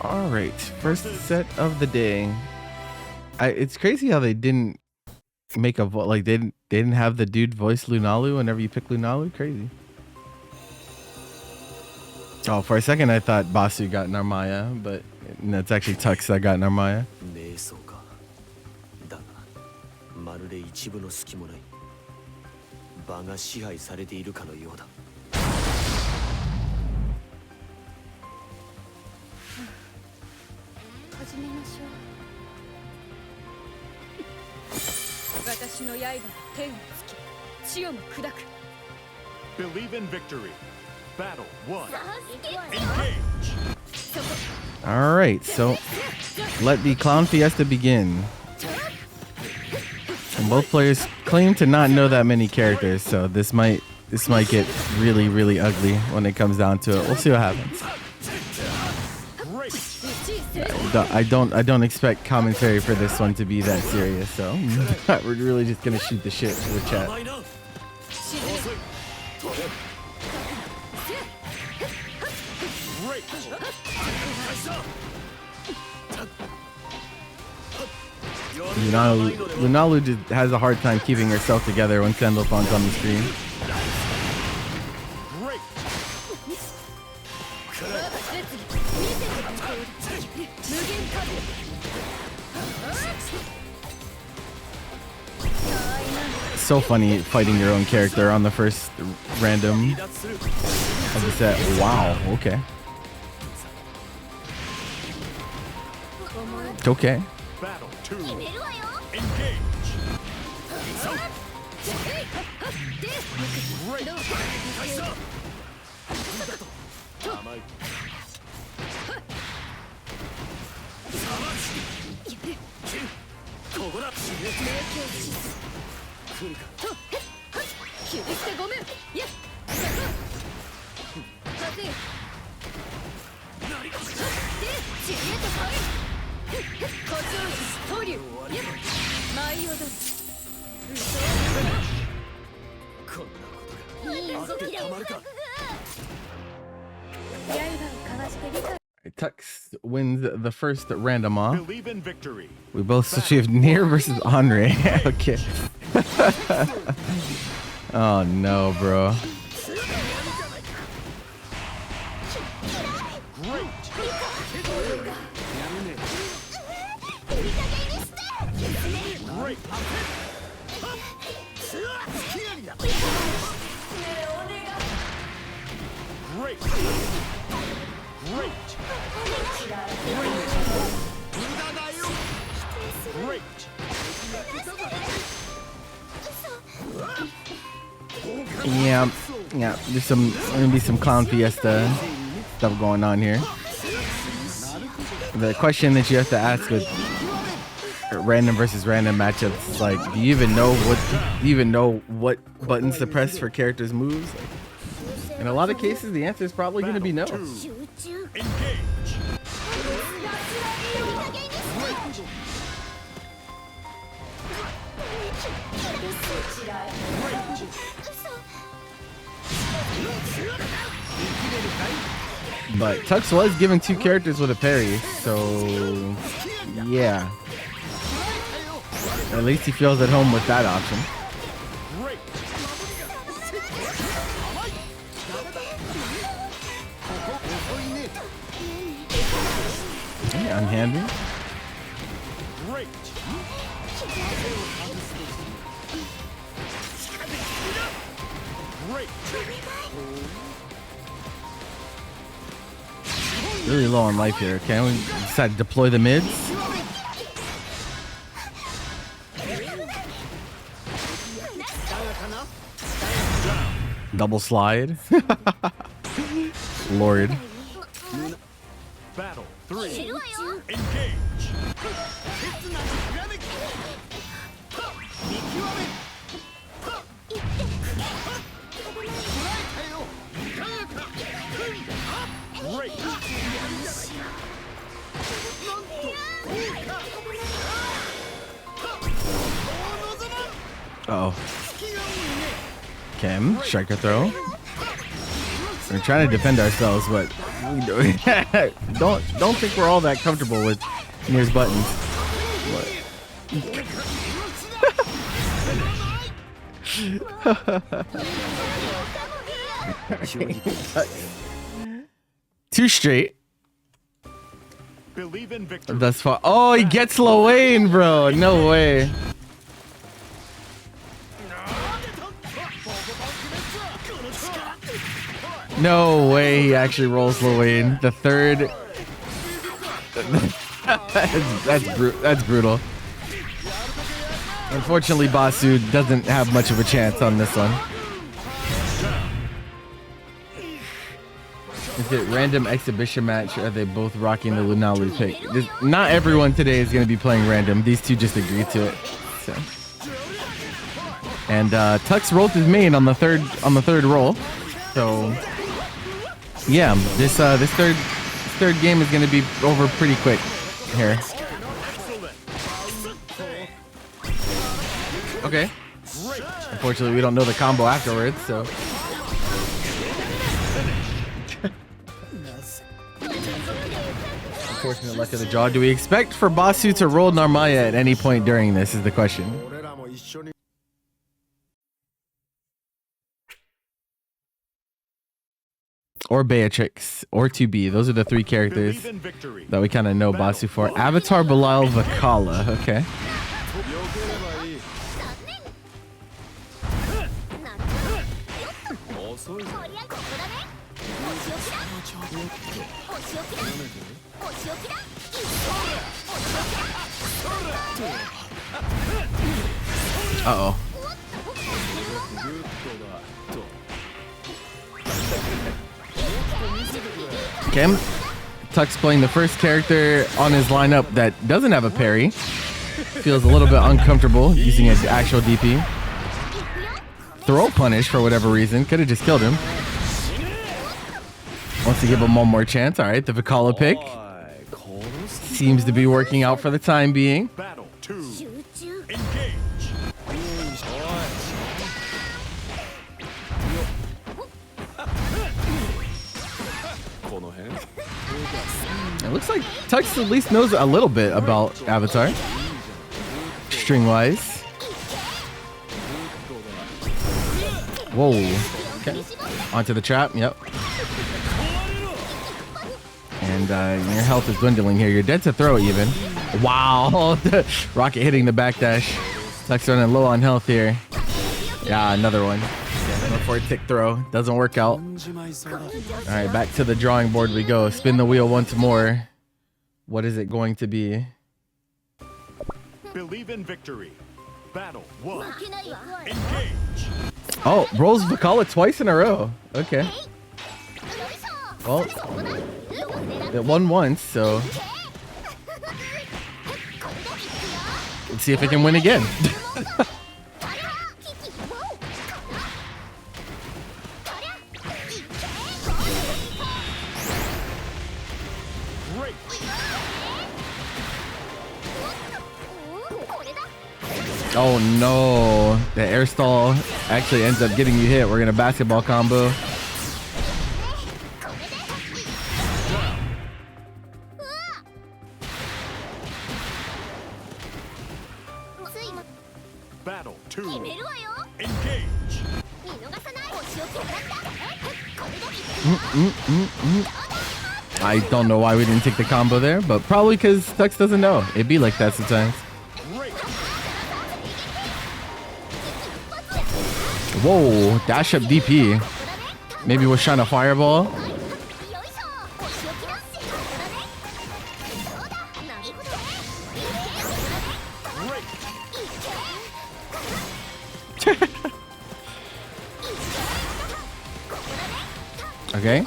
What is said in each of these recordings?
All right, first set of the day. It's crazy how they didn't make a like they didn't have the dude voice Lunalu whenever you pick Lunalu. Crazy. Oh, for a second I thought Basu got Narmaya, but that's actually Tux that got Narmaya. Believe in victory. Battle 1. Engage. All right, so let the Clown Fiesta begin. And both players claim to not know that many characters, so this might get really, really ugly when it comes down to it. We'll see what happens. I don't expect commentary for this one to be that serious, so we're really just gonna shoot the shit with chat. Lunalu just has a hard time keeping herself together when Sandalphon's on the screen. So funny fighting your own character on the first random of the set. Wow, okay. Okay. Battle 2. Engage. Tux wins the first random off. Believe in victory. We both achieved Nier versus Andre. Okay. Oh no, bro. Yeah. There's gonna be some Clown Fiesta stuff going on here. The question that you have to ask with random versus random matchups is like, do you even know what buttons to press for characters' moves? Like, in a lot of cases, the answer is probably going to be no. But Tux was given 2 characters with a parry, so yeah. At least he feels at home with that option. Okay, unhanded. Really low on life here. Okay, we decide to deploy the mids. Double slide. Lord. Battle 3. Engage. Uh-oh. Kim, striker throw. We're trying to defend ourselves, but we don't think we're all that comfortable with Nier's buttons. Two straight. Believe in victory. Thus far. Oh, he gets Lowain, bro. No way. No way he actually rolls Lowain. The third. That's brutal. Unfortunately, Basu doesn't have much of a chance on this one. Is it random exhibition match? Or are they both rocking the Lunalu pick? Not everyone today is going to be playing random. These two just agreed to it. So. And Tux rolled his main on the third roll. So yeah, this third game is going to be over pretty quick here. Okay. Unfortunately, we don't know the combo afterwards, so. Unfortunate luck of the draw. Do we expect for Basu to roll Narmaya at any point during this is the question. Or Beatrix, or 2B. Those are the three characters that we kind of know Basu for. Avatar, Belial, Vakala. Okay. Uh-oh. Okay. Tux playing the first character on his lineup that doesn't have a parry. Feels a little bit uncomfortable using an actual DP. Throw punish for whatever reason. Could have just killed him. Wants to give him one more chance. All right, the Vakala pick seems to be working out for the time being. Battle 2. Engage. It looks like Tux at least knows a little bit about Avatar. String-wise. Whoa. Okay. Onto the trap. Yep. And your health is dwindling here. You're dead to throw even. Wow. Rocket hitting the backdash. Tux running low on health here. Yeah, another one. For a tick throw. Doesn't work out. All right, back to the drawing board we go. Spin the wheel once more. What is it going to be? Believe in victory. Battle 1. Engage. Oh, rolls Vakala twice in a row. Okay. Well, it won once, so let's see if it can win again. Oh no, the air stall actually ends up getting you hit. We're gonna basketball combo. Battle 2. Engage. I don't know why we didn't take the combo there, but probably because Tux doesn't know. It'd be like that sometimes. Whoa, dash up DP. Maybe was trying to fireball. Okay.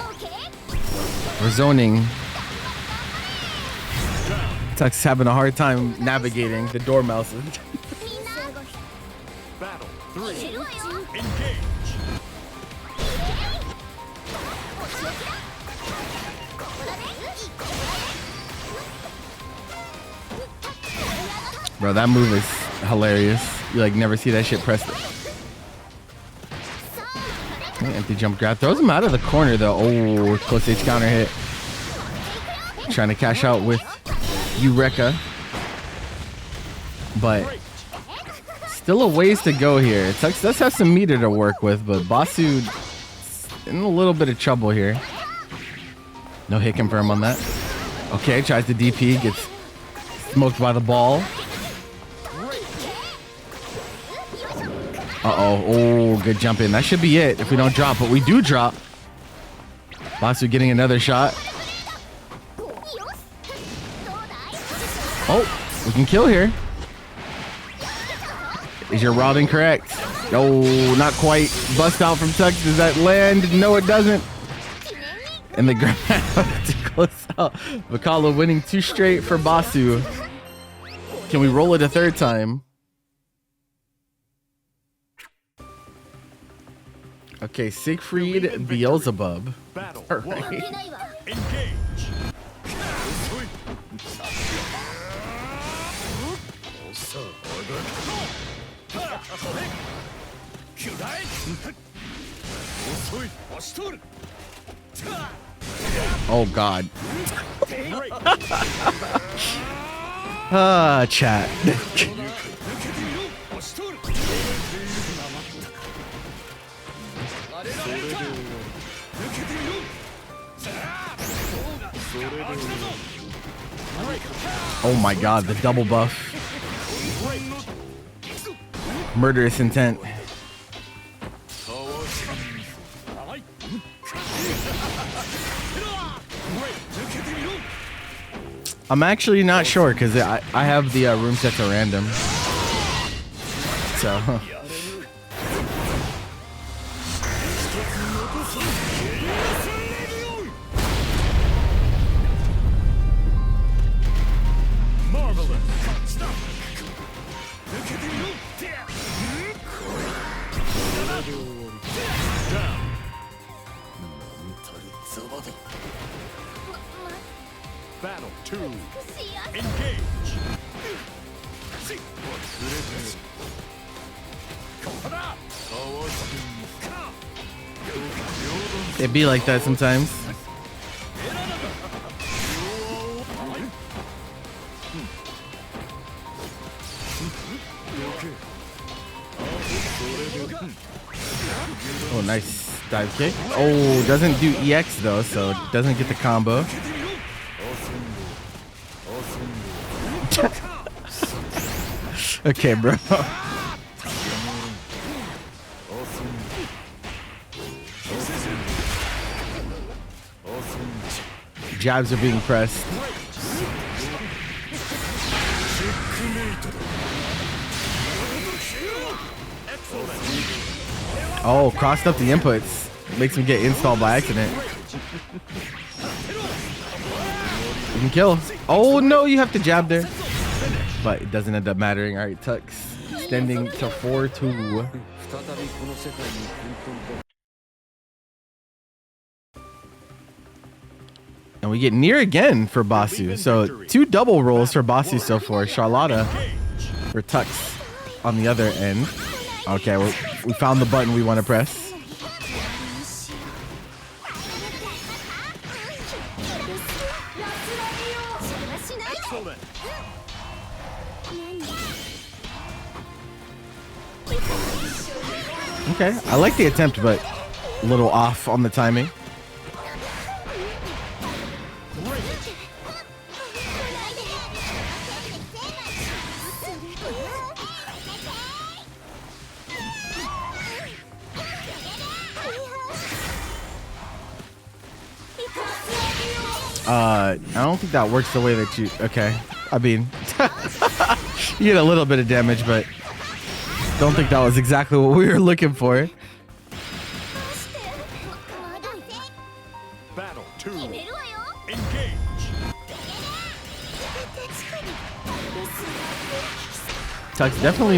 We're zoning. Tux having a hard time navigating the dormouses. Battle 3. Engage. Bro, that move is hilarious. You like never see that shit pressed. And the jump grab. Throws him out of the corner though. Oh, close H counter hit. Trying to cash out with Eureka. But still a ways to go here. Tux does have some meter to work with, but Basu in a little bit of trouble here. No hit confirm on that. Okay, tries to DP, gets smoked by the ball. Uh-oh. Oh, good jump in. That should be it if we don't drop, but we do drop. Basu getting another shot. Oh, we can kill here. Is your routing correct? Oh, not quite. Bust out from Tux. Does that land? No, it doesn't. And the grab to close out. Vakala winning 2 straight for Basu. Can we roll it a 3rd time? Okay, Siegfried Beelzebub. Battle All 1. right. Engage. Oh God. Ah, chat. Oh my God, the double buff. Murderous intent. I'm actually not sure because I have the room set to random. So. Battle 2. Engage. It be like that sometimes. Oh, nice dive kick. Oh, doesn't do EX though, so doesn't get the combo. Okay, bro. Jabs are being pressed. Oh, crossed up the inputs. Makes him get installed by accident. You can kill. Oh no, you have to jab there. But it doesn't end up mattering. Alright, Tux extending to 4-2. And we get Nier again for Basu. So 2 double rolls for Basu so far. Charlotta for Tux on the other end. Okay, we found the button we want to press. Okay, I like the attempt, but a little off on the timing. I don't think that works the way that you... Okay, I mean... you get a little bit of damage, but... Don't think that was exactly what we were looking for. Battle 2. Engage. Tux definitely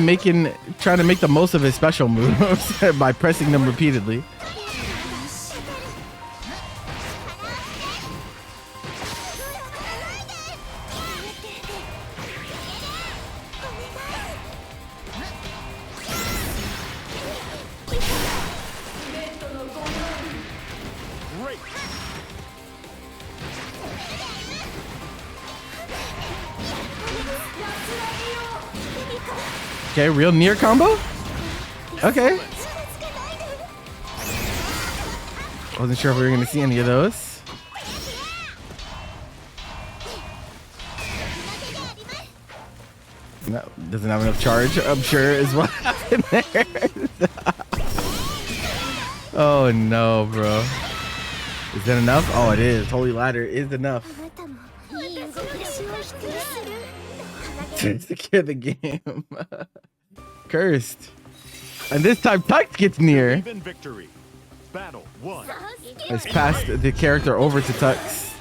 trying to make the most of his special moves by pressing them repeatedly. Okay, real Nier combo? Okay. Wasn't sure if we were going to see any of those. No, doesn't have enough charge, I'm sure, is what happened there. Oh no, bro. Is that enough? Oh, it is. Holy Ladder is enough. To secure the game. Cursed. And this time, Paks gets near. Even victory. Battle 1. Has passed the character over to Tux.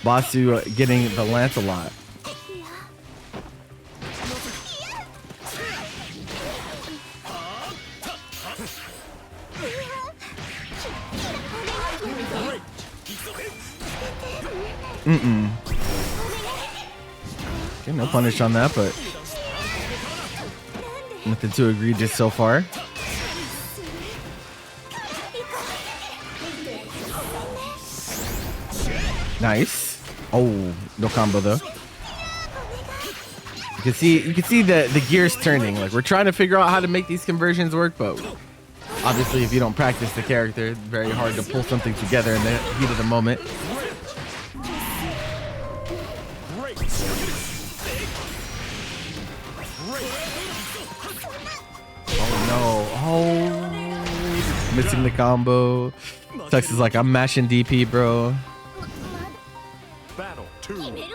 Basu getting the Lancelot. Okay, no punish on that, but nothing too egregious so far. Nice. Oh, no combo though. You can see the gears turning. Like, we're trying to figure out how to make these conversions work, but obviously if you don't practice the character, it's very hard to pull something together in the heat of the moment. Oh no. Oh, missing the combo. Tux is like, I'm mashing DP, bro. Battle 2. Engage.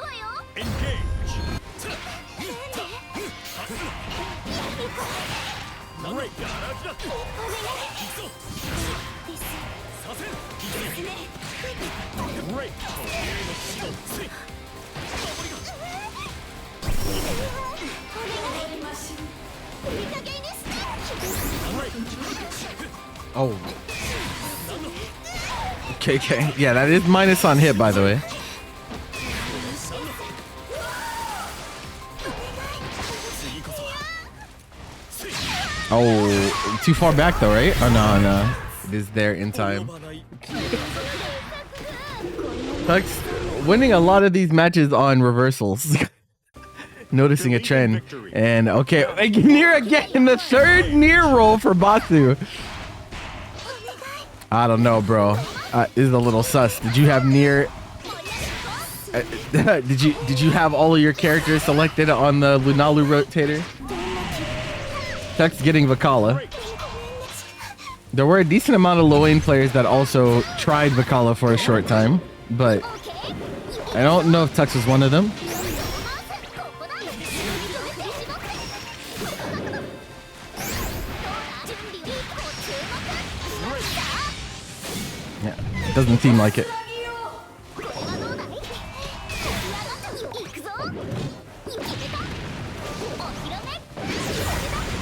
Oh. Okay. Yeah, that is minus on hit, by the way. Oh, too far back though, right? Oh no. It is there in time. Paks winning a lot of these matches on reversals. Noticing a trend. And okay, Nier again, the third Nier roll for Basu. I don't know, bro. This is a little sus. Did you have Nier? Did you have all of your characters selected on the Lunalu rotator? Paks getting Vakala. There were a decent amount of Lowain players that also tried Vakala for a short time, but I don't know if Tux was one of them. Yeah, doesn't seem like it.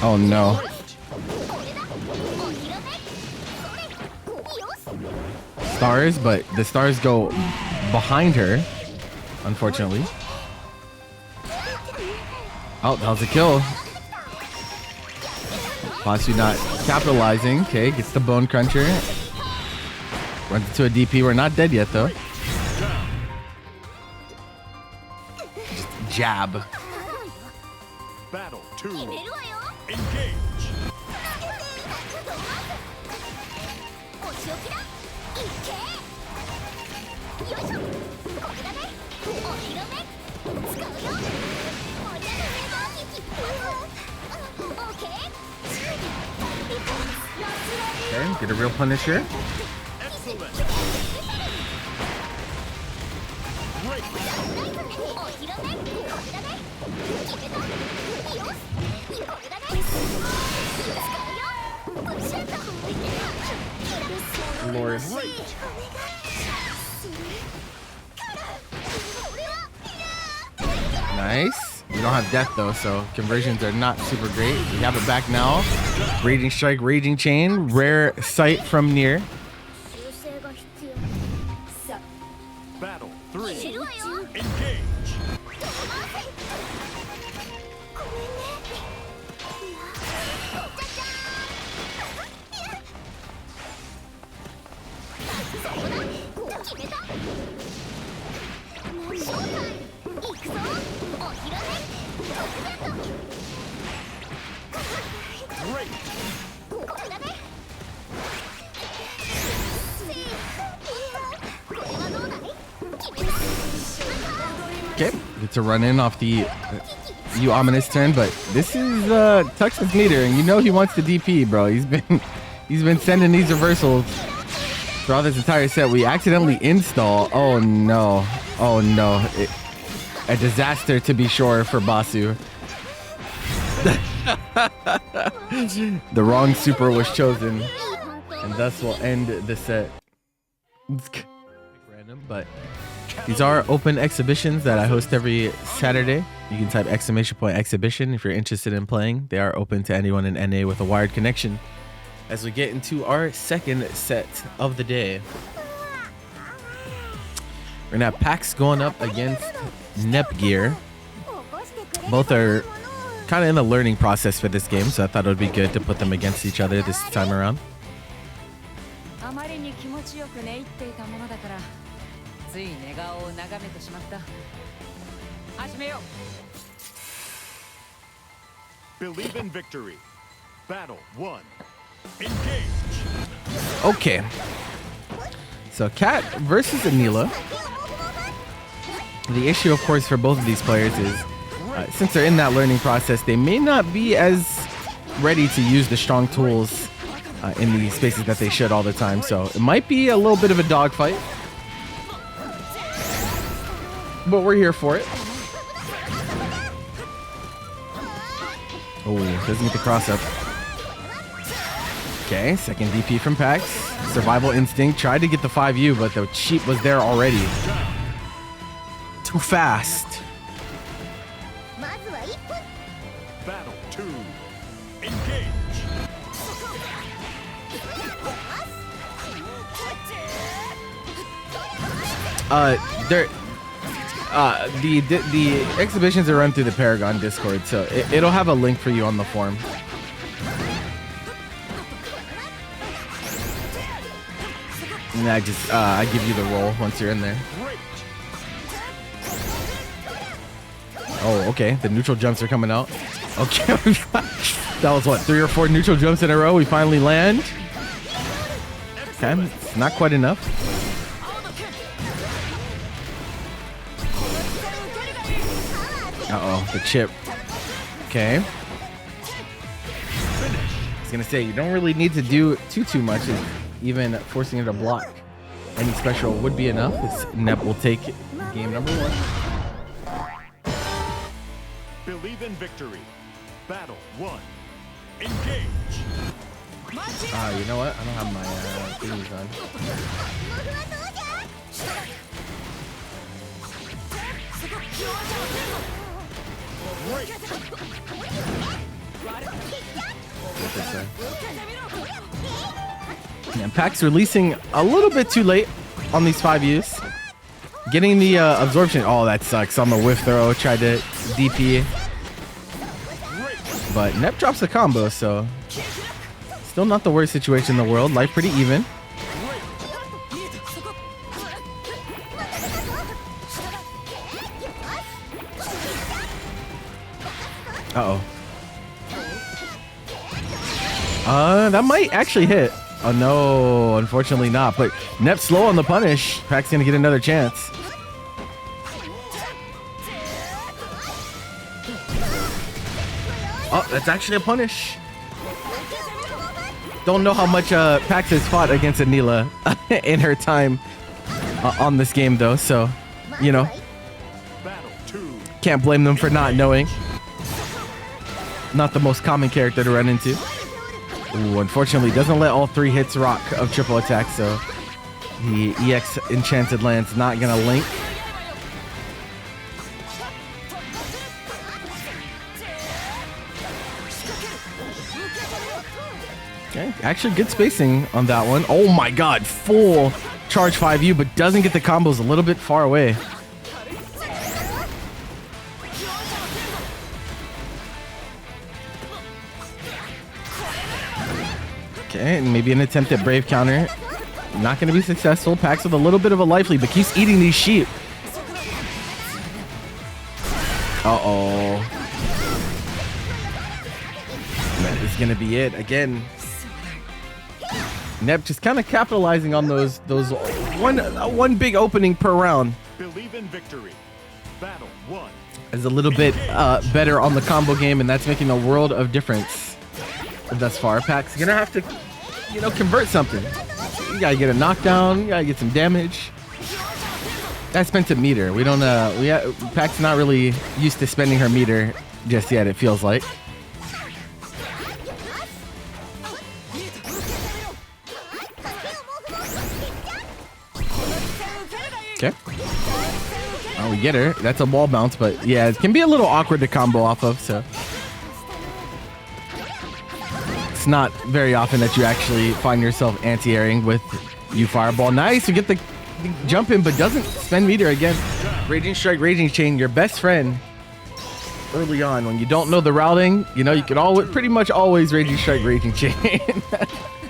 Oh no. Stars, but the stars go behind her, unfortunately. Oh, that was a kill. Basu not capitalizing. Okay, gets the bone cruncher. Runs into a DP. We're not dead yet, though. Just jab. Battle 2. Engage. Okay, get a real punish here. Excellent. Lord. Nice. We don't have death though, so conversions are not super great. We have it back now. Raging Strike, Raging Chain, rare sight from Nier. Battle 3. Engage. Okay, get to run in off the ominous turn, but this is Tux's meter, and you know he wants to DP, bro. He's been sending these reversals throughout this entire set. We accidentally install. Oh no! Oh no! A disaster to be sure for Basu. The wrong super was chosen, and thus will end the set. Random, but these are open exhibitions that I host every Saturday. You can type !exhibition if you're interested in playing. They are open to anyone in NA with a wired connection. As we get into our second set of the day, we're gonna have Paks going up against NepGear. Both are kind of in the learning process for this game, so I thought it would be good to put them against each other this time around. Believe in victory. Battle 1. Engage. Okay. So Cat versus Anila. The issue, of course, for both of these players is since they're in that learning process, they may not be as ready to use the strong tools in the spaces that they should all the time. So it might be a little bit of a dogfight, but we're here for it. Oh, doesn't get the cross up. Okay, second DP from Paks. Survival instinct, tried to get the 5U, but the cheat was there already. Too fast. Battle 2. Engage. The exhibitions are run through the Paragon Discord, so it'll have a link for you on the forum. And I give you the roll once you're in there. Oh, okay. The neutral jumps are coming out. Okay, that was what, 3 or 4 neutral jumps in a row. We finally land. Okay, it's not quite enough. Uh-oh, the chip. Okay. I was gonna say, you don't really need to do too much. Even forcing it to block any special would be enough. Nep will take game number 1. Believe in victory. Battle 1. Engage. You know what? I don't have my thingies on. And Paks releasing a little bit too late on these 5Us. Getting the absorption. Oh, that sucks. On the whiff throw, tried to DP. But Nep drops the combo, so still not the worst situation in the world. Life pretty even. Uh-oh. That might actually hit. Oh no, unfortunately not. But Nep's slow on the punish. Paks gonna get another chance. Oh, that's actually a punish. Don't know how much Paks has fought against Anila in her time on this game though, so you know, can't blame them for not knowing. Not the most common character to run into. Ooh, unfortunately, doesn't let all 3 hits rock of triple attack, so the EX Enchanted Land's not gonna link. Okay, actually good spacing on that one. Oh my god, full charge 5U, but doesn't get the combos a little bit far away. Okay, and maybe an attempt at Brave counter. Not going to be successful. Paks with a little bit of a life lead, but keeps eating these sheep. Uh-oh. That is going to be it. Again, Nep just kind of capitalizing on those one big opening per round Believe in victory. Battle 1. Is a little bit better on the combo game, and that's making a world of difference thus far. Paks gonna have to, you know, convert something. You gotta get a knockdown. You gotta get some damage. That spent a meter. We don't. Paks not really used to spending her meter just yet. It feels like. Okay. Oh, we get her. That's a wall bounce, but yeah, it can be a little awkward to combo off of, so. It's not very often that you actually find yourself anti-airing with you fireball. Nice, we get the jump in, but doesn't spend meter again. Raging Strike, Raging Chain, your best friend early on. When you don't know the routing, you know, you could always, pretty much always Raging Strike, Raging Chain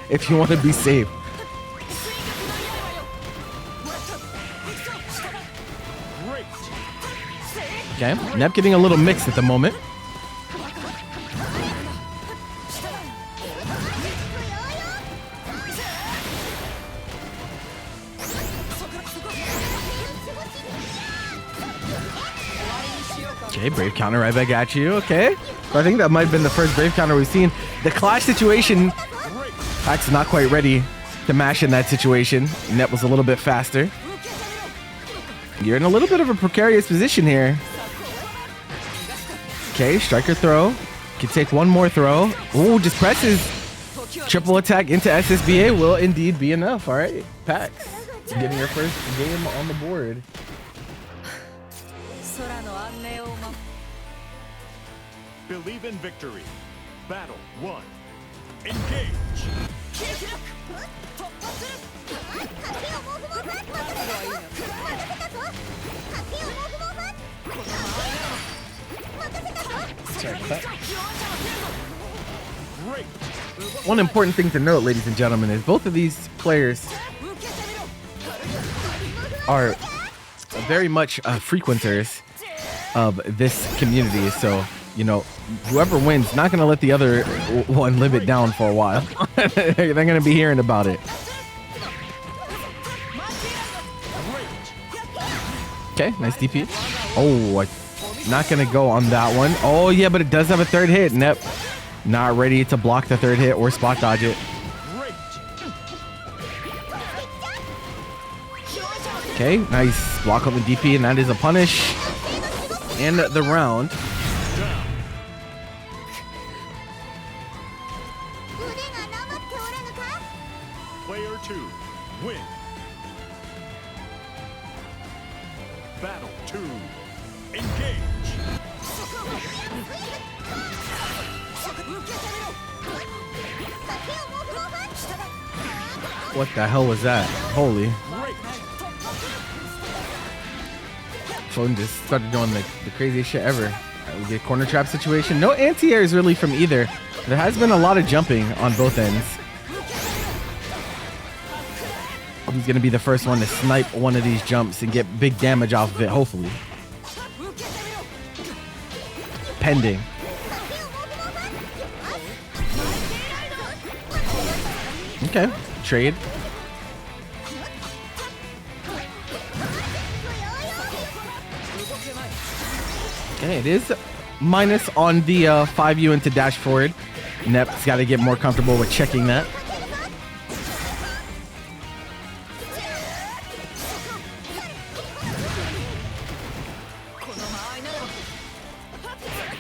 if you want to be safe. Okay, Nep getting a little mixed at the moment. Okay, Brave counter right back at you. Okay, so I think that might have been the first Brave counter we've seen. The clash situation, Paks is not quite ready to mash in that situation. Nep was a little bit faster. You're in a little bit of a precarious position here. Okay, striker throw. Can take one more throw. Ooh, just presses. Triple attack into SSBA will indeed be enough. All right, Paks getting your first game on the board. Believe in victory. Battle 1. Engage. One important thing to note, ladies and gentlemen, is both of these players are very much frequenters of this community. So, you know, whoever wins not going to let the other one live it down for a while. They're going to be hearing about it. Okay, nice DP. Oh, not going to go on that one. Oh, yeah, but it does have a third hit. Nep not ready to block the third hit or spot dodge it. Okay, nice block on the DP, and that is a punish. And the round. Player 2, win. Battle 2, engage. What the hell was that? Holy. Phone just started doing the craziest shit ever. Right, we get corner trap situation. No anti-airs really from either. There has been a lot of jumping on both ends. He's going to be the first one to snipe one of these jumps and get big damage off of it, hopefully. Pending. Okay, trade. Okay, it is minus on the 5U into dash forward. Nep's got to get more comfortable with checking that.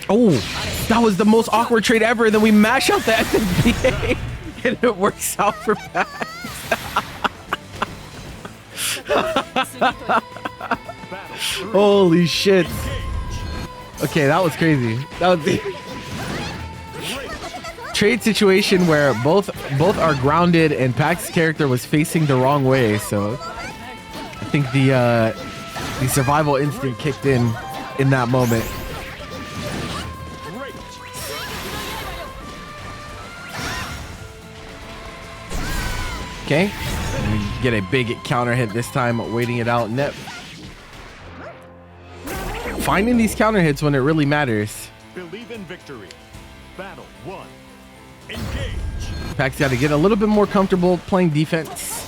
Oh, that was the most awkward trade ever. Then we mash out the SSBA and it works out for Paks. Holy shit. Okay, that was crazy. That was the trade situation where both are grounded and Paks' character was facing the wrong way. So I think the survival instinct kicked in that moment. Okay, and we get a big counter hit this time, waiting it out. Nep finding these counter hits when it really matters. Believe in victory. Battle 1. Engage. Paks got to get a little bit more comfortable playing defense.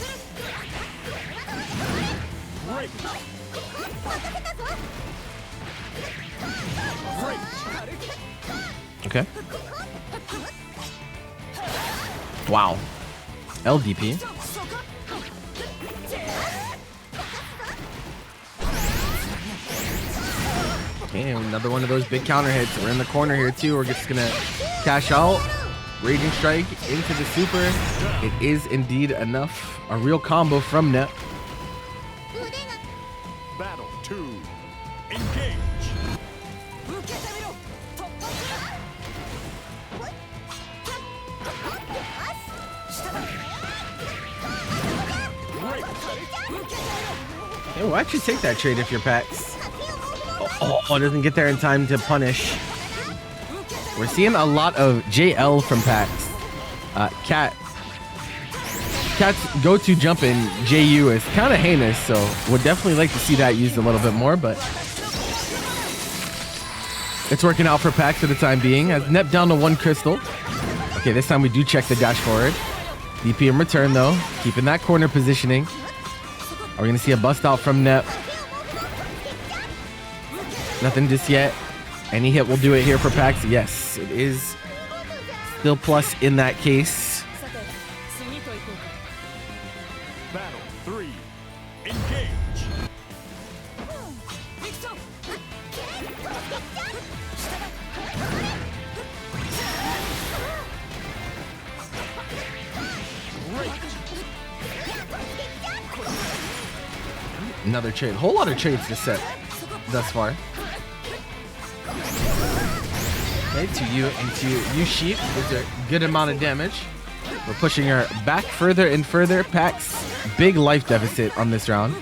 Okay. Wow. LDP. Okay, another one of those big counter hits. We're in the corner here too. We're just gonna cash out. Raging Strike into the super. It is indeed enough. A real combo from Nep. Battle 2. Engage. Hey, we'll actually take that trade if you're Paks. Oh, doesn't get there in time to punish. We're seeing a lot of JL from Paks. Cat's go-to jump in JU is kind of heinous, so would definitely like to see that used a little bit more, but it's working out for Paks for the time being. Has Nep down to 1 crystal. Okay, this time we do check the dash forward. DP in return though, keeping that corner positioning. Are we gonna see a bust out from Nep? Nothing just yet. Any hit will do it here for Paks. Yes, it is still plus in that case. Battle 3. Engage. Another trade. Whole lot of trades this set thus far. Okay, to you into you sheep is a good amount of damage. We're pushing her back further and further. Paks big life deficit on this round.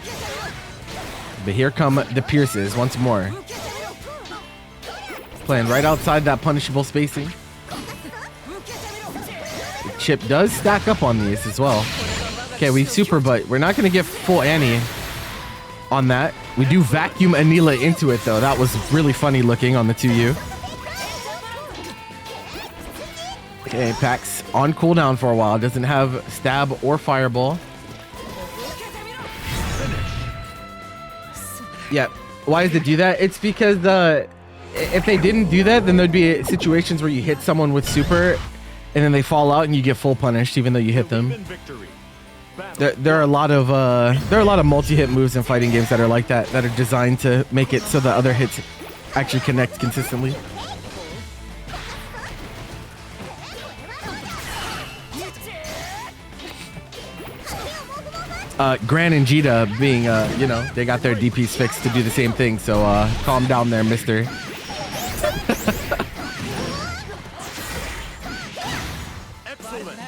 But here come the Pierces once more. Playing right outside that punishable spacing. The chip does stack up on these as well. Okay, we super, but we're not going to get full Annie on that. We do vacuum Anila into it though. That was really funny looking on the 2U. Okay, Paks on cooldown for a while. Doesn't have stab or fireball. Yeah. Why does it do that? It's because if they didn't do that, then there'd be situations where you hit someone with super and then they fall out and you get full punished even though you hit them. There are a lot of multi-hit moves in fighting games that are like that are designed to make it so the other hits actually connect consistently. Gran and Jita being, they got their DPs fixed to do the same thing. So calm down there, mister. Excellent.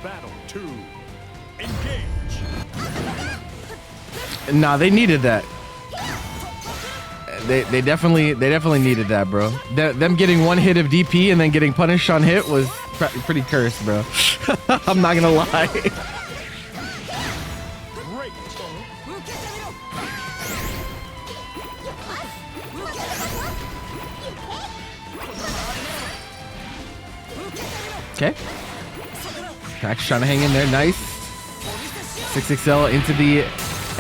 Battle 2. Engage. Nah, they needed that. They definitely needed that, bro. Them getting 1 hit of DP and then getting punished on hit was pretty cursed, bro. I'm not gonna lie. Great. Okay. Paks trying to hang in there. Nice. 6XL into the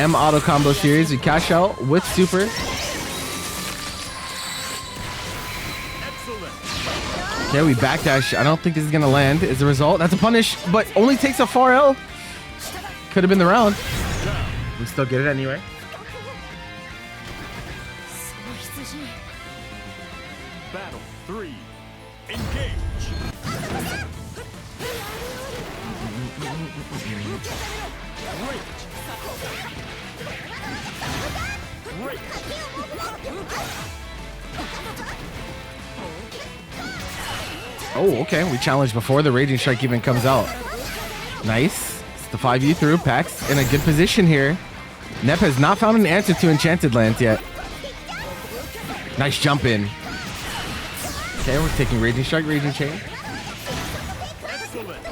M auto combo series. We cash out with super. Excellent. Okay, we backdash. I don't think this is gonna land as a result. That's a punish, but only takes a 4L. Could have been the round. We still get it anyway. Battle 3. Engage. Great. Oh, okay. We challenged before the Raging Strike even comes out. Nice. It's the 5U through. Paks in a good position here. Nep has not found an answer to Enchanted Lands yet. Nice jump in. Okay, we're taking Raging Strike, Raging Chain. Excellent.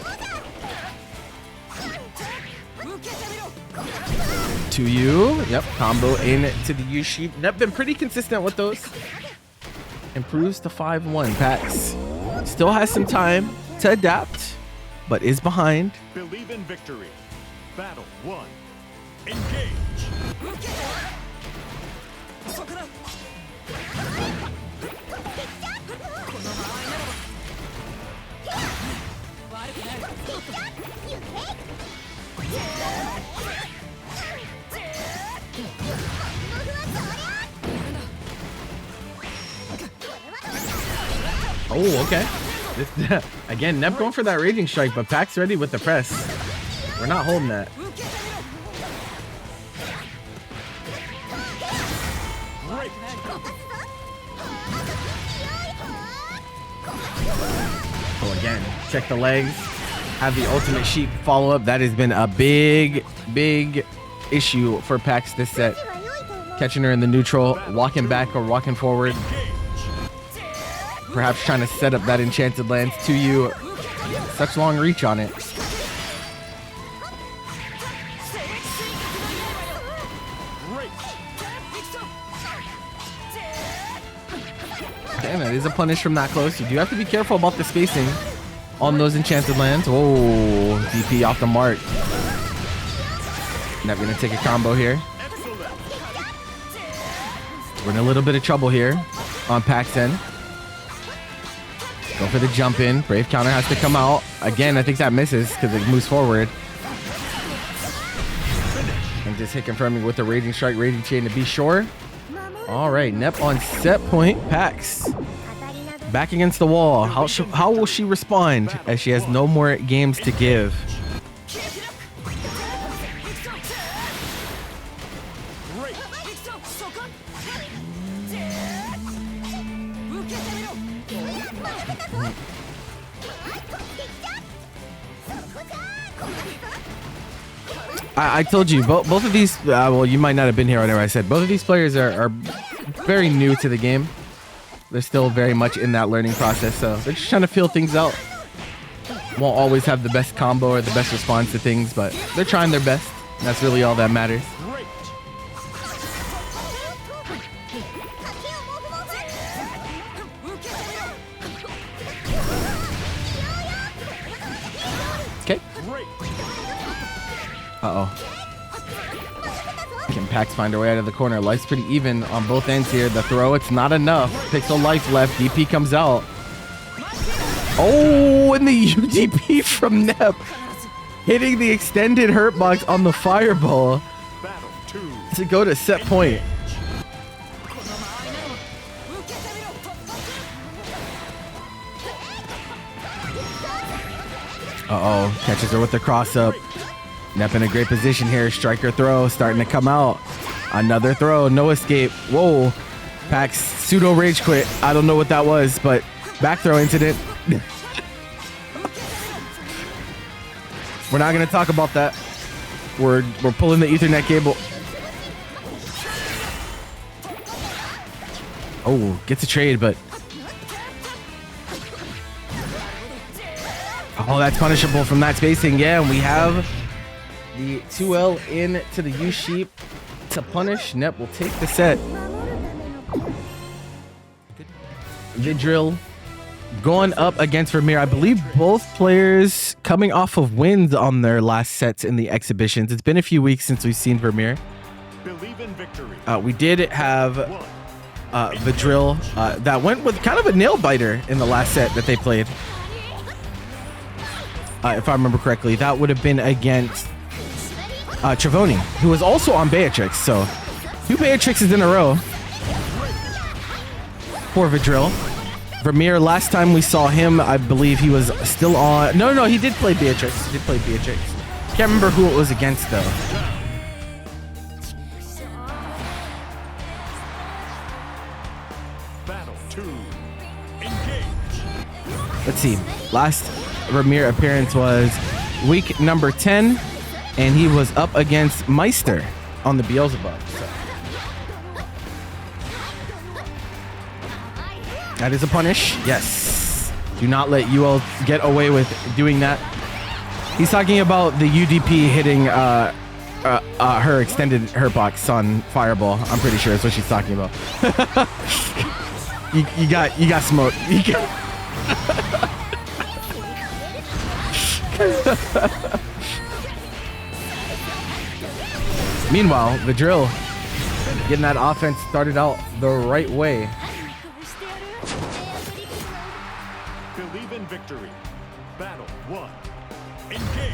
2U. Yep, combo in to the U sheep. Nep been pretty consistent with those. Improves to 5-1. Paks still has some time to adapt. but is behind. Believe in victory. Battle 1. Engage. Oh, okay. Again, Nep going for that Raging Strike, but Paks ready with the press. We're not holding that. Oh, again, check the legs. Have the ultimate sheep follow up. That has been a big issue for Paks this set. Catching her in the neutral, walking back or walking forward. Perhaps trying to set up that enchanted lance to you. Such long reach on it. Damn, that is a punish from that close. You do have to be careful about the spacing on those enchanted lands. Oh, DP off the mark. Not gonna take a combo here. We're in a little bit of trouble here on Paks end. Go for the jump in. Brave counter has to come out. Again, I think that misses because it moves forward. And just hit confirming with the Raging Strike, Raging Chain to be sure. All right, Nep on set point. Paks back against the wall. How will she respond as she has no more games to give? I told you, both of these, well, you might not have been here whenever I said, both of these players are very new to the game. They're still very much in that learning process, so they're just trying to feel things out. Won't always have the best combo or the best response to things, but they're trying their best. That's really all that matters. Okay. Uh-oh. Can Paks find her way out of the corner? Life's pretty even on both ends here. The throw, it's not enough. Pixel life left. DP comes out. Oh, and the UDP from Nep. Hitting the extended hurt box on the fireball to go to set point. Uh-oh. Catches her with the cross up. Nep in a great position here. Striker throw starting to come out. Another throw. No escape. Whoa. Paks pseudo rage quit. I don't know what that was, but back throw incident. We're not going to talk about that. We're pulling the Ethernet cable. Oh, gets a trade, but... Oh, that's punishable from that spacing. Yeah, and we have the 2L into the U-Sheep to punish. Nep will take the set. Vidril going up against Vyrmyr. I believe both players coming off of wins on their last sets in the exhibitions. It's been a few weeks since we've seen Vyrmyr. Believe in victory. We did have Vidril that went with kind of a nail biter in the last set that they played. If I remember correctly, that would have been against Trevoni, who was also on Beatrix. So 2 Beatrixes in a row for Vidril. Vyrmyr, last time we saw him, I believe he was still on... No, he did play Beatrix. He did play Beatrix. Can't remember who it was against, though. Battle 2. Engage. Let's see. Last Vyrmyr appearance was week number 10, and he was up against Meister on the Beelzebub. So. That is a punish. Yes. Do not let Yuel get away with doing that. He's talking about the UDP hitting her extended hurt box on Fireball. I'm pretty sure that's what she's talking about. you got smoked. Meanwhile, Vidril getting that offense started out the right way. Believe in victory. Battle 1. Engage.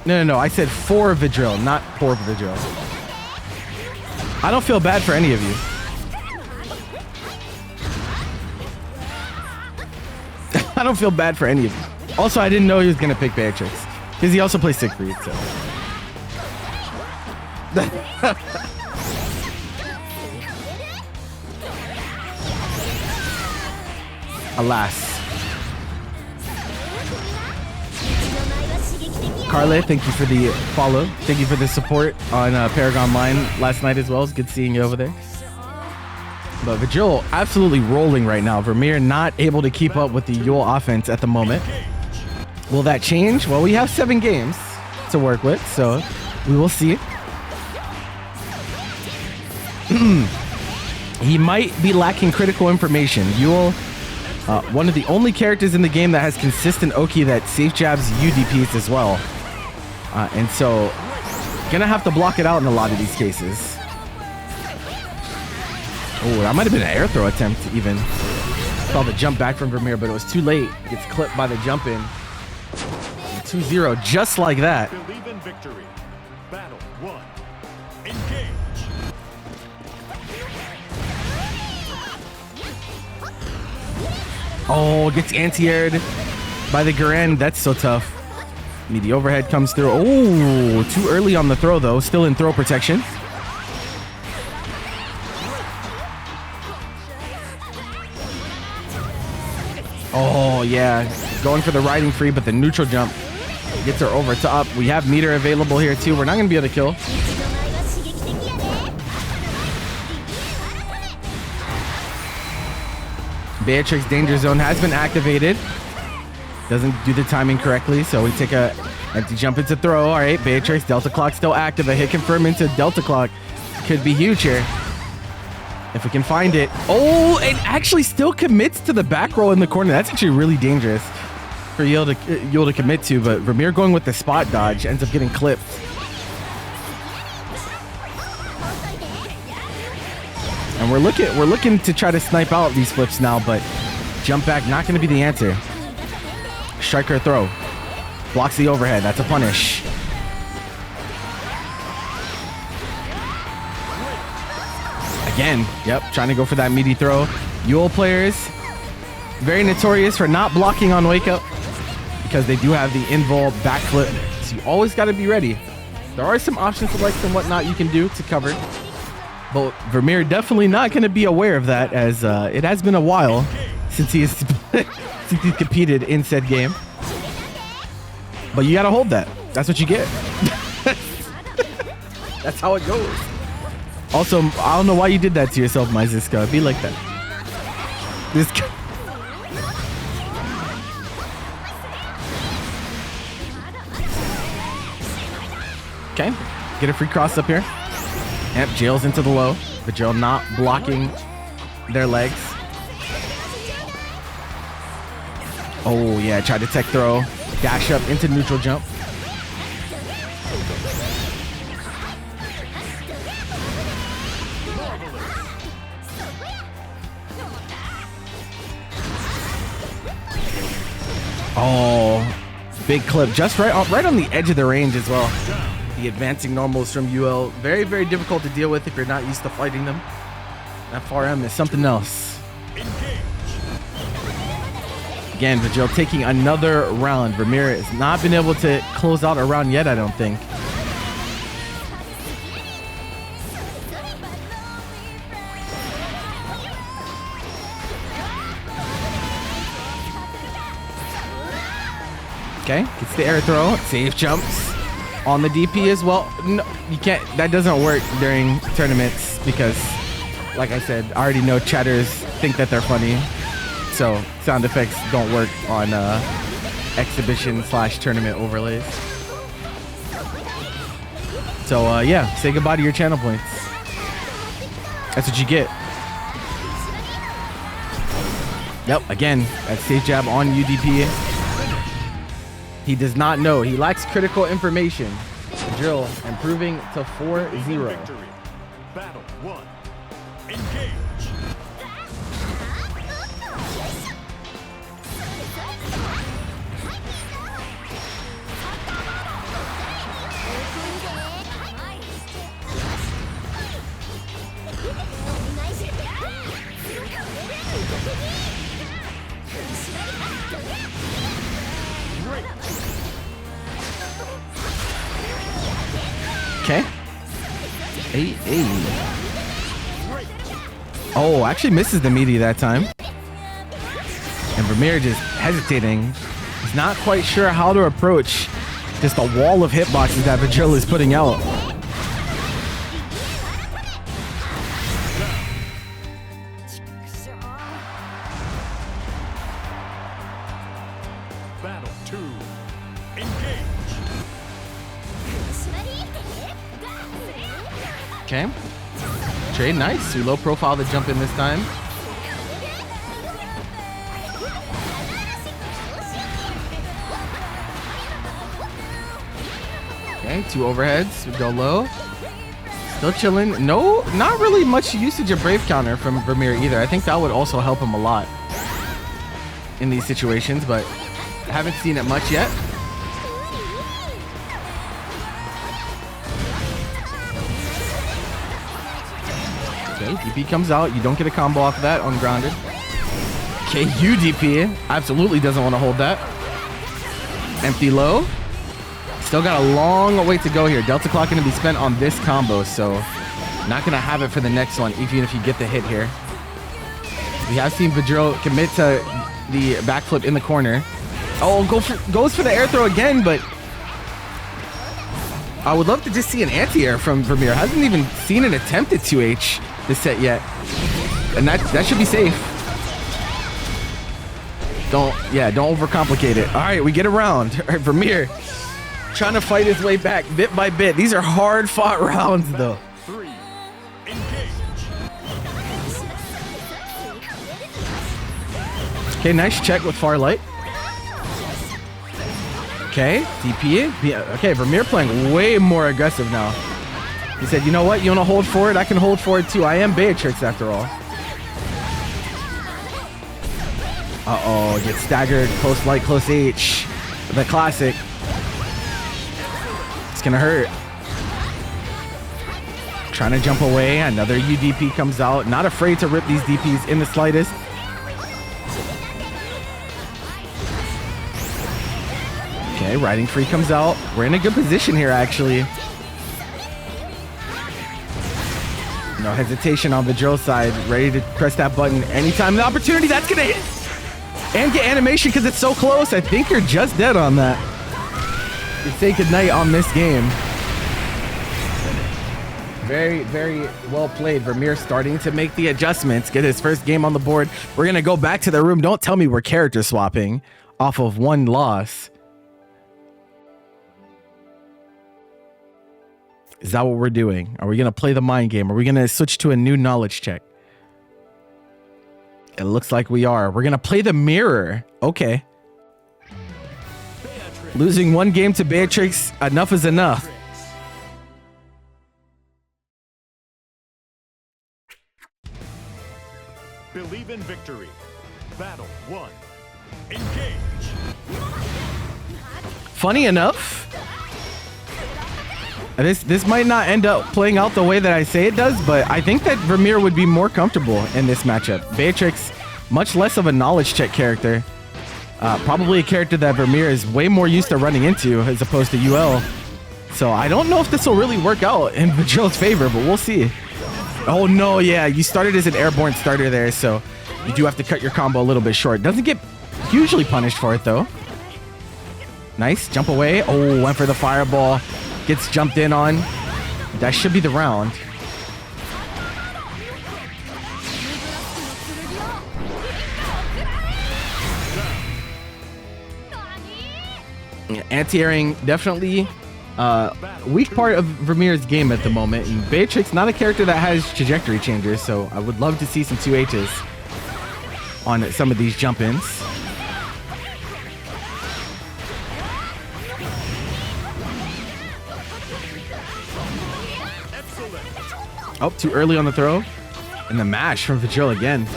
No. I said for Vidril, not poor Vidril. I don't feel bad for any of you. I don't feel bad for any of you. Also, I didn't know he was gonna pick Beatrix because he also plays Siegfried. So. Alas. Carla, thank you for the follow. Thank you for the support on Paragon Line last night as well. It's good seeing you over there. But Vidril absolutely rolling right now. Vyrmyr not able to keep up with the Yuel offense at the moment. Will that change? Well, we have 7 games to work with, so we will see. He might be lacking critical information. Yuel, one of the only characters in the game that has consistent Oki that safe jabs UDPs as well. And so, gonna have to block it out in a lot of these cases. Oh, that might have been an air throw attempt even. Saw the jump back from Vyrmyr, but it was too late. Gets clipped by the jump in. 2-0, just like that. Believe in victory. Battle 1. Engage. Oh, gets anti-aired by the Garen. That's so tough. The overhead comes through. Oh, too early on the throw though. Still in throw protection. Oh yeah, going for the riding free, but the neutral jump gets her over to up. We have Metera available here too. We're not gonna be able to kill. Beatrix danger zone has been activated. Doesn't do the timing correctly, so we take a empty jump into throw. All right, Beatrix, Delta Clock still active. A hit confirm into Delta Clock could be huge here. If we can find it. Oh, it actually still commits to the back roll in the corner. That's actually really dangerous for Yuel to commit to, but Vyrmyr going with the spot dodge ends up getting clipped. And we're looking to try to snipe out these flips now, but jump back not going to be the answer. Striker throw. Blocks the overhead. That's a punish. Again, yep, trying to go for that meaty throw. Yuel players, very notorious for not blocking on wake up because they do have the invul backflip. So you always got to be ready. There are some options to likes and whatnot you can do to cover. But Vyrmyr definitely not going to be aware of that, as it has been a while since he's competed in said game. But you got to hold that. That's what you get. That's how it goes. Also, I don't know why you did that to yourself, my Ziska. Be like that. This guy. Okay, get a free cross up here. Yep, Jail's into the low. Vidril not blocking their legs. Oh yeah, tried to tech throw. Dash up into neutral jump. Oh, big clip. Just right on the edge of the range as well. The advancing normals from Yuel. Very, very difficult to deal with if you're not used to fighting them. That far M is something else. Again, Vidril taking another round. Vyrmyr has not been able to close out a round yet, I don't think. Okay, gets the air throw. Safe jumps on the DP as well. No, you can't. That doesn't work during tournaments because, like I said, I already know chatters think that they're funny. So sound effects don't work on exhibition/tournament overlays. So yeah, say goodbye to your channel points. That's what you get. Yep, again, that safe jab on UDP. He does not know. He lacks critical information. Vidril improving to 4-0. Victory. Battle 1. Engage. Okay. Hey. Oh, actually misses the meaty that time. And Vyrmyr just hesitating. He's not quite sure how to approach just a wall of hitboxes that Vidril is putting out. Battle 2. Engage. Okay. Trade, nice. We low profile the jump in this time. Okay, 2 overheads. We go low. Still chilling. No, not really much usage of Brave Counter from Vyrmyr either. I think that would also help him a lot in these situations, but I haven't seen it much yet. Okay, DP comes out. You don't get a combo off of that, ungrounded. Okay, UDP absolutely doesn't want to hold that. Empty low. Still got a long way to go here. Delta clock going to be spent on this combo, so not going to have it for the next one, even if you get the hit here. We have seen Vidril commit to the backflip in the corner. Oh, goes for the air throw again, but I would love to just see an anti-air from Vyrmyr. Hasn't even seen an attempt at 2H this set yet. And that should be safe. Don't overcomplicate it. All right, we get around. All right, Vyrmyr trying to fight his way back bit by bit. These are hard fought rounds though. 3. Engage. Okay, nice check with far light. Okay, DP. Okay, Vyrmyr playing way more aggressive now. He said, you know what? You want to hold forward? I can hold forward too. I am Beatrix after all. Uh-oh, gets staggered. Close light, close H. The classic. It's gonna hurt. Trying to jump away. Another UDP comes out. Not afraid to rip these DPs in the slightest. Okay, riding free comes out. We're in a good position here, actually. No hesitation on Vidril's side. Ready to press that button anytime the opportunity. That's gonna hit. And get animation because it's so close. I think you're just dead on that. You say goodnight on this game. Very, very well played. Vyrmyr starting to make the adjustments. Get his first game on the board. We're gonna go back to the room. Don't tell me we're character swapping off of one loss. Is that what we're doing? Are we going to play the mind game? Are we going to switch to a new knowledge check? It looks like we are. We're going to play the mirror. Okay. Beatrix. Losing one game to Beatrix, enough is enough. Believe in victory. Battle 1. Engage. Funny enough, this might not end up playing out the way that I say it does, but I think that Vyrmyr would be more comfortable in this matchup. Beatrix, much less of a knowledge check character. Probably a character that Vyrmyr is way more used to running into as opposed to Yuel. So I don't know if this will really work out in Vidril's favor, but we'll see. Oh no, yeah, you started as an airborne starter there, so you do have to cut your combo a little bit short. Doesn't get hugely punished for it though. Nice, jump away. Oh, went for the fireball. Gets jumped in on. That should be the round. Anti-airing definitely weak part of Vyrmyr's game at the moment. And Beatrix, not a character that has trajectory changers, so I would love to see some 2Hs on some of these jump-ins. Oh, too early on the throw. And the mash from Vidril again.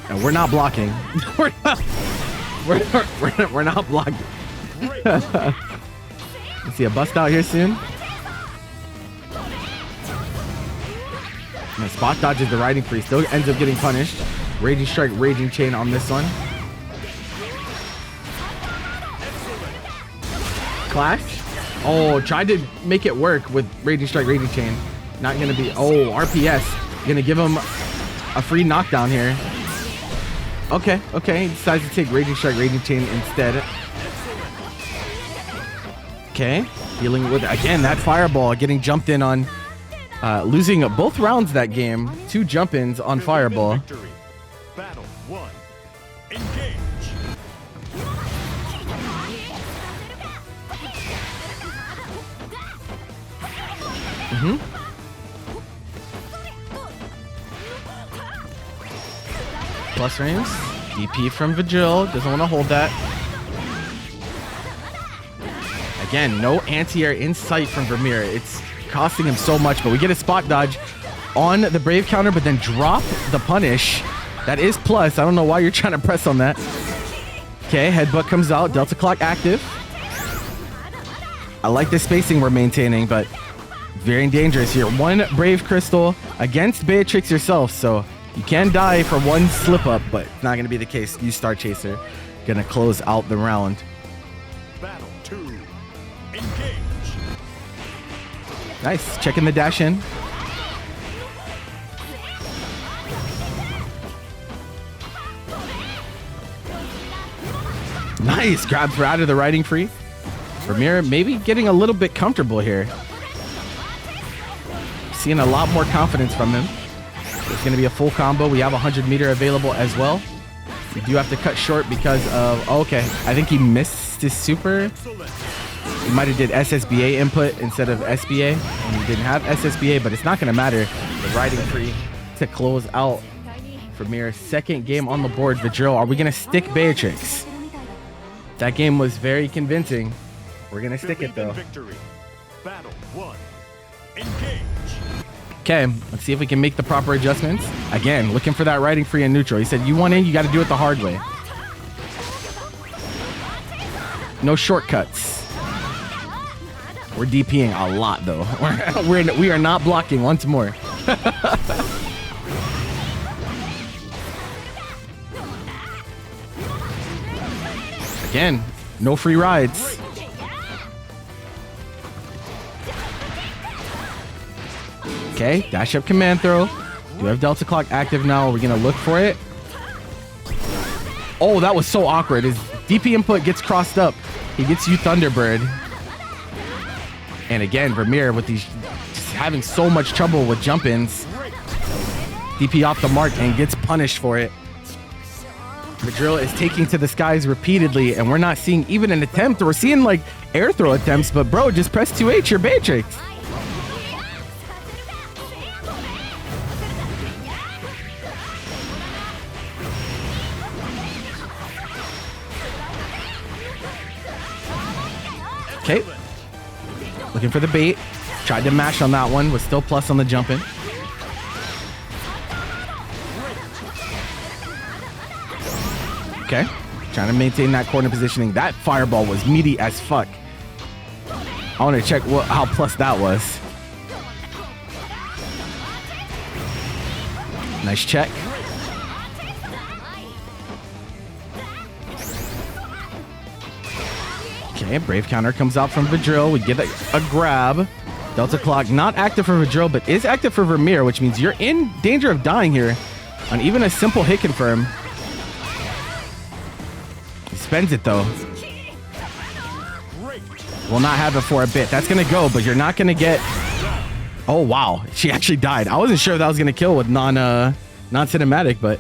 And we're not blocking. we're not blocking. Let's see a bust out here soon. And spot dodges the riding free. Still ends up getting punished. Raging strike, raging chain on this one. Clash. Oh, tried to make it work with raging strike, raging chain. Not gonna be. Oh, RPS. Gonna give him a free knockdown here. Okay, okay. He decides to take raging strike, raging chain instead. Okay, dealing with again that fireball, getting jumped in on, losing both rounds that game. 2 jump-ins on fireball. Battle 1. Engage. Plus range. DP from Vidril. Doesn't want to hold that. Again, no anti-air in sight from Vyrmyr. It's costing him so much, but we get a spot dodge on the Brave counter, but then drop the punish. That is plus. I don't know why you're trying to press on that. Okay, headbutt comes out. Delta clock active. I like the spacing we're maintaining, but very dangerous here. 1 Brave Crystal against Beatrix yourself, so you can die for 1 slip up, but it's not going to be the case. You Star Chaser going to close out the round. Battle 2. Engage. Nice. Checking the dash in. Nice. Grab for out of the riding free. Vyrmyr maybe getting a little bit comfortable here. Seeing a lot more confidence from him. It's going to be a full combo. We have 100 meter available as well. We do have to cut short because of... Okay. I think he missed his super. He might have did SSBA input instead of SBA. And he didn't have SSBA, but it's not going to matter. The riding free to close out Vyrmyr's second game on the board. Vidril, are we going to stick Beatrix? That game was very convincing. We're going to stick it though. Battle 1. Engage. Okay, let's see if we can make the proper adjustments. Again, looking for that riding free and neutral. He said, you want in, you got to do it the hard way. No shortcuts. We're DPing a lot, though. We are not blocking once more. Again, no free rides. Okay, dash up command throw. Do we have Delta Clock active now? Are we going to look for it? Oh, that was so awkward. His DP input gets crossed up. He gets you Thunderbird. And again, Vyrmyr with these just having so much trouble with jump-ins. DP off the mark and gets punished for it. Vidril is taking to the skies repeatedly, and we're not seeing even an attempt. We're seeing like air throw attempts, but bro, just press 2H, you're Beatrix. Okay, looking for the bait. Tried to mash on that one, was still plus on the jump in. Okay, trying to maintain that corner positioning. That fireball was meaty as fuck. I want to check how plus that was. Nice check. Okay, Brave counter comes out from Vidril. We get a grab. Delta Clock not active for Vidril, but is active for Vyrmyr, which means you're in danger of dying here on even a simple hit confirm. He spends it though. Will not have it for a bit. That's gonna go, but you're not gonna get... Oh wow, she actually died. I wasn't sure if that was gonna kill with non-cinematic, but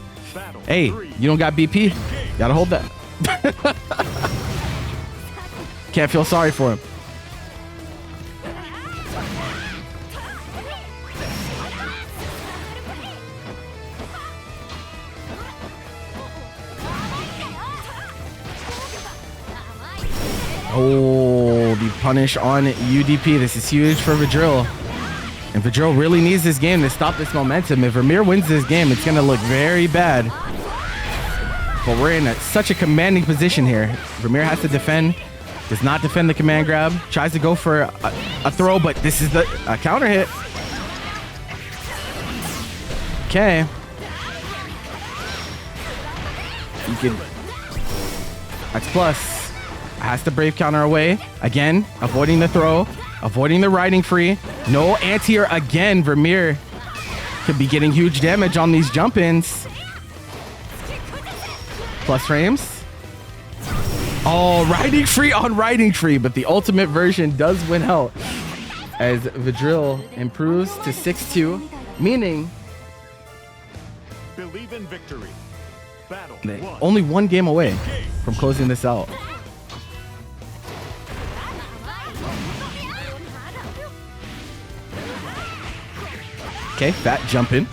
hey, you don't got BP. Gotta hold that. Can't feel sorry for him. Oh, the punish on UDP. This is huge for Vidril. And Vidril really needs this game to stop this momentum. If Vyrmyr wins this game, it's going to look very bad. But we're in such a commanding position here. Vyrmyr has to defend. Does not defend the command grab. Tries to go for a throw, but this is the counter hit. Okay. You can... That's plus. Has to brave counter away. Again, avoiding the throw. Avoiding the riding free. No anti-air again. Vyrmyr could be getting huge damage on these jump-ins. Plus frames. Oh, riding free on riding free, but the ultimate version does win out as Vidril improves to 6-2, meaning Believe in victory. Battle one. Only one game away from closing this out. Okay, fat jump in.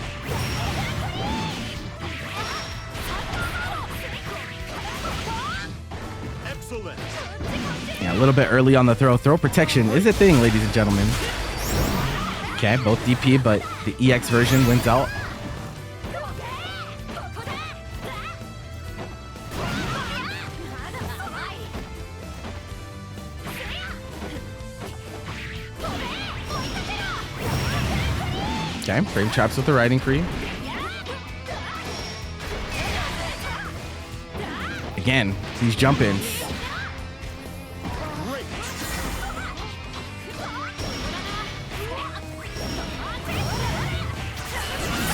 Excellent. Yeah, a little bit early on the throw. Throw protection is a thing, ladies and gentlemen. Okay, both DP, but the EX version wins out. Okay, frame traps with the riding free. Again, these jump ins.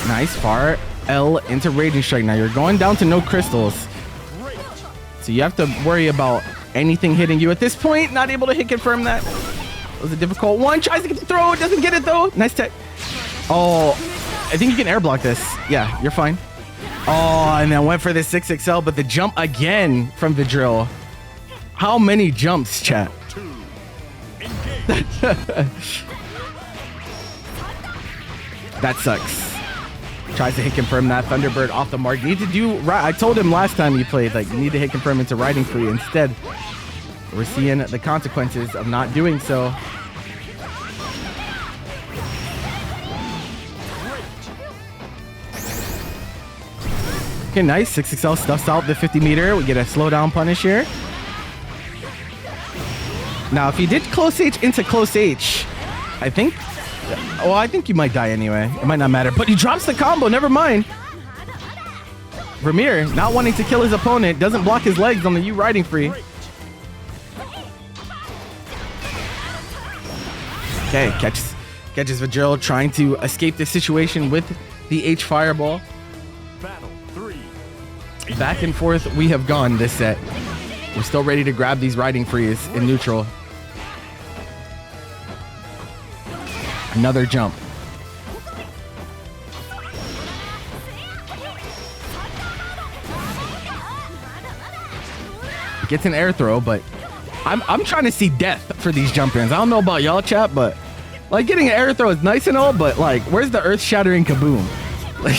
Nice, far L into Raging Strike. Now you're going down to no crystals. So you have to worry about anything hitting you at this point. Not able to hit confirm that. It was a difficult one. Tries to get the throw. Doesn't get it though. Nice tech. Oh, I think you can air block this. Yeah, you're fine. Oh, and then went for the 6XL, but the jump again from Vidril. How many jumps, chat? That sucks. Tries to hit confirm that Thunderbird off the mark. Need to do right. I told him last time you played, like, you need to hit confirm into riding free. Instead, we're seeing the consequences of not doing so. Okay, nice. 6XL stuffs out the 50 meter. We get a slowdown punish here. Now, if he did close H into close H, I think... Well, I think you might die anyway. It might not matter. But he drops the combo. Never mind. Vyrmyr, not wanting to kill his opponent, doesn't block his legs on the U riding free. Okay, catches Vidril trying to escape the situation with the H fireball. Back and forth we have gone this set. We're still ready to grab these riding frees in neutral. Another jump. Gets an air throw, but I'm trying to see death for these jump ins. I don't know about y'all, chat, but like getting an air throw is nice and all, but like, where's the earth shattering kaboom? Like,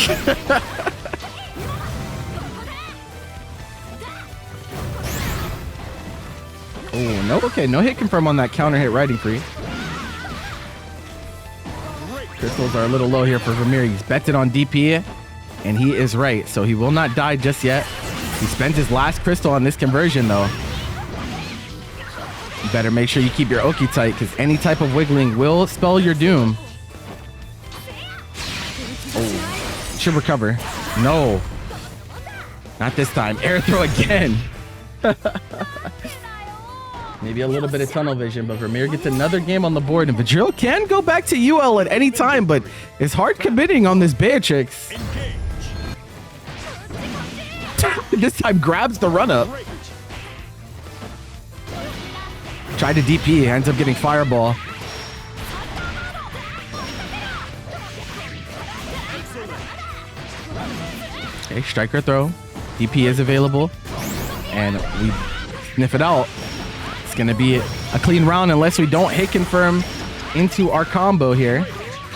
oh, no. Okay, no hit confirm on that counter hit riding free. Crystals are a little low here for Vyrmyr. He's betted on DP, and he is right. So he will not die just yet. He spends his last crystal on this conversion, though. You better make sure you keep your Oki tight, because any type of wiggling will spell your doom. Oh, should recover. No. Not this time. Air throw again. Maybe a little bit of tunnel vision, but Vyrmyr gets another game on the board, and Vidril can go back to Yuel at any time, but is hard committing on this Beatrix. This time grabs the run-up. Tried to DP, ends up getting fireball. Okay, striker throw. DP is available, and we sniff it out. It's gonna be a clean round unless we don't hit confirm into our combo here.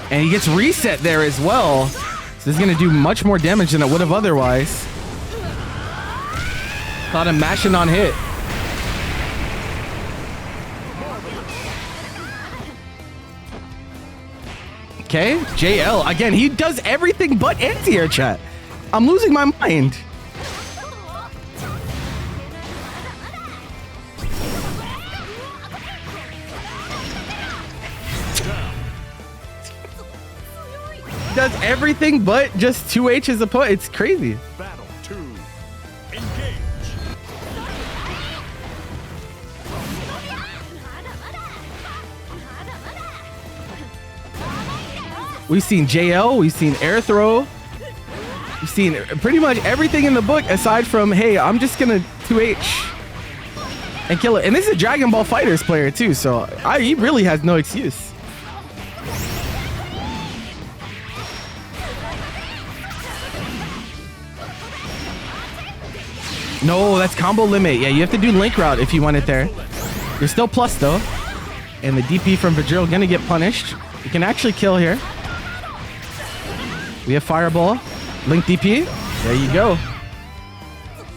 And he gets reset there as well. So this is gonna do much more damage than it would have otherwise. Thought him mashing on hit. Okay, JL. Again, he does everything but anti-air, chat. I'm losing my mind. Does everything but just 2H his opponent. It's crazy. Battle 2. Engage. We've seen JL, we've seen air throw, we've seen pretty much everything in the book aside from, hey, I'm just gonna 2H and kill it. And this is a Dragon Ball Fighters player too, so he really has no excuse. No, that's combo limit. Yeah, you have to do link route if you want it there. You're still plus though. And the DP from Vidril gonna get punished. You can actually kill here. We have Fireball. Link DP. There you go.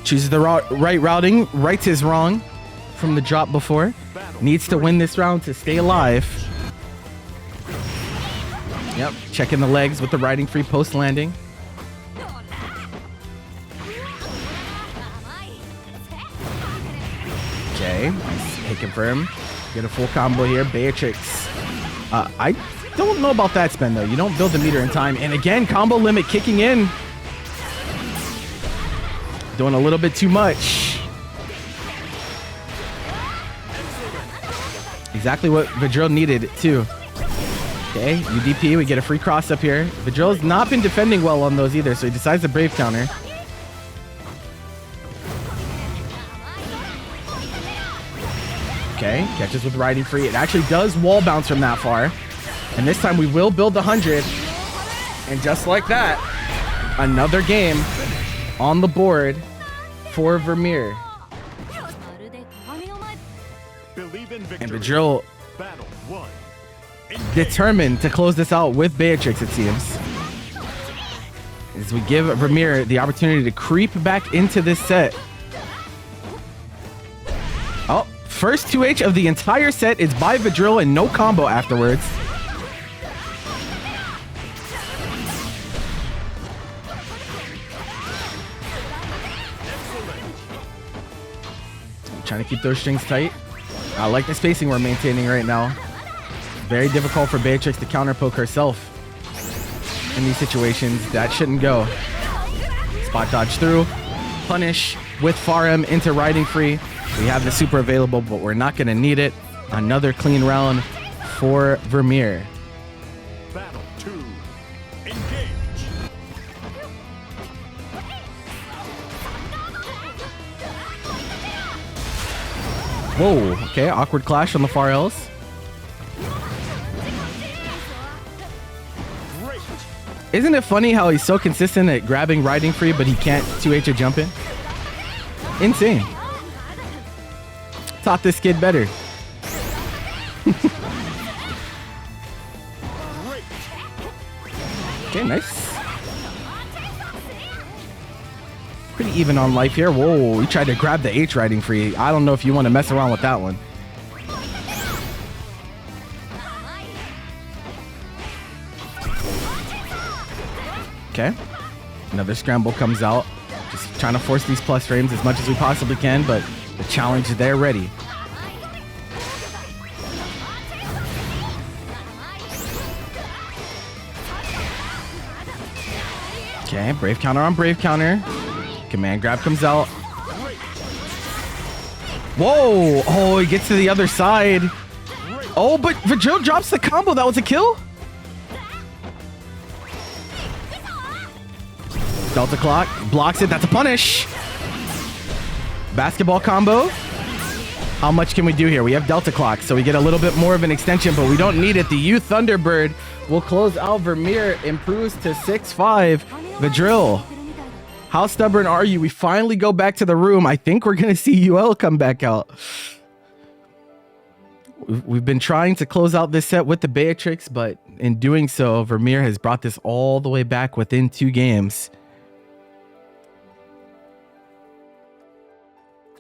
Chooses the right routing. Rights his wrong from the drop before. Needs to win this round to stay alive. Yep, checking the legs with the riding free post landing. Okay, nice hit confirm. Get a full combo here. Beatrix. I don't know about that spin though. You don't build the meter in time. And again, combo limit kicking in. Doing a little bit too much. Exactly what Vidril needed too. Okay, UDP, we get a free cross up here. Vidril's not been defending well on those either, so he decides to brave counter. Okay, catches with riding free. It actually does wall bounce from that far. And this time we will build the 100. And just like that, another game on the board for Vyrmyr. And Vidril determined to close this out with Beatrix, it seems. As we give Vyrmyr the opportunity to creep back into this set. Oh, first 2H of the entire set is by Vidril and no combo afterwards. Trying to keep those strings tight. I like the spacing we're maintaining right now. Very difficult for Beatrix to counter poke herself in these situations. That shouldn't go. Spot dodge through. Punish with Farum into riding free. We have the super available, but we're not going to need it. Another clean round for Vyrmyr. Battle 2. Engage. Whoa, okay, awkward clash on the far L's. Isn't it funny how he's so consistent at grabbing riding free, but he can't 2H a jump in? Insane. Taught this kid better. Okay, nice. Pretty even on life here. Whoa, we tried to grab the H riding free. I don't know if you want to mess around with that one. Okay. Another scramble comes out. Just trying to force these plus frames as much as we possibly can, but the challenge, they're ready. Okay, brave counter on brave counter. Command grab comes out. Whoa! Oh, he gets to the other side. Oh, but Vidril drops the combo. That was a kill? Delta clock. Blocks it. That's a punish. Basketball combo. How much can we do here? We have Delta clock, so we get a little bit more of an extension, but we don't need it. The U Thunderbird will close out. Vyrmyr improves to 6-5. Vidril, how stubborn are you? We finally go back to the room. I think we're going to see Yuel come back out. We've been trying to close out this set with the Beatrix, but in doing so, Vyrmyr has brought this all the way back within 2 games.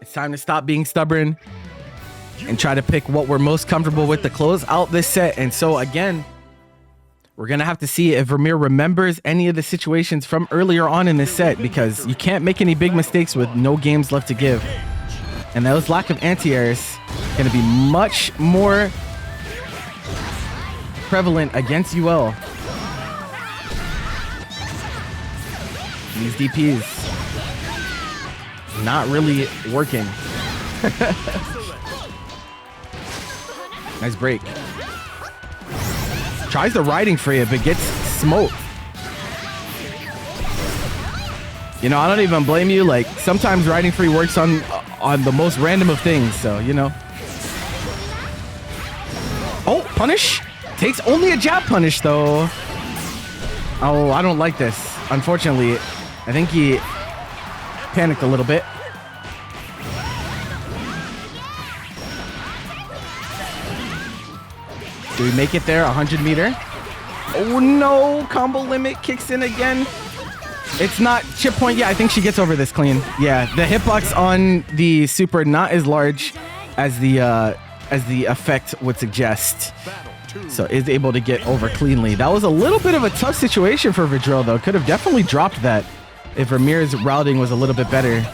It's time to stop being stubborn and try to pick what we're most comfortable with to close out this set. And so again, We're going to have to see if Vyrmyr remembers any of the situations from earlier on in this set, because you can't make any big mistakes with no games left to give. And those lack of anti-airs going to be much more prevalent against Yuel. These DPs not really working. Nice break. Tries the riding Freya, but gets smoked. You know, I don't even blame you. Like, sometimes riding free works on the most random of things, so, you know. Oh, punish? Takes only a jab punish, though. Oh, I don't like this. Unfortunately, I think he panicked a little bit. Do we make it there? 100 meter. Oh no, combo limit kicks in again. It's not chip point. Yeah, I think she gets over this clean. Yeah, the hitbox on the super not as large as the effect would suggest. So is able to get over cleanly. That was a little bit of a tough situation for Vidril though. Could have definitely dropped that if Vyrmyr's routing was a little bit better.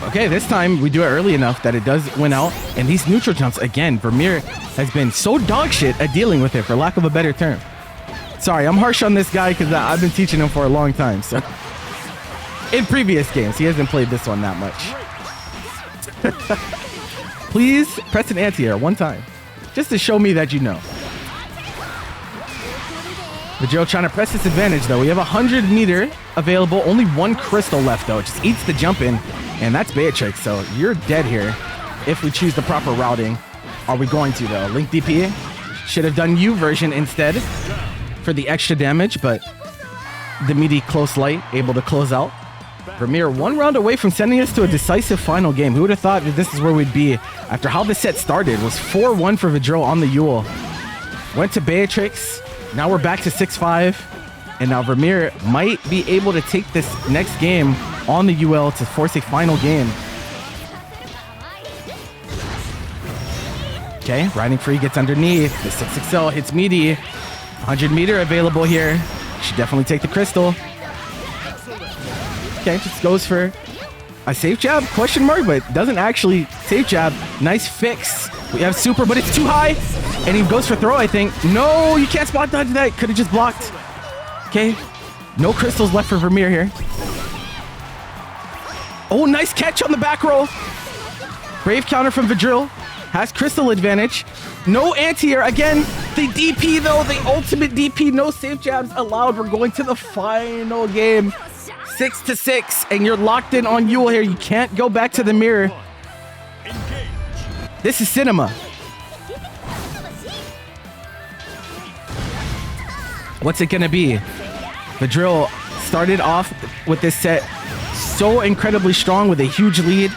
Okay, this time we do it early enough that it does win out. And these neutral jumps, again, Vyrmyr has been so dog shit at dealing with it, for lack of a better term. Sorry, I'm harsh on this guy because I've been teaching him for a long time. So, in previous games, he hasn't played this one that much. Please press an anti-air one time, just to show me that you know. Vidril trying to press this advantage though. We have 100 meter available, only one crystal left though. It just eats the jump in, and that's Beatrix. So you're dead here if we choose the proper routing. Are we going to though? Link DP should have done U version instead for the extra damage, but the meaty close light able to close out. Vyrmyr 1 round away from sending us to a decisive final game. Who would have thought that this is where we'd be after how the set started? It was 4-1 for Vidril on the Yuel. Went to Beatrix. Now we're back to 6-5. And now Vyrmyr might be able to take this next game on the Yuel to force a final game. Okay, riding free gets underneath. The 6XL hits meaty. 100 meter available here. Should definitely take the crystal. Okay, just goes for a safe jab, question mark, but doesn't actually safe jab. Nice fix. We have super, but it's too high. And he goes for throw, I think. No, you can't spot dodge that. Could have just blocked. Okay, no crystals left for Vyrmyr here. Oh, nice catch on the back roll. Brave counter from Vidril. Has crystal advantage. No anti-air again. The DP though, the ultimate DP. No safe jabs allowed. We're going to the final game. 6-6, and you're locked in on Yuel here. You can't go back to the mirror. This is cinema. What's it gonna be? Vidril started off with this set so incredibly strong with a huge lead.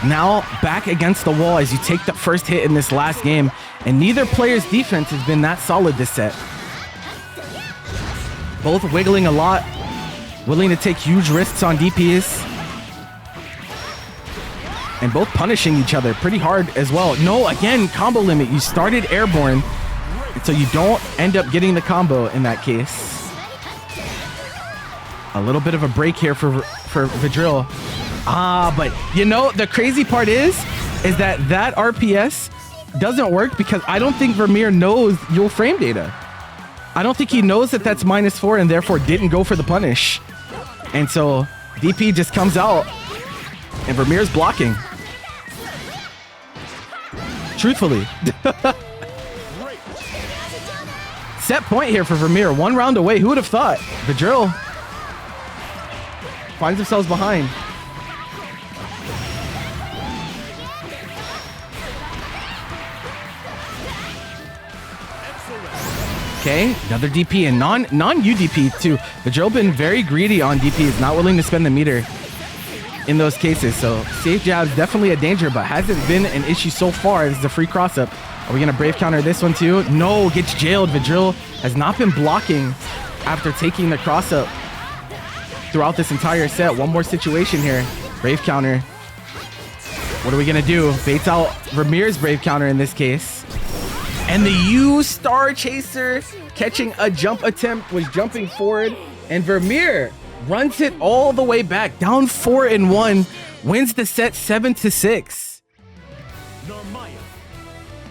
Now back against the wall as you take the first hit in this last game, and neither player's defense has been that solid this set. Both wiggling a lot, willing to take huge risks on DPs, and both punishing each other pretty hard as well. No, again, combo limit. You started airborne, so you don't end up getting the combo in that case. A little bit of a break here for Vidril. But you know, the crazy part is that RPS doesn't work because I don't think Vyrmyr knows Yuel frame data. I don't think he knows that that's -4 and therefore didn't go for the punish. And so DP just comes out and Vyrmyr's blocking. Truthfully. Set point here for Vyrmyr. 1 round away. Who would have thought? Vidril finds themselves behind. Okay, another DP and non-UDP too. Vidril been very greedy on DPs, not willing to spend the meter in those cases. So safe jab's definitely a danger, but hasn't been an issue so far. This is a free cross-up. Are we gonna brave counter this one too? No, gets jailed. Vidril has not been blocking after taking the cross-up. throughout this entire set. One more situation here. Brave counter. What are we gonna do? Baits out Vyrmyr's brave counter in this case. And the U Star Chaser catching a jump attempt, was jumping forward, and Vyrmyr runs it all the way back, down 4-1, wins the set 7-6. Narmaya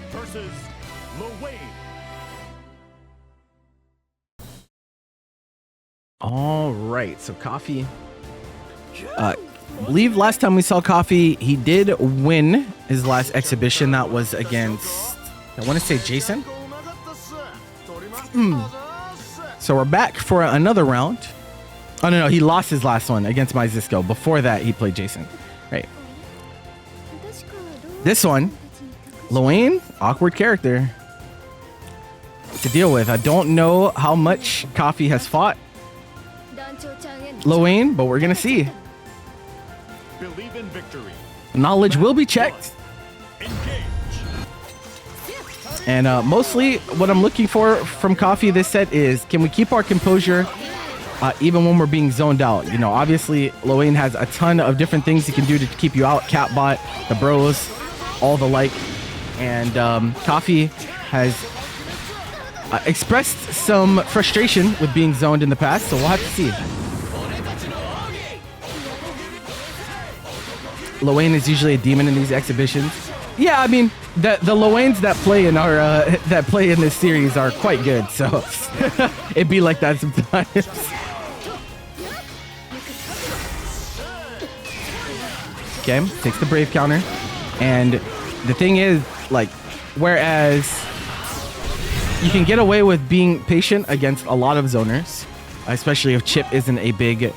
versus Lowain. All right, so Coffee, I believe last time we saw Coffee, he did win his last exhibition. That was against, I want to say Jason. So we're back for another round. Oh, no, he lost his last one against my Zisco. Before that, he played Jason. Right. This one, Lowain, awkward character to deal with. I don't know how much Coffee has fought Lowain, but we're going to see. Believe in victory. Knowledge will be checked. Engage. And mostly what I'm looking for from Coffee this set is, can we keep our composure even when we're being zoned out? You know, obviously Lowain has a ton of different things he can do to keep you out. Catbot, the bros, all the like. And Coffee has expressed some frustration with being zoned in the past, so we'll have to see. Lowain is usually a demon in these exhibitions. Yeah, I mean, the Lowains that play in our that play in this series are quite good, so it'd be like that sometimes. Okay, takes the brave counter, and the thing is, like, whereas you can get away with being patient against a lot of zoners, especially if chip isn't a big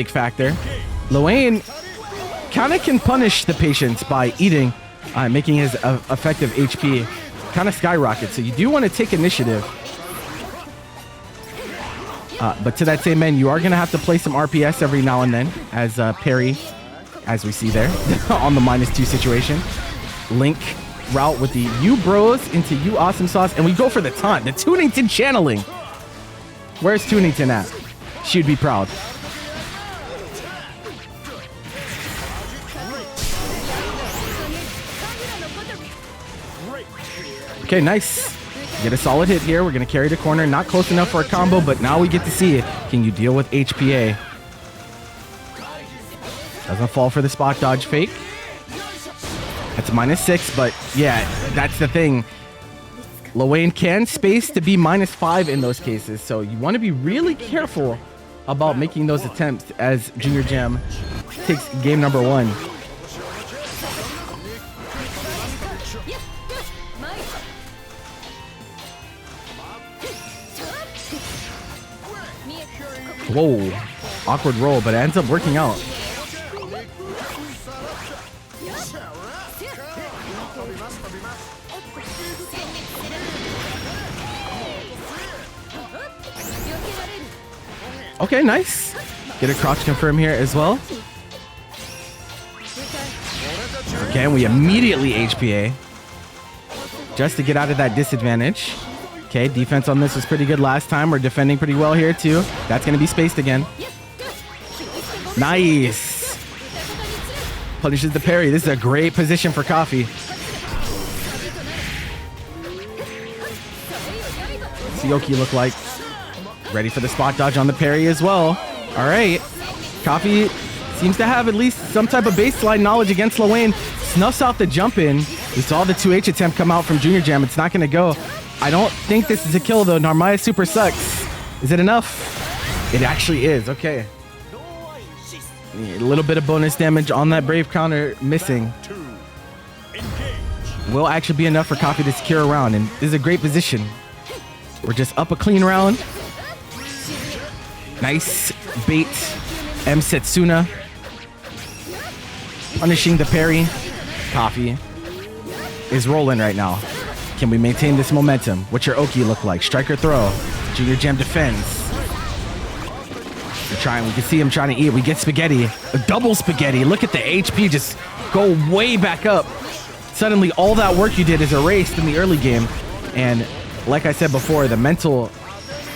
factor. Lowain kind of can punish the patience by eating, making his effective HP kind of skyrocket. So you do want to take initiative. But to that same end, you are going to have to play some RPS every now and then as parry, as we see there on the -2 situation. Link route with the U Bros into U Awesome Sauce, and we go for the taunt, the Tunington channeling. Where's Tunington at? She'd be proud. Okay, nice. Get a solid hit here. We're going to carry the corner. Not close enough for a combo, but now we get to see it. Can you deal with HPA? Doesn't fall for the spot dodge fake. That's a -6, but yeah, that's the thing. Lowain can space to be -5 in those cases, so you want to be really careful about making those attempts as JrJam takes game number 1. Whoa, awkward roll, but it ends up working out. Okay, nice. Get a crouch confirm here as well. Okay, and we immediately HPA just to get out of that disadvantage. Okay, defense on this was pretty good last time. We're defending pretty well here too. That's going to be spaced again. Nice. Punishes the parry. This is a great position for Coffee. Sioki look like ready for the spot dodge on the parry as well. All right. Coffee seems to have at least some type of baseline knowledge against Lowain. Snuffs out the jump in. We saw the 2H attempt come out from JrJam. It's not going to go. I don't think this is a kill though. Narmaya super sucks. Is it enough? It actually is. Okay. A little bit of bonus damage on that brave counter missing. Will actually be enough for Coffee to secure a round, and this is a great position. We're just up a clean round. Nice bait. M Setsuna punishing the parry. Coffee is rolling right now. Can we maintain this momentum? What's your Oki look like? Striker throw. JrJam defends. We're trying. We can see him trying to eat. We get spaghetti. A double spaghetti. Look at the HP just go way back up. Suddenly, all that work you did is erased in the early game. And like I said before, the mental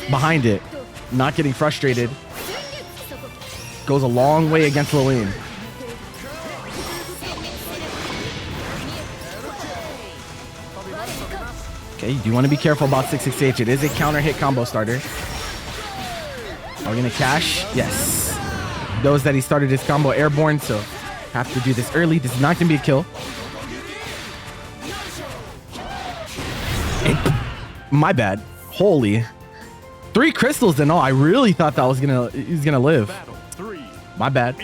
behind it, not getting frustrated. goes a long way against Lowain. Okay, you do want to be careful about 668. It is a counter hit combo starter. Are we gonna cash? Yes. Knows that he started his combo airborne, so have to do this early. This is not gonna be a kill. My bad. Holy. 3 crystals and all. I really thought that was he's gonna live. My bad.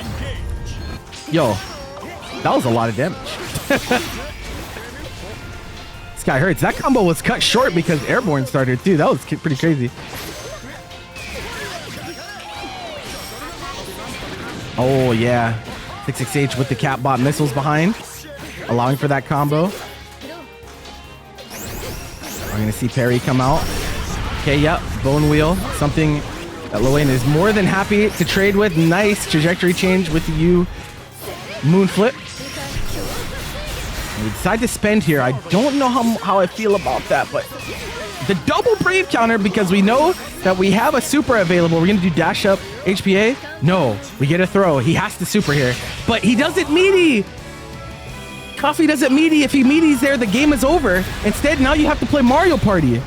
Yo, that was a lot of damage. This guy hurts. That combo was cut short because airborne started too. That was pretty crazy. Oh yeah. 668 with the Catbot missiles behind, allowing for that combo. I'm gonna see parry come out. Okay, yep, Bone Wheel, something that Lowain is more than happy to trade with. Nice trajectory change with the U Moon Flip. And we decide to spend here. I don't know how I feel about that, but the double Brave counter, because we know that we have a super available. We're gonna do dash up HPA. No, we get a throw. He has to super here, but he doesn't meaty. Coffee doesn't meaty. If he meaties there, the game is over. Instead, now you have to play Mario Party.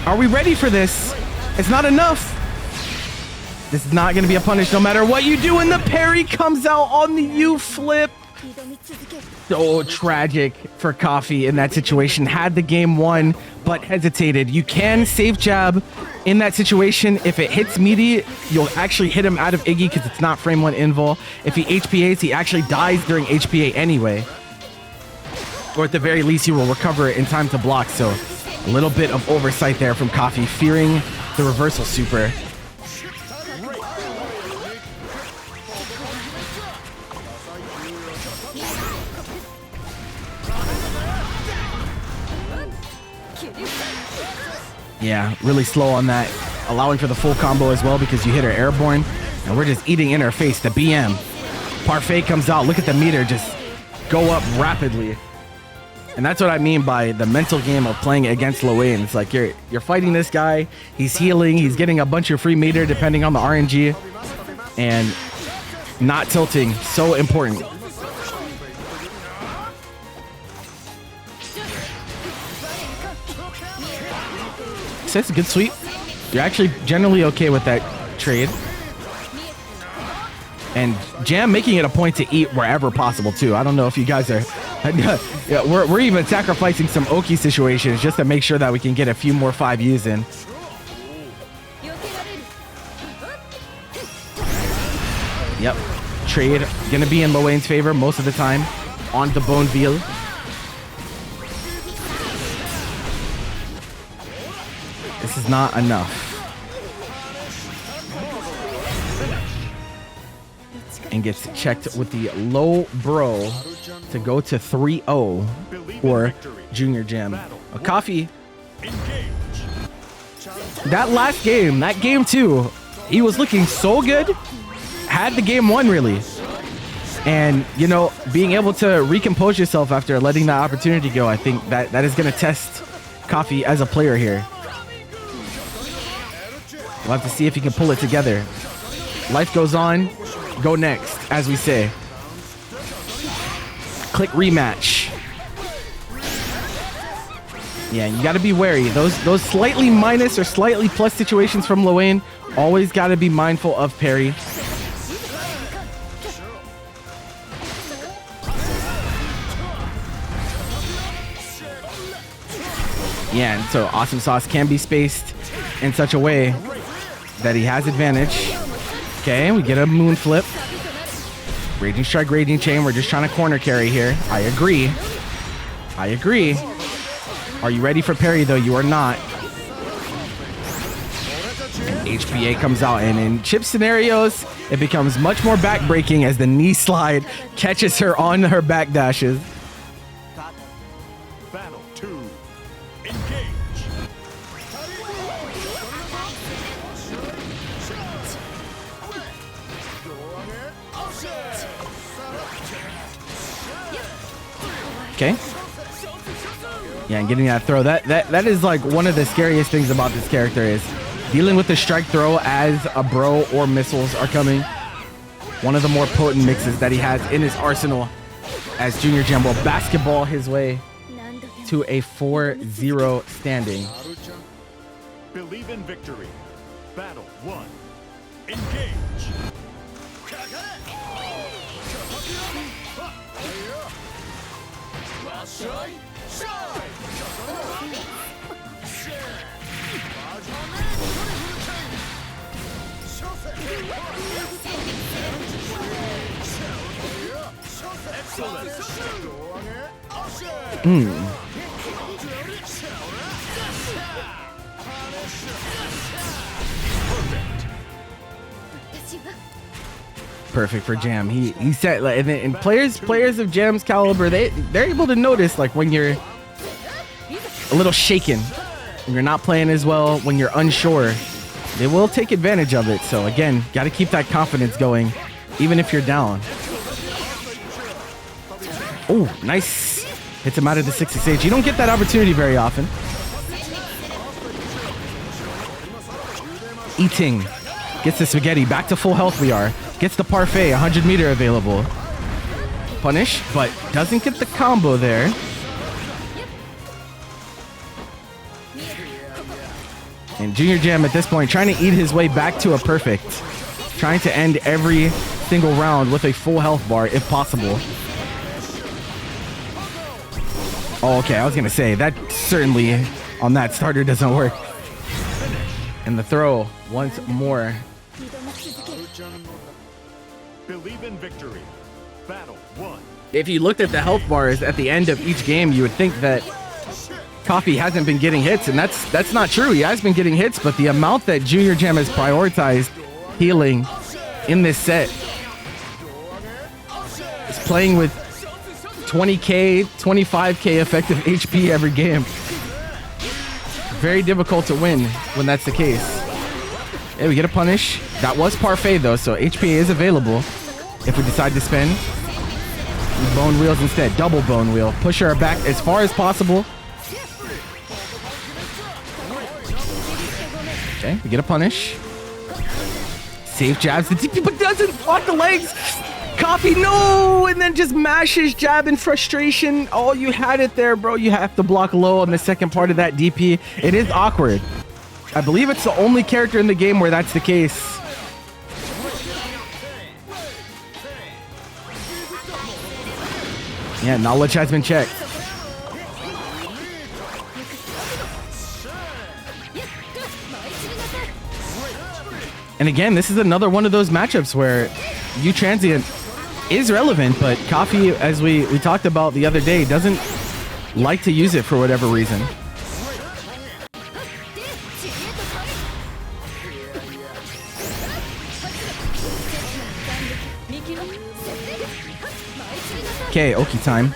Are we ready for this? It's not enough. This is not going to be a punish no matter what you do. And the parry comes out on the U flip. So tragic for Coffee in that situation. Had the game won, but hesitated. You can safe jab in that situation. If it hits meaty, you'll actually hit him out of Iggy because it's not frame 1 invul. If he HPAs, he actually dies during HPA anyway. Or at the very least, he will recover it in time to block. So a little bit of oversight there from Coffee, fearing the reversal super. Yeah, really slow on that, allowing for the full combo as well because you hit her airborne, and we're just eating in her face. The BM. Parfait comes out. Look at the meter just go up rapidly. And that's what I mean by the mental game of playing against Lowain. It's like you're fighting this guy, he's healing, he's getting a bunch of free meter depending on the RNG, and not tilting, so important. So it's a good sweep. You're actually generally okay with that trade. And Jam making it a point to eat wherever possible too. I don't know if you guys are yeah, we're even sacrificing some Oki situations just to make sure that we can get a few more 5Us in. Yep. Trade gonna be in Lowain's favor most of the time on the Bone Wheel. This is not enough. And gets checked with the low bro to go to 3-0 for JrJam. A Coffee. That last game, that game 2, he was looking so good. Had the game won really. And, you know, being able to recompose yourself after letting that opportunity go, I think that is going to test Coffee as a player here. We'll have to see if he can pull it together. Life goes on. Go next, as we say. Click rematch. Yeah, you got to be wary. Those slightly minus or slightly plus situations from Lowain, always got to be mindful of parry. Yeah, and so Awesome Sauce can be spaced in such a way that he has advantage. Okay, we get a moon flip. Raging Strike, Raging Chain. We're just trying to corner carry here. I agree. I agree. Are you ready for parry, though? You are not. And HPA comes out, and in chip scenarios, it becomes much more back-breaking as the knee slide catches her on her back dashes. Battle 2. Engage. Okay. Yeah, and getting that throw. That is like one of the scariest things about this character is Dealing with the strike throw as a bro or missiles are coming. One of the more potent mixes that he has in his arsenal, as JrJam will basketball his way to a 4-0 standing. Believe in victory. Battle 1. Engage. Perfect for Jam. He said, like, and players of Jam's caliber, they're able to notice, like, when you're a little shaken, when you're not playing as well, when you're unsure, they will take advantage of it. So again, got to keep that confidence going, even if you're down. Oh, nice. Hits him out of the 60 stage. You don't get that opportunity very often. Eating. Gets the spaghetti. Back to full health we are. Gets the parfait. 100 meter available. Punish, but doesn't get the combo there. And JrJam at this point trying to eat his way back to a perfect. Trying to end every single round with a full health bar if possible. Oh, okay, I was going to say, that certainly on that starter doesn't work. And the throw once more. Believe in victory. Battle 1. If you looked at the health bars at the end of each game, you would think that Coffee hasn't been getting hits, and that's not true. He has been getting hits, but the amount that JrJam has prioritized healing in this set is playing with 20k, 25k effective HP every game. Very difficult to win when that's the case. Hey, we get a punish. That was parfait though, so HP is available if we decide to spend. Bone wheels instead. Double bone wheel. Push her back as far as possible. Okay, we get a punish. Safe jabs the DP, but doesn't block the legs. Coffee, no! And then just mashes jab in frustration. Oh, you had it there, bro. You have to block low on the second part of that DP. It is awkward. I believe it's the only character in the game where that's the case. Yeah, knowledge has been checked. And again, this is another one of those matchups where U-Transient is relevant, but Coffee, as we talked about the other day, doesn't like to use it for whatever reason. Okay, Oki time.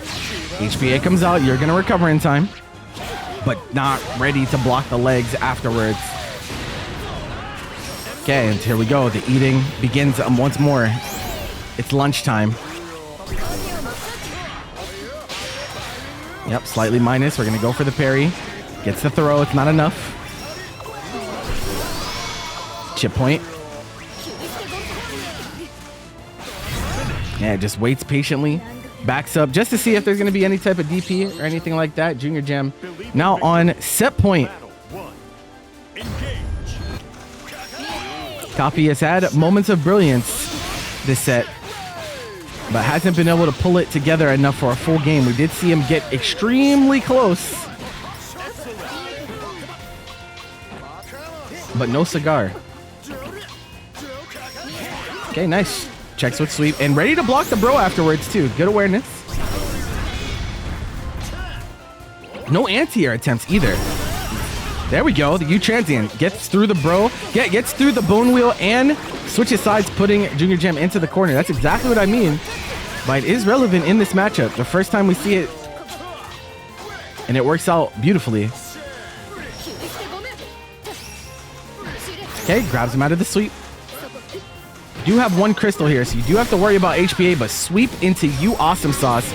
HBA comes out, you're gonna recover in time, but not ready to block the legs afterwards. Okay, and here we go. The eating begins once more. It's lunchtime. Yep, slightly minus. We're gonna go for the parry. Gets the throw, it's not enough. Chip point. Yeah, just waits patiently. Backs up just to see if there's gonna be any type of DP or anything like that. JrJam now on set point. Coffee has had moments of brilliance this set, but hasn't been able to pull it together enough for a full game. We did see him get extremely close, but no cigar. Okay, nice. Checks with sweep and ready to block the bro afterwards too. Good awareness. No anti-air attempts either. There we go. The U-Transient gets through the bro, gets through the bone wheel and switches sides, putting JrJam into the corner. That's exactly what I mean. But it is relevant in this matchup. The first time we see it, and it works out beautifully. Okay, grabs him out of the sweep. You do have one crystal here, so you do have to worry about HPA, but sweep into you awesome sauce.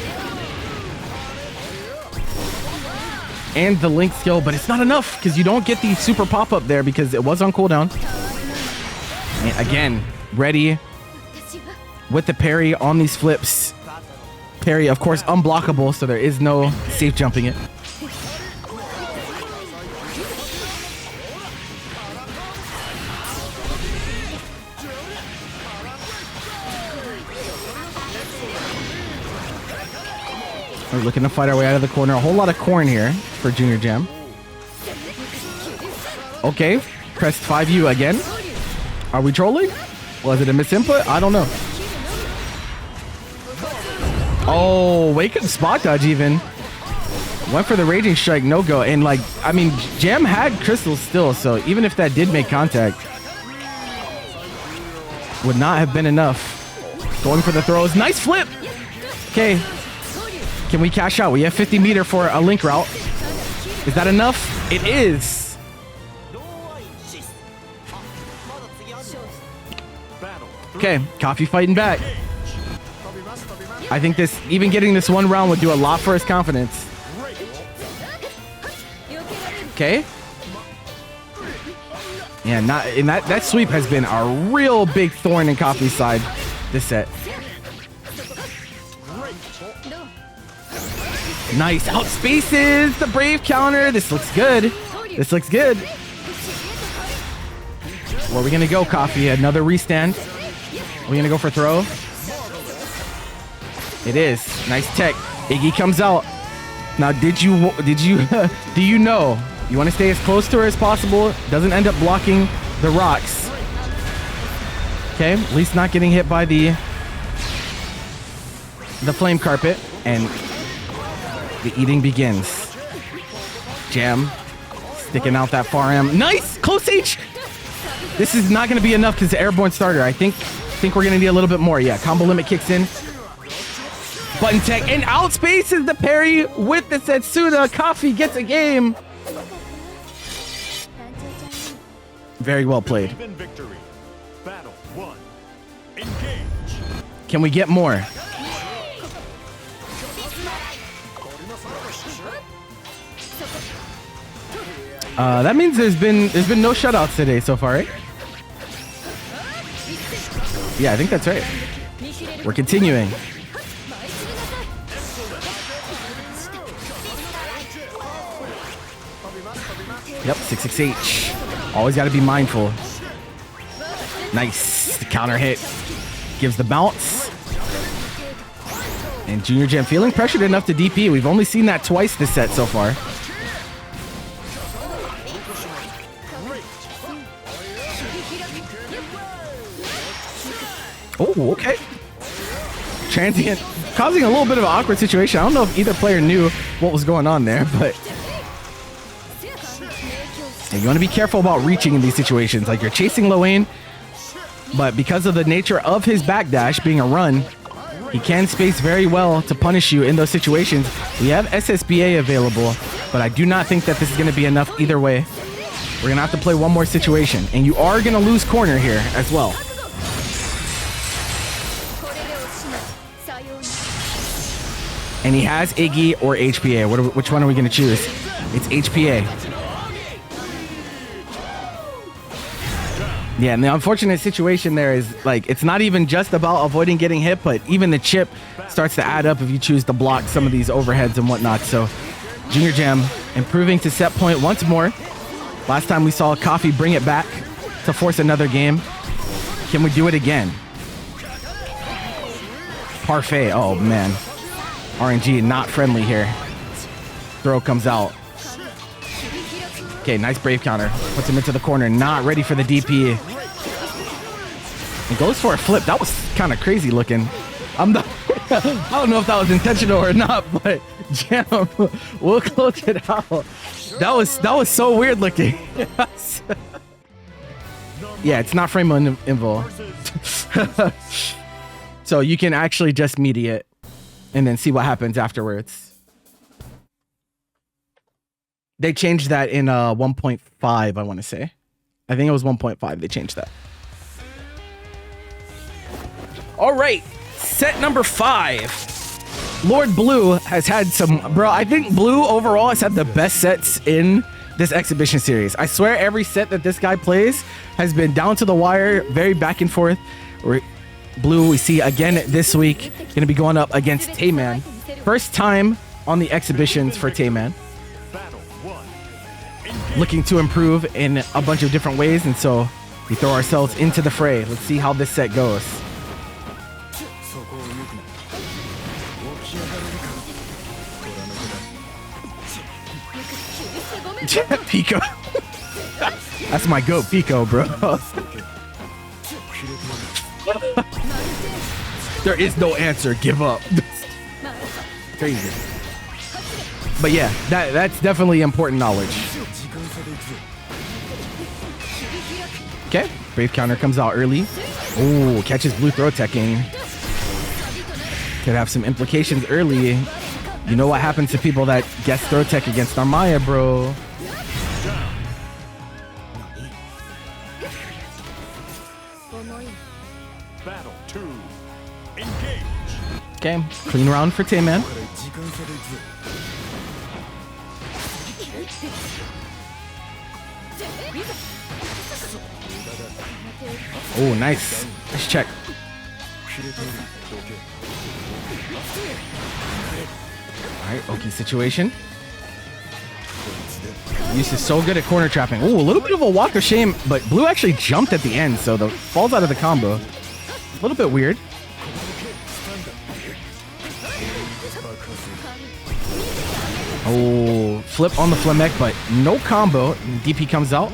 and the Link skill, but it's not enough because you don't get the super pop-up there because it was on cooldown. And again, ready with the parry on these flips. Parry, of course, unblockable, so there is no safe jumping it. We're looking to fight our way out of the corner. A whole lot of corn here for JrJam. Okay, pressed 5U again. Are we trolling? Was it a misinput? I don't know. Oh, wake up spot dodge even. Went for the Raging Strike, no go. And like, I mean, Jam had crystals still, so even if that did make contact, would not have been enough. Going for the throws. Nice flip. Okay. Can we cash out? We have 50 meter for a Link route. Is that enough? It is. Okay, Coffee fighting back. I think this, even getting this one round would do a lot for his confidence. Okay. Yeah, not in that sweep has been a real big thorn in Coffee's side this set. Nice, outspaces the Brave counter. This looks good. This looks good. Where are we gonna go, Coffee? Another restand. Are we gonna go for throw? It is. Nice tech. Iggy comes out. Now, do you know? You want to stay as close to her as possible. Doesn't end up blocking the rocks. Okay, at least not getting hit by the flame carpet. And the eating begins. Jam sticking out that far am. Nice! Close H! This is not going to be enough because the airborne starter. I think we're going to need a little bit more. Yeah, combo limit kicks in. Button tech and outspaces the parry with the Setsuna. Coffee gets a game. Very well played. Victory. Battle 1. Engage. Can we get more? That means there's been no shutouts today so far, right? Yeah, I think that's right. We're continuing. Yep, 66H. Always got to be mindful. Nice. The counter hit gives the bounce. And JrJam feeling pressured enough to DP. We've only seen that twice this set so far. Oh, okay. Transient causing a little bit of an awkward situation. I don't know if either player knew what was going on there, but yeah, you want to be careful about reaching in these situations. Like, you're chasing Lowain, but because of the nature of his backdash being a run, he can space very well to punish you in those situations. We have SSBA available, but I do not think that this is going to be enough either way. We're going to have to play one more situation, and you are going to lose corner here as well. And he has Iggy or HPA. Which one are we going to choose? It's HPA. Yeah, and the unfortunate situation there is, like, it's not even just about avoiding getting hit, but even the chip starts to add up if you choose to block some of these overheads and whatnot. So JrJam improving to set point once more. Last time we saw Coffee bring it back to force another game. Can we do it again? Parfait. Oh, man. RNG not friendly here. Throw comes out. Okay, nice Brave counter. Puts him into the corner. Not ready for the DP. He goes for a flip. That was kind of crazy looking. I don't know if that was intentional or not, but Jam will close it out. That was so weird looking. Yeah, it's not frame invo. So you can actually just media it and then see what happens afterwards. They changed that in 1.5, I want to say. I think it was 1.5. They changed that. All right. Set number 5. Lord Blue has had some, bro. I think Blue overall has had the best sets in this exhibition series. I swear every set that this guy plays has been down to the wire, very back and forth. Blue, we see again this week, gonna be going up against Tayman. First time on the exhibitions for Tayman. Looking to improve in a bunch of different ways, and so we throw ourselves into the fray. Let's see how this set goes. Pico. That's my goat, Pico, bro. There is no answer. Give up. Crazy. But yeah, that's definitely important knowledge. Okay, Brave counter comes out early. Oh, catches Blue throw teching. Could have some implications early. You know what happens to people that guess throw tech against Narmaya, bro. Battle 2. Engage. Okay, clean round for Tayman. Oh, nice. Nice check. Alright, Oki situation. Eustace is so good at corner trapping. Oh, a little bit of a walk of shame, but Blue actually jumped at the end, so the falls out of the combo. A little bit weird. Oh, flip on the Flemek, but no combo. DP comes out.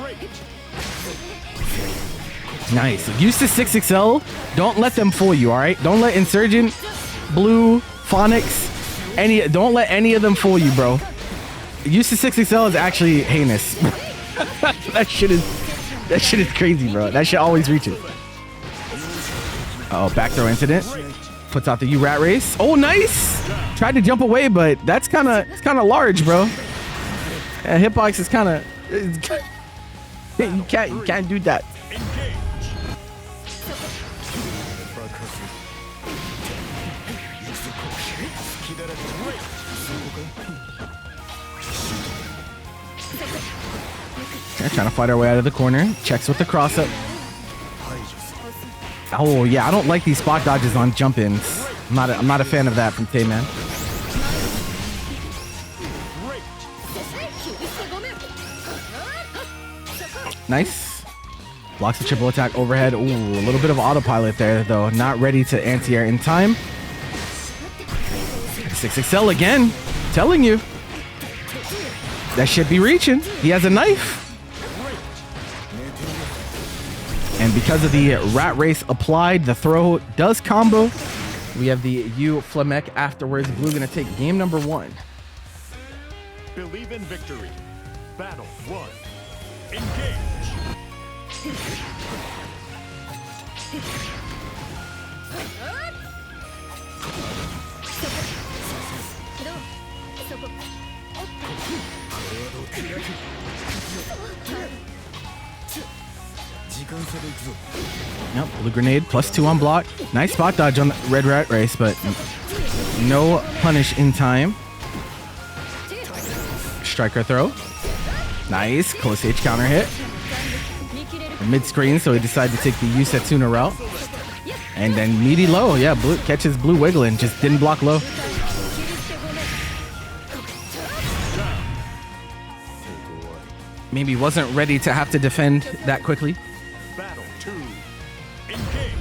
Nice. Eustace 6XL. Don't let them fool you, all right? Don't let Insurgent, Blue, Phonics, don't let any of them fool you, bro. Eustace 6XL is actually heinous. that shit is crazy, bro. That shit always reaches. Uh oh, back throw incident. Puts out the U rat race. Oh, nice. Tried to jump away, but it's kind of large, bro. Yeah, hitbox is kind of you can't do that. Okay, trying to fight our way out of the corner. Checks with the cross up. Oh yeah, I don't like these spot dodges on jump-ins. I'm not a fan of that from Tayman. Nice. Blocks the triple attack overhead. Ooh, a little bit of autopilot there though. Not ready to anti-air in time. 6XL again. Telling you. That should be reaching. He has a knife. And because of the rat race applied, the throw does combo. We have the U Flemek afterwards. Blue gonna take game number 1. Believe in victory. Battle 1. Engage. Yep, Blue grenade +2 on block. Nice spot dodge on the red rat race, but no punish in time. Striker throw. Nice, close H counter hit. Mid screen, so he decided to take the U Setsuna route. And then meaty low, yeah, Blue catches Blue wiggling, just didn't block low. Maybe wasn't ready to have to defend that quickly. Battle 2. Engage.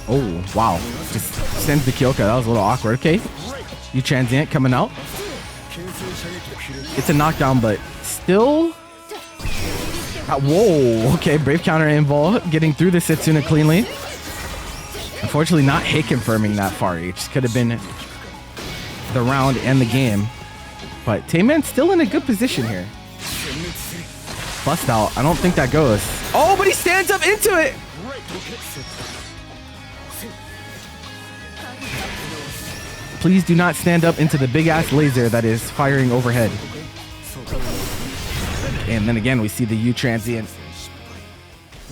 Oh, wow. Just sends the Kyoka. That was a little awkward. Okay. You transient coming out. It's a knockdown, but still. Whoa. Okay. Brave counter involved. Getting through the Setsuna cleanly. Unfortunately, not hit confirming that far reach. Could have been the round and the game. But Tayman's still in a good position here. Bust out. I don't think that goes. Oh, but he stands up into it. Please do not stand up into the big ass laser that is firing overhead. And then again, we see the U transient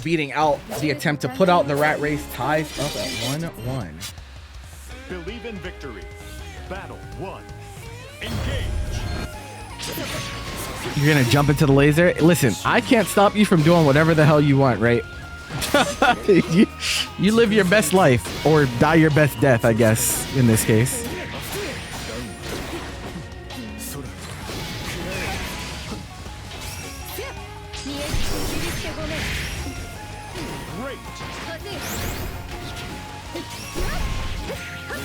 beating out the attempt to put out the rat race. Ties up at 1-1. Believe in victory. Battle 1. Engage. You're gonna jump into the laser. Listen, I can't stop you from doing whatever the hell you want, right? you live your best life or die your best death, I guess, in this case.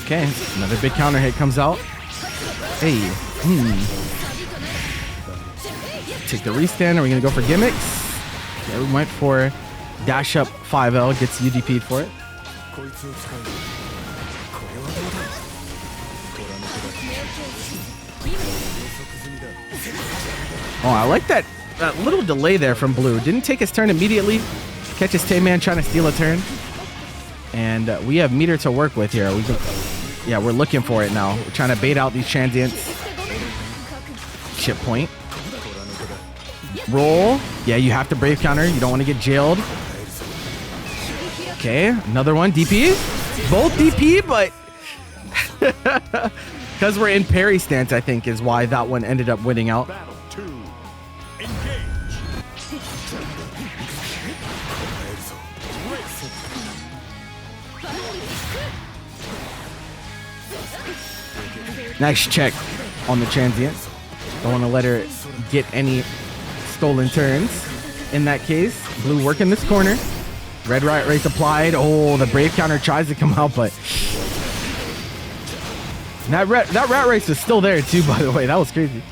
Okay, another big counter hit comes out. Hey, Take the restand. Are we gonna go for gimmicks? Yeah, we went for dash up 5L, gets UDP'd for it. Oh, I like that little delay there from Blue. Didn't take his turn immediately. Catches Tayman trying to steal a turn. And we have meter to work with here. We're looking for it now. We're trying to bait out these transients. Chip point. Roll. Yeah, you have to brave counter. You don't want to get jailed. Okay, another one. DP. Both DP, but because we're in parry stance, I think, is why that one ended up winning out. Battle 2. Engage. Nice check on the transient. Don't want to let her get any stolen turns. In that case, Blue working this corner. Red right race applied. Oh, the brave counter tries to come out, but that rat race was still there too, by the way. That was crazy.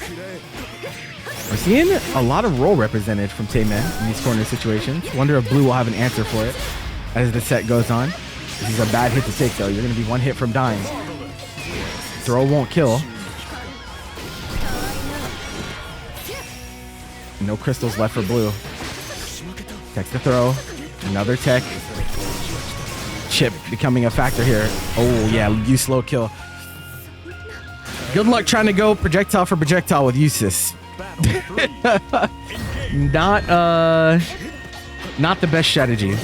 We're seeing a lot of roll represented from Tayman in these corner situations. Wonder if Blue will have an answer for it as the set goes on. This is a bad hit to take, though. You're going to be one hit from dying. Throw won't kill. No crystals left for Blue. Tech to throw. Another tech. Chip becoming a factor here. Oh, yeah. You slow kill. Good luck trying to go projectile for projectile with Eustace. Not the best strategy.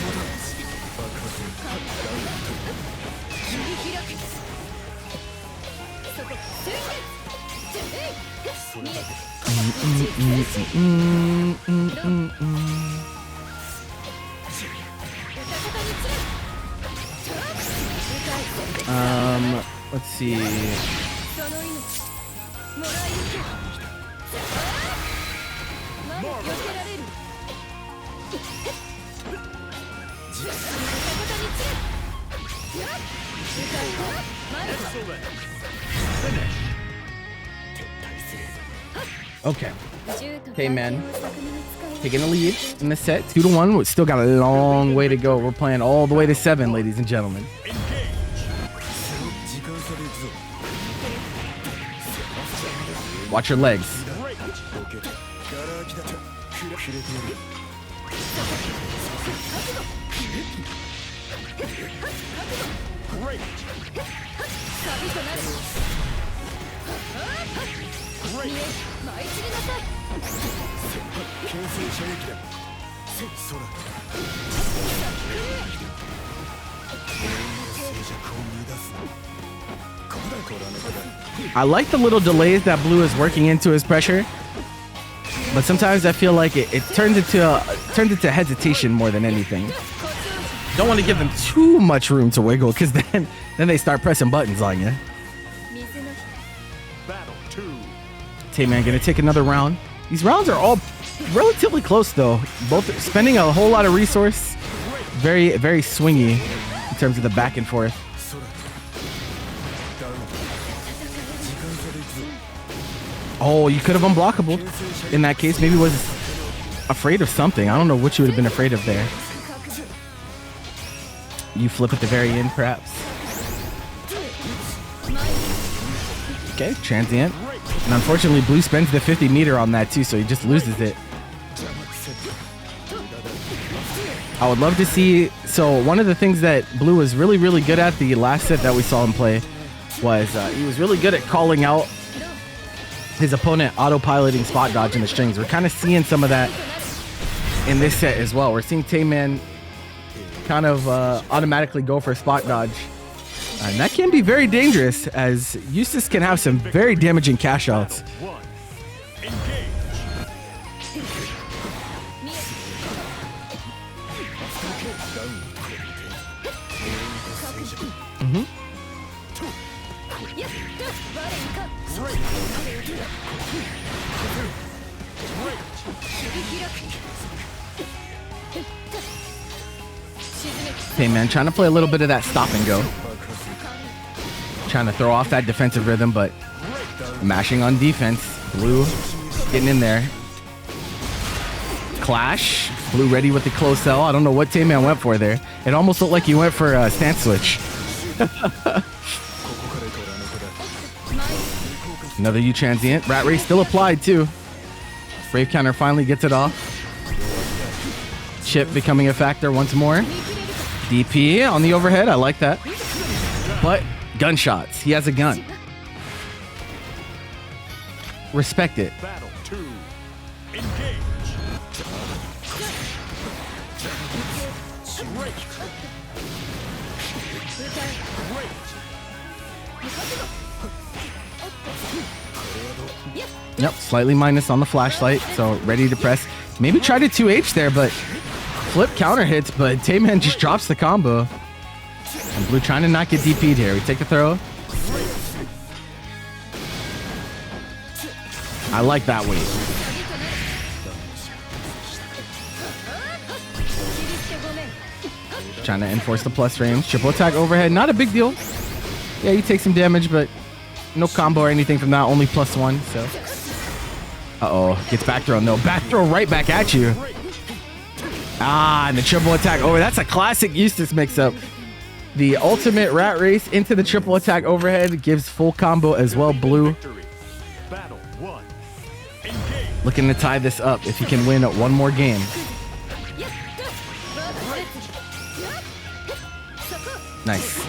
Let's see. Okay. Hey, man. Taking the lead in the set. 2-1. We still got a long way to go. We're playing all the way to 7, ladies and gentlemen. Watch your legs. I like the little delays that Blue is working into his pressure, but sometimes I feel like it turns into hesitation more than anything. Don't want to give them too much room to wiggle, because then they start pressing buttons on you. Battle 2. Tayman gonna take another round. These rounds are all relatively close though. Both spending a whole lot of resource. Very, very swingy in terms of the back and forth. Oh, you could have unblockable. In that case, maybe was afraid of something. I don't know what you would have been afraid of there. You flip at the very end, perhaps. Okay, transient. And unfortunately, Blue spends the 50 meter on that too, so he just loses it. I would love to see... So one of the things that Blue was really, really good at the last set that we saw him play was he was really good at calling out his opponent autopiloting spot dodge in the strings. We're kind of seeing some of that in this set as well. We're seeing Tayman kind of automatically go for spot dodge. And that can be very dangerous, as Eustace can have some very damaging cash outs. Hey man, trying to play a little bit of that stop and go. Trying to throw off that defensive rhythm, but mashing on defense. Blue getting in there. Clash. Blue ready with the close cell. I don't know what Tayman went for there. It almost looked like he went for a stance switch. Another U transient. Rat Race still applied too. Brave counter finally gets it off. Chip becoming a factor once more. DP on the overhead. I like that. But gunshots. He has a gun. Respect it. Battle 2. Engage. Yep, slightly minus on the flashlight, so ready to press. Maybe try to 2H there, but flip counter hits, but Tayman just drops the combo. And Blue trying to not get DP'd here. We take the throw. I like that weight. Trying to enforce the plus range. Triple attack overhead, not a big deal. Yeah, you take some damage, but no combo or anything from that, only +1, so. Uh-oh, gets back throw. No, back throw right back at you. Ah, and the triple attack over. That's a classic Eustace mix-up. The ultimate rat race into the triple attack overhead gives full combo as well. Blue Battle 1. looking to tie this up if he can win one more game. Nice.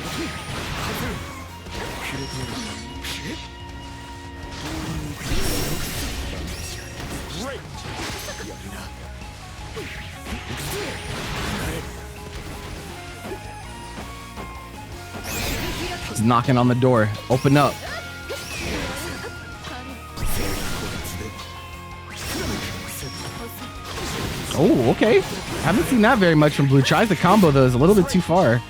He's knocking on the door. Open up. Oh, okay. Haven't seen that very much from Blue. Tries the combo though. Is a little bit too far.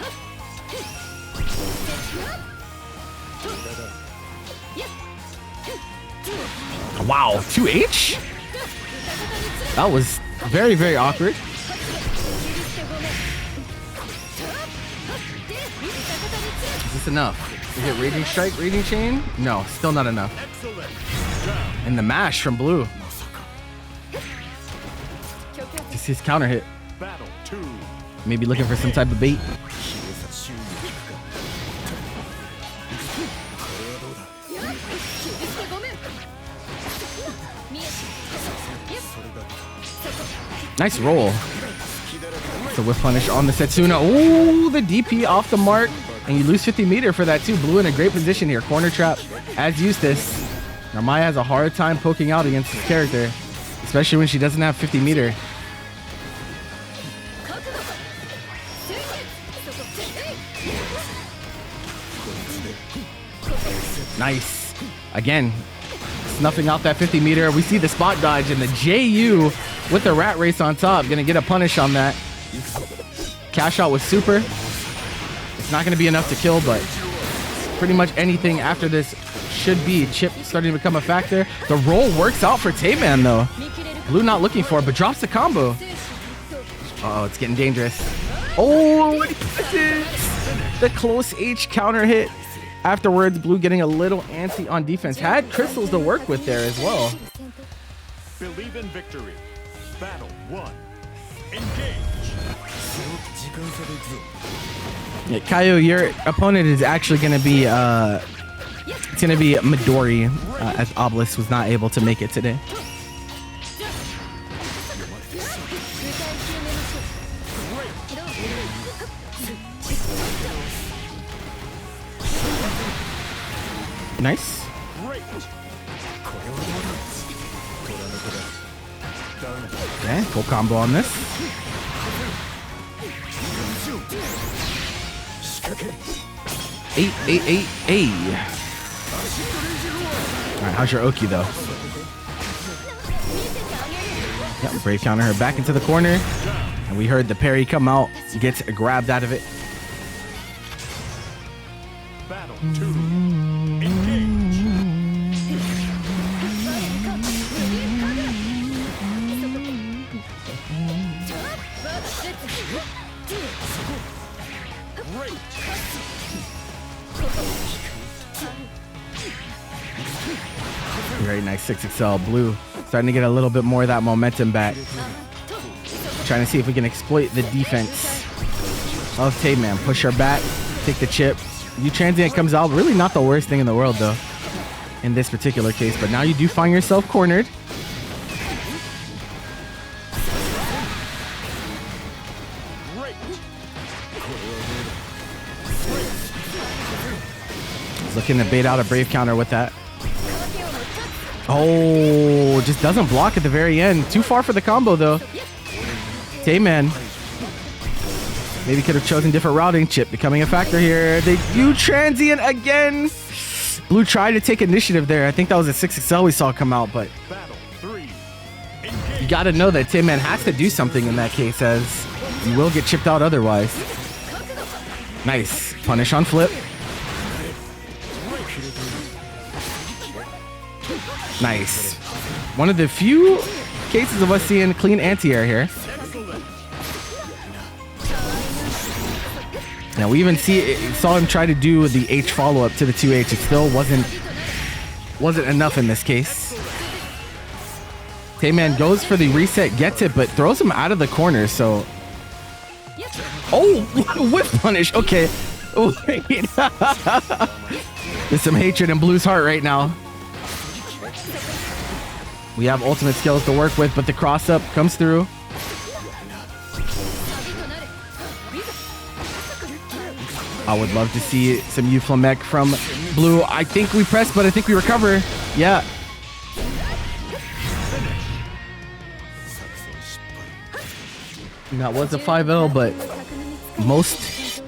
Wow, 2H? That was very, very awkward. Is this enough? Is it Raging Strike, Raging Chain? No, still not enough. And the mash from Blue. This is his counter hit. Battle 2. Maybe looking for some type of bait. Nice roll. The whiff punish on the Setsuna. Ooh, the DP off the mark. And you lose 50 meter for that too. Blue in a great position here. Corner trap as Eustace. Narmaya has a hard time poking out against this character, especially when she doesn't have 50 meter. Nice. Again, snuffing out that 50 meter. We see the spot dodge and the JU with the rat race on top. Gonna get a punish on that. Cash out with super. It's not gonna be enough to kill, but pretty much anything after this should be. Chip starting to become a factor. The roll works out for Tayman though. Blue not looking for it, but drops the combo. Uh-oh, it's getting dangerous. Oh, what the close H counter hit. Afterwards, Blue getting a little antsy on defense. Had crystals to work with there as well. Believe in victory. Battle 1. Engage. Yeah, Kaio, your opponent is actually going to be it's going to be Midorii, as Obelisk was not able to make it today. Nice. Full combo on this. Eight. All right, how's your Oki though? Yep, Brave counter her back into the corner. And we heard the parry come out, gets grabbed out of it. Battle 2. Engage. Great. Very nice 6XL. Blue starting to get a little bit more of that momentum back. Trying to see if we can exploit the defense of Tayman. Push her back, take the chip. You transient comes out. Really not the worst thing in the world though in this particular case. But now you do find yourself cornered. Looking to bait out a Brave counter with that. Oh, just doesn't block at the very end. Too far for the combo though. Tayman maybe could have chosen different routing. Chip becoming a factor here. They do transient again. Blue tried to take initiative there. I think that was a 6XL we saw come out, but you got to know that Tayman has to do something in that case, as you will get chipped out otherwise. Nice punish on flip. Nice. One of the few cases of us seeing clean anti-air here. Now we even saw him try to do the H follow-up to the 2H. It still wasn't enough in this case. Tayman goes for the reset, gets it, but throws him out of the corner. So, oh, whip punish. Okay. Oh, there's some hatred in Blue's heart right now. We have ultimate skills to work with, but the cross-up comes through. I would love to see some Euphomek from Blue. I think we press, but I think we recover. Yeah. And that was a 5L, but most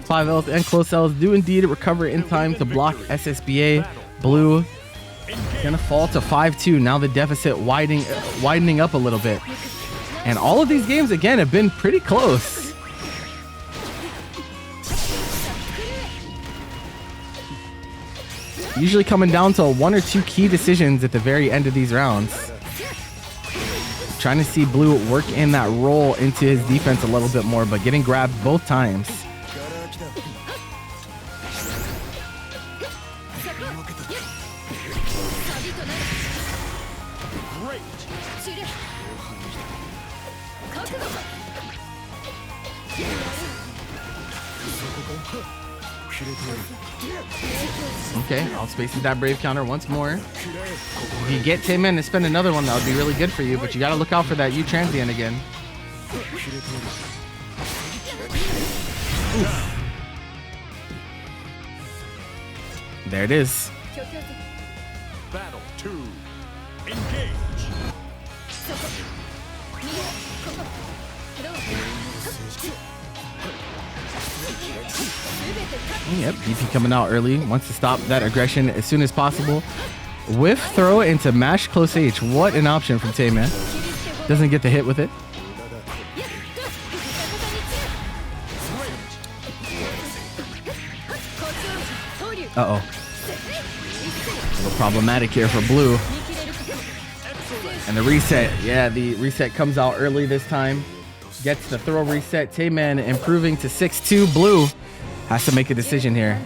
5Ls and close Ls do indeed recover in time to block SSBA. Blue gonna fall to 5-2. Now the deficit widening up a little bit. And all of these games, again, have been pretty close. Usually coming down to one or two key decisions at the very end of these rounds. Trying to see Blue work in that roll into his defense a little bit more, but getting grabbed both times. Okay, I'll space that Brave counter once more. If you get Tayman to spend another one, that would be really good for you, but you got to look out for that U transient again. Oof. There it is. Battle 2. Engage. Yep, DP coming out early. Wants to stop that aggression as soon as possible. Whiff throw into mash close H. What an option from Tayman. Doesn't get the hit with it. Uh-oh. A little problematic here for Blue. And the reset. Yeah, the reset comes out early this time. Gets the throw reset. Tayman improving to 6-2. Blue has to make a decision here.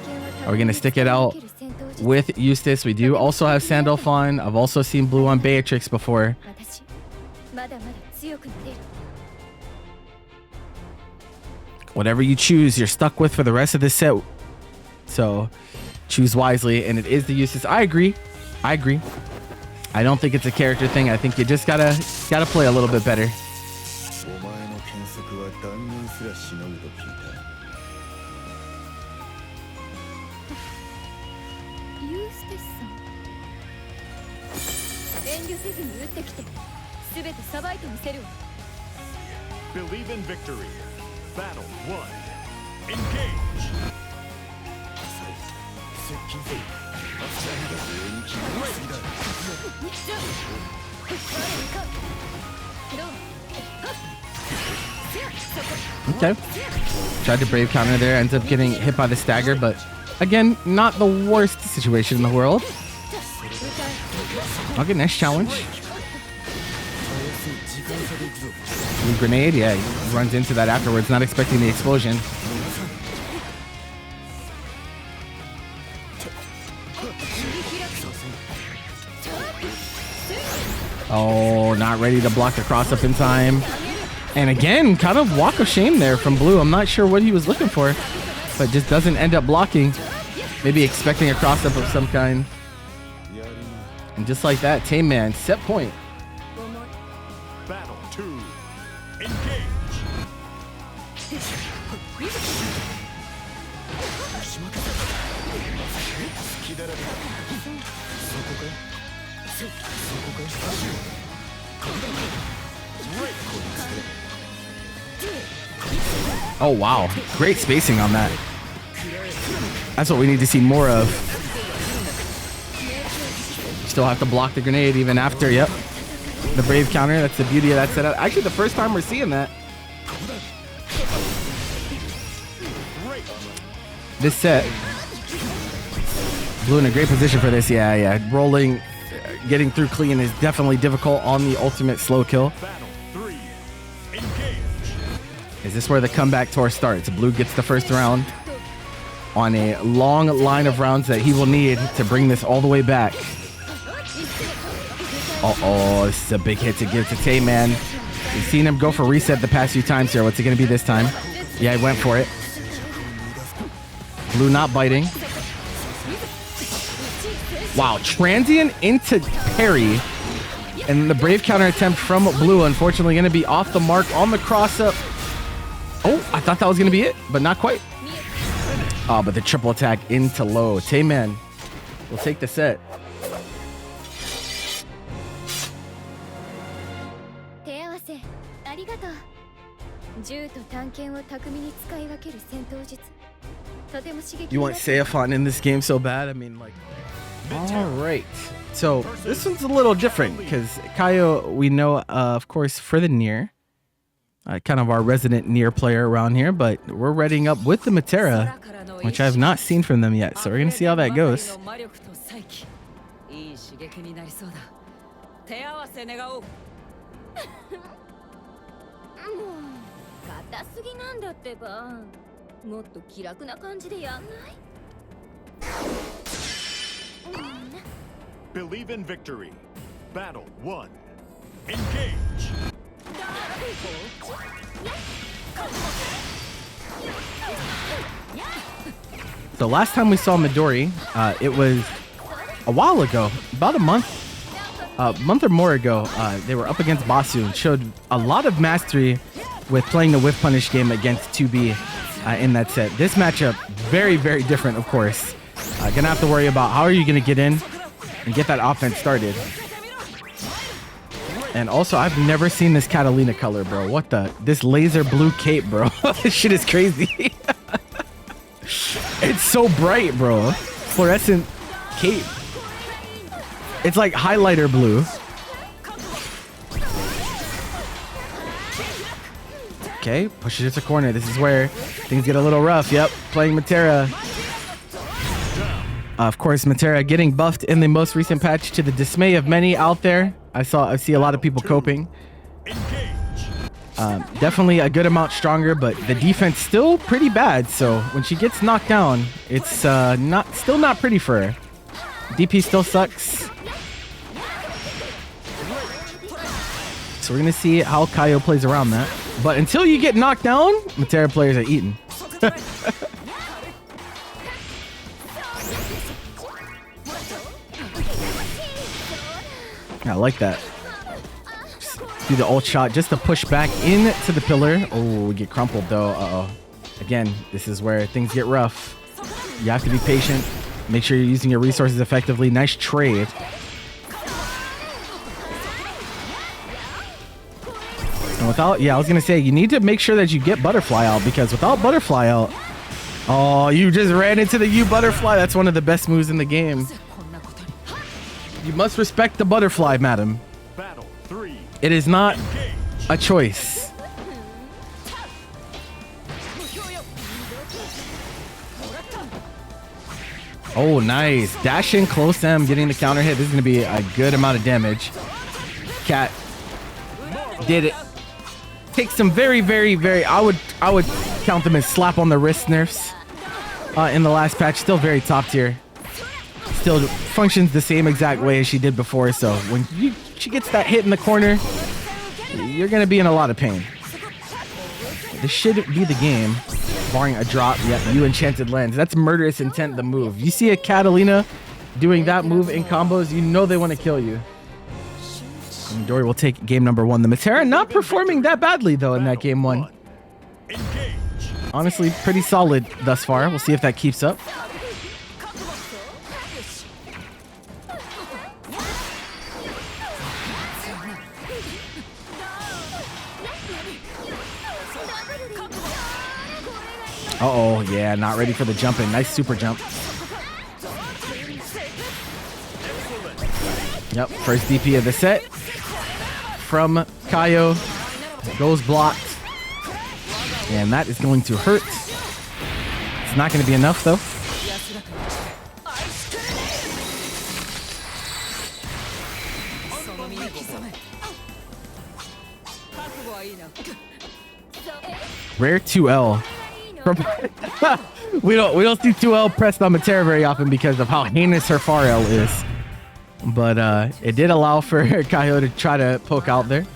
Are we going to stick it out with Eustace? We do also have Sandolph on. I've also seen Blue on Beatrix before. Whatever you choose, you're stuck with for the rest of the set. So choose wisely, and it is the Eustace. I agree. I don't think it's a character thing. I think you just gotta play a little bit better. Believe in victory. Battle 1. Engage. Okay. Tried to brave counter there. Ends up getting hit by the stagger, but again, not the worst situation in the world. Okay, nice challenge. Blue grenade, yeah, he runs into that afterwards, not expecting the explosion. Oh, not ready to block the cross up in time. And again, kind of walk of shame there from Blue. I'm not sure what he was looking for, but just doesn't end up blocking. Maybe expecting a cross up of some kind. And just like that, Tayman, set point. Battle 2. Engage. Oh, wow. Great spacing on that. That's what we need to see more of. Still have to block the grenade even after, yep. The brave counter, that's the beauty of that setup. Actually, the first time we're seeing that. This set. Blue in a great position for this, yeah. Rolling, getting through clean is definitely difficult on the ultimate slow kill. Battle 3. Engage. Is this where the comeback tour starts? Blue gets the first round on a long line of rounds that he will need to bring this all the way back. Uh-oh, this is a big hit to give to Tayman. We've seen him go for reset the past few times here. What's it going to be this time? Yeah, he went for it. Blue not biting. Wow, transient into parry. And the brave counter attempt from Blue, unfortunately, going to be off the mark on the cross-up. Oh, I thought that was going to be it, but not quite. Oh, but the triple attack into low. Tayman will take the set. You want Seifon in this game so bad? I mean, like... Alright. So, this one's a little different, because Kaio, we know, of course, for the Nier. Kind of our resident Nier player around here, but we're readying up with the Metera, which I have not seen from them yet, so we're going to see how that goes. Believe in victory. Battle 1. Engage. The last time we saw Midorii, it was a while ago, about a month or more ago. They were up against Basu and showed a lot of mastery with playing the whiff punish game against 2B in that set. This matchup, very, very different, of course. Gonna have to worry about how are you gonna get in and get that offense started. And also, I've never seen this Katalina color, bro. What the? This laser blue cape, bro. This shit is crazy. It's so bright, bro. Fluorescent cape. It's like highlighter blue. Okay, pushes it to corner. This is where things get a little rough. Yep, playing Metera. Of course, Metera getting buffed in the most recent patch to the dismay of many out there. I see a lot of people coping. Definitely a good amount stronger, but the defense still pretty bad. So when she gets knocked down, it's still not pretty for her. DP still sucks. So we're gonna see how Kaio plays around that. But until you get knocked down, Metera players are eaten. I like that. Do the ult shot just to push back into the pillar. Oh, we get crumpled though. Uh-oh. Again, this is where things get rough. You have to be patient. Make sure you're using your resources effectively. Nice trade. without, yeah, I was gonna say you need to make sure that you get butterfly out, because without butterfly out, oh, you just ran into the U butterfly. That's one of the best moves in the game. You must respect the butterfly, madam. Battle 3. It is not a choice. Oh, nice. Dash in, close M, getting the counter hit. This is going to be a good amount of damage. Cat did it. Take some very, I would count them as slap on the wrist nerfs in the last patch. Still very top tier. Still functions the same exact way as she did before. So when she gets that hit in the corner, you're going to be in a lot of pain. This should be the game. Barring a drop. Yep, you enchanted lens. That's murderous intent, the move. You see a Katalina doing that move in combos, you know they want to kill you. And Midorii will take game number 1. The Metera not performing that badly though in that game 1. Honestly, pretty solid thus far. We'll see if that keeps up. Uh-oh, yeah, not ready for the jump in. Nice super jump. Yep, first DP of the set from Kaio. Goes blocked. And that is going to hurt. It's not going to be enough, though. Rare 2L. we don't see 2L pressed on Metera very often because of how heinous her far L is. But it did allow for Kaio to try to poke out there.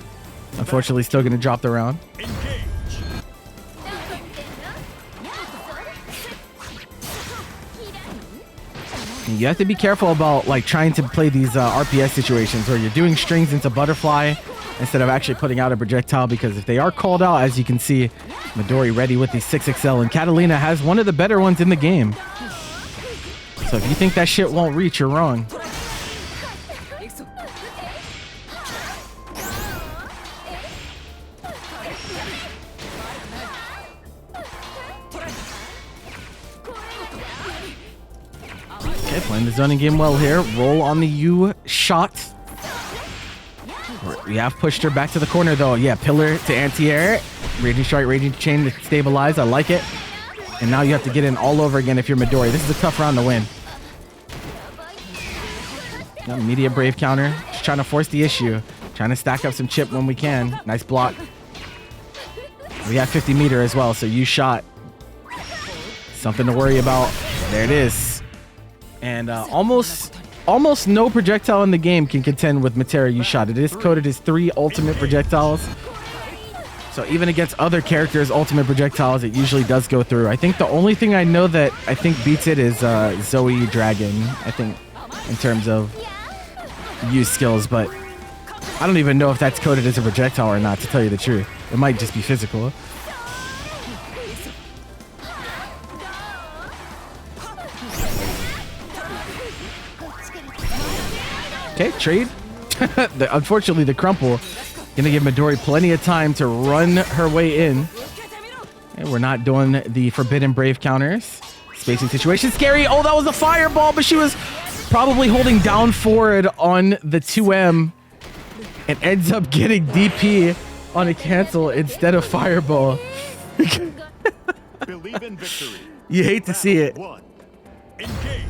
Unfortunately, still going to drop the round. You have to be careful about like trying to play these RPS situations where you're doing strings into butterfly instead of actually putting out a projectile, because if they are called out, as you can see, Midorii ready with the 6XL, and Katalina has one of the better ones in the game. So if you think that shit won't reach, you're wrong. Okay, playing the zoning game well here. Roll on the U shot. We have pushed her back to the corner though. Yeah, pillar to anti-air. Raging strike, raging chain to stabilize. I like it. And now you have to get in all over again if you're Midorii. This is a tough round to win. Now, media brave counter. Just trying to force the issue. Trying to stack up some chip when we can. Nice block. We have 50 meter as well, so you shot. Something to worry about. There it is. And almost no projectile in the game can contend with Metera U shot. It is coded as 3 ultimate projectiles. So even against other characters' ultimate projectiles, it usually does go through. I think the only thing I know that I think beats it is Zoe Dragon, I think, in terms of use skills. But I don't even know if that's coded as a projectile or not, to tell you the truth. It might just be physical. Okay, trade. Unfortunately, the crumple gonna give Midorii plenty of time to run her way in. And we're not doing the forbidden brave counters. Spacing situation, scary. Oh, that was a fireball, but she was probably holding down forward on the 2M and ends up getting DP on a cancel instead of fireball. Believe in victory. You hate to see it. Engage.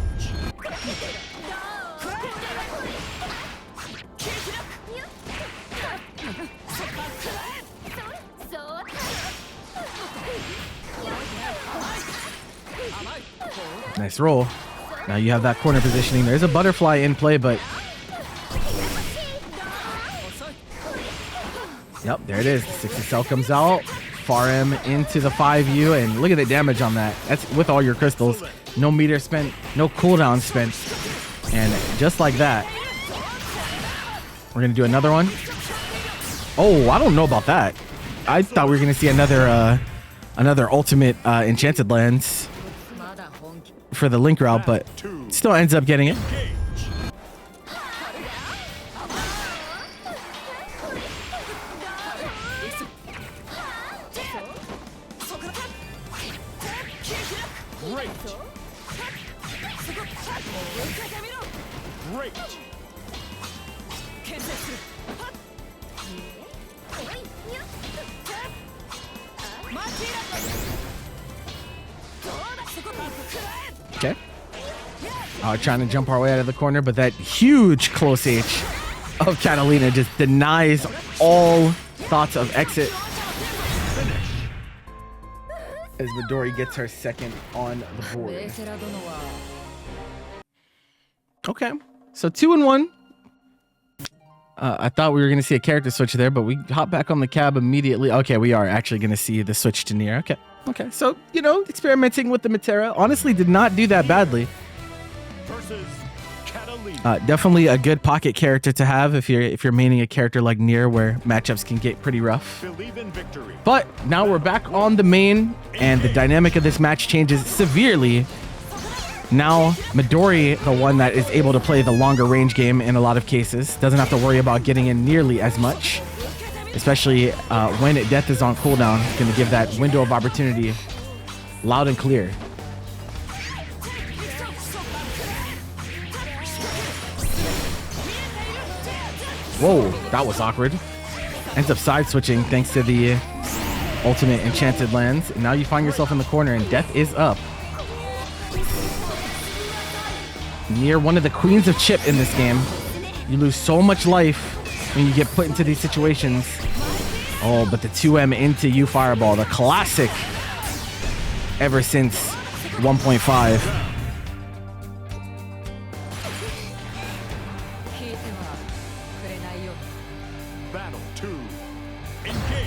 Nice roll. Now you have that corner positioning. There's a butterfly in play, but... Yep, there it is. The 6XL comes out. Far M into the 5U, and look at the damage on that. That's with all your crystals. No meter spent, no cooldown spent. And just like that, we're going to do another one. Oh, I don't know about that. I thought we were going to see another ultimate enchanted lens for the link route, but still ends up getting it. Great. Great. Okay. Trying to jump our way out of the corner, but that huge close H of Katalina just denies all thoughts of exit. As Midorii gets her second on the board. Okay, so 2-1. I thought we were going to see a character switch there, but we hop back on the cab immediately. Okay, we are actually going to see the switch to Nier. Okay, so, you know, experimenting with the Metera. Honestly, did not do that badly. Versus Katalina. Definitely a good pocket character to have if you're maining a character like Nier, where matchups can get pretty rough. Believe in victory. But now we're back on the main, and the dynamic of this match changes severely. Now, Midorii, the one that is able to play the longer range game in a lot of cases, doesn't have to worry about getting in nearly as much, especially when death is on cooldown. It's going to give that window of opportunity loud and clear. Whoa, that was awkward. Ends up side switching thanks to the ultimate enchanted lands. And now you find yourself in the corner and death is up. Nier, one of the queens of chip in this game. You lose so much life when you get put into these situations. Oh, but the 2M into you fireball, the classic ever since 1.5. Battle 2. Engage.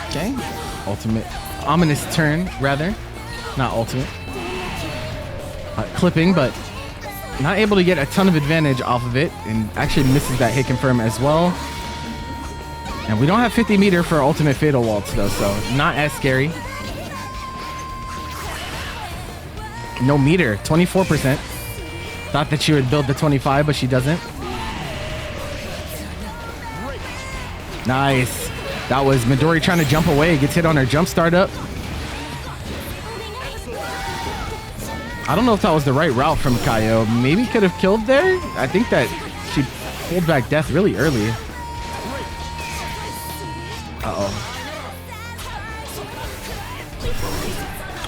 Okay, ultimate, ominous turn, rather. Not ultimate. Clipping, but not able to get a ton of advantage off of it, and actually misses that hit confirm as well. And we don't have 50 meter for ultimate fatal waltz though, so not as scary. No meter, 24%. Thought that she would build the 25, but she doesn't. Nice. That was Midorii trying to jump away. Gets hit on her jump start up. I don't know if that was the right route from Kaio. Maybe could have killed there. I think that she pulled back death really early. Uh-oh.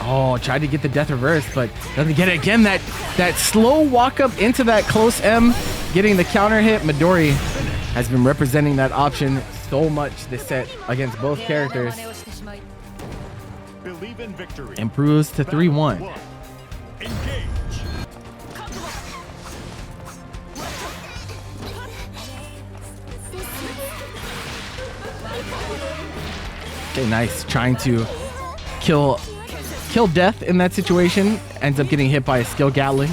Oh, tried to get the death reverse, but doesn't get it again. That slow walk up into that close M, getting the counter hit. Midorii has been representing that option so much this set against both characters. Believe in victory. Improves to 3-1. Engage. Okay, nice. Trying to kill death in that situation. Ends up getting hit by a skill Gatling.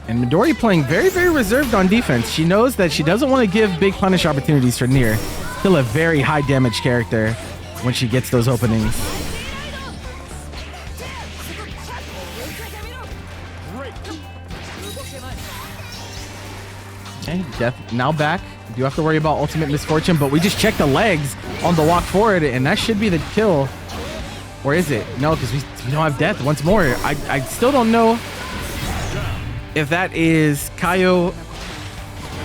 And Midorii playing very, very reserved on defense. She knows that she doesn't want to give big punish opportunities for Nier. Still a very high damage character when she gets those openings. Okay, death now back. Do have to worry about ultimate misfortune, but we just checked the legs on the walk forward, and that should be the kill. Or is it? No, because we don't have death once more. I still don't know if that is Kaio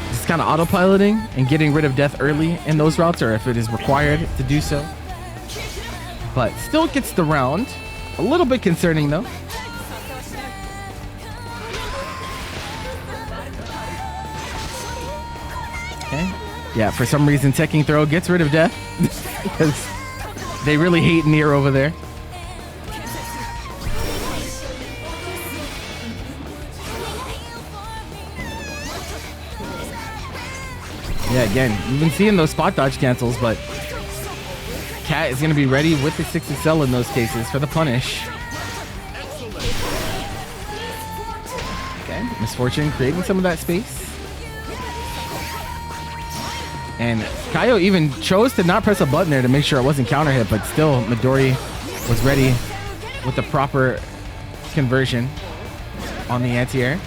just kind of autopiloting and getting rid of death early in those routes, or if it is required to do so. But still gets the round. A little bit concerning though. Okay. Yeah, for some reason Teching Throw gets rid of death because they really hate Nier over there. Yeah, again, we've been seeing those spot dodge cancels, but Cat is going to be ready with the 6 cell in those cases for the punish. Okay, Misfortune creating some of that space. And Kaio even chose to not press a button there to make sure it wasn't counter hit, but still Midorii was ready with the proper conversion on the anti-air.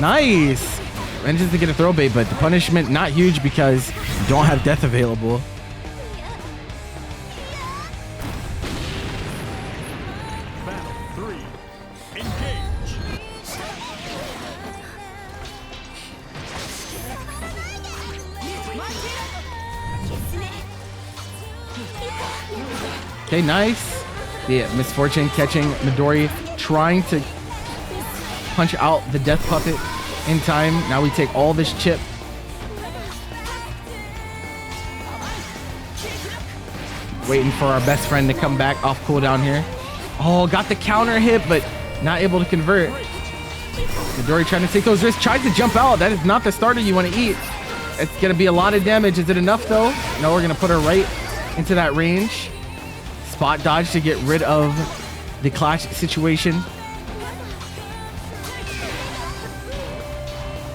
Nice! Manages to get a throw bait, but the punishment not huge because you don't have death available. Battle 3. Engage. Okay, nice. The misfortune catching Midorii, trying to punch out the death puppet in time. Now we take all this chip. Waiting for our best friend to come back off cooldown here. Oh, got the counter hit, but not able to convert. Midorii trying to take those risks. Tries to jump out. That is not the starter you want to eat. It's going to be a lot of damage. Is it enough, though? No, we're going to put her right into that range. Spot dodge to get rid of the clash situation.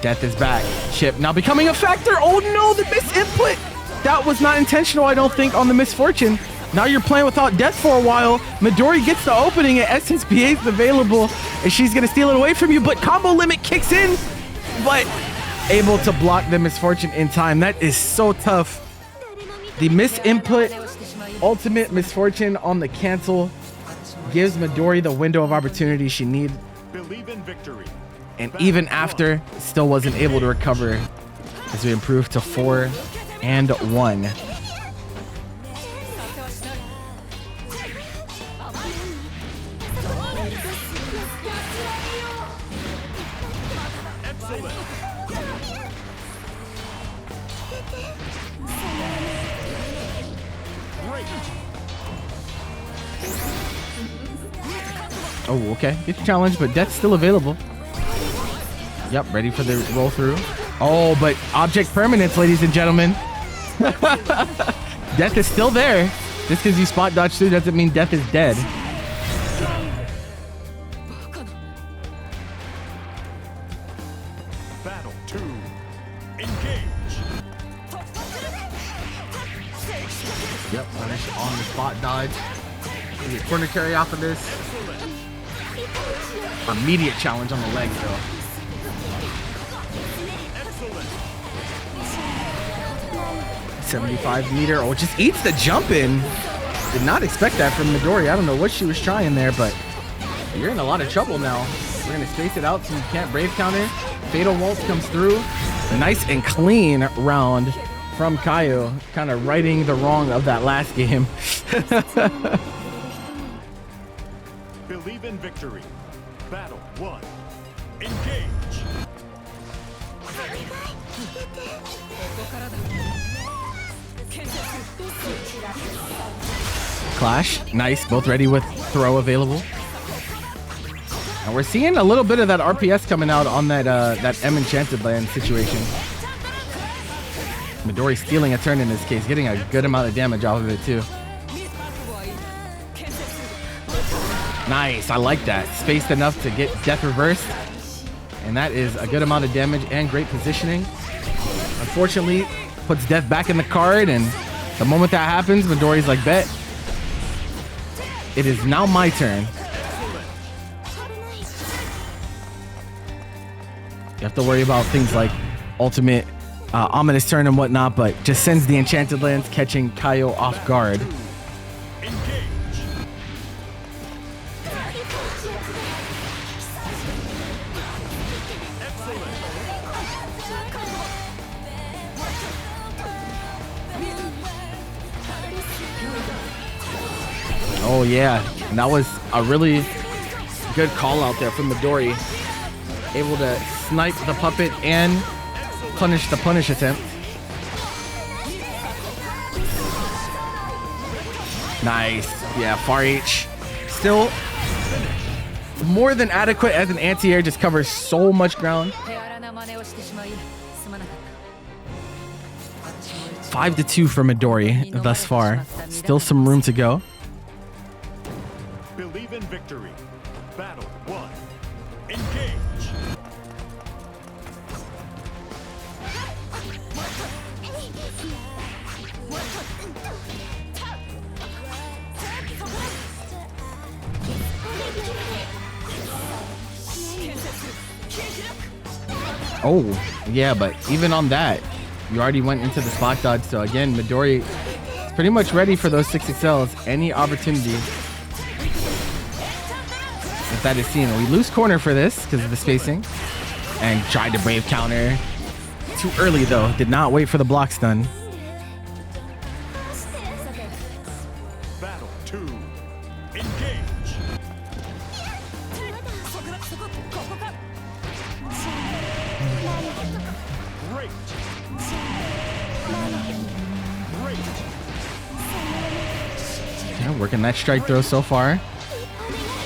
Death is back. Chip now becoming a factor. Oh no, the misinput. That was not intentional, I don't think, on the misfortune. Now you're playing without death for a while. Midorii gets the opening and SSPA is available, and she's gonna steal it away from you, but combo limit kicks in, but able to block the misfortune in time. That is so tough. The misinput, ultimate misfortune on the cancel gives Midorii the window of opportunity she needed. Believe in victory. And even after, still wasn't able to recover as we improved to 4-1. Excellent. Great. Oh, okay. Good challenge, but death's still available. Yep, ready for the roll through. Oh, but object permanence, ladies and gentlemen. Death is still there. Just because you spot dodge through doesn't mean death is dead. Battle 2. Engage. Yep, punish on the spot dodge. Get corner carry off of this. Immediate challenge on the legs, though. 75-meter. Oh, just eats the jump in. Did not expect that from Midorii. I don't know what she was trying there, but you're in a lot of trouble now. We're going to space it out so you can't brave counter. Fatal Waltz comes through. Nice and clean round from Kaio. Kind of righting the wrong of that last game. Believe in victory. Battle 1. Engage. Clash. Nice. Both ready with throw available. And we're seeing a little bit of that RPS coming out on that that M Enchanted Land situation. Midorii stealing a turn in this case, getting a good amount of damage off of it too. Nice. I like that. Spaced enough to get death reversed. And that is a good amount of damage and great positioning. Unfortunately, puts death back in the card, and the moment that happens, Midorii's like, bet. It is now my turn. You have to worry about things like ultimate ominous turn and whatnot, but just sends the Enchanted Lands, catching Kaio off guard. Oh yeah, and that was a really good call out there from Midorii. Able to snipe the puppet and punish the punish attempt. Nice. Yeah, far H. Still more than adequate as an anti-air, just covers so much ground. 5-2 for Midorii thus far. Still some room to go. Believe in victory. Battle 1. Engage. Oh, yeah, but even on that, you already went into the spot dodge. So again, Midorii is pretty much ready for those 6XLs. Any opportunity if that is seen. We lose corner for this because of the spacing. And tried to brave counter. Too early though. Did not wait for the block stun. Battle 2. Engage. Great. Great. Yeah, working that strike throw so far.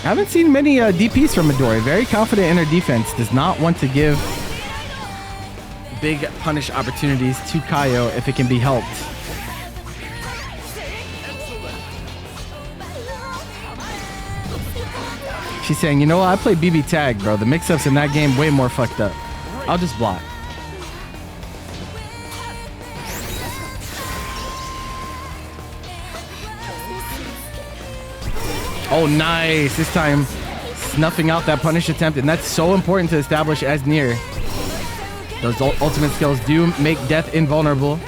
I haven't seen many DPs from Midorii. Very confident in her defense. Does not want to give big punish opportunities to Kaio if it can be helped. She's saying, you know what? I play BB tag, bro. The mix-ups in that game way more fucked up. I'll just block. Oh, nice. This time, snuffing out that punish attempt. And that's so important to establish as Nier. Those ultimate skills do make death invulnerable.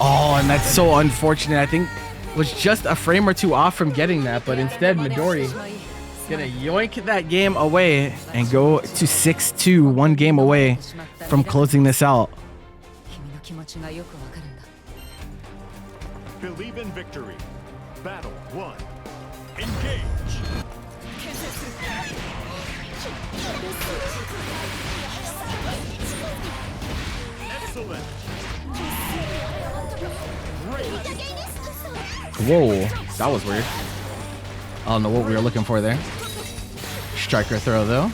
Oh, and that's so unfortunate. I think was just a frame or two off from getting that. But instead, Midorii gonna yoink that game away and go to 6-2, one game away from closing this out. Believe in victory. Battle 1. Engage. Excellent. Whoa, that was weird. I don't know what we were looking for there. Striker throw though.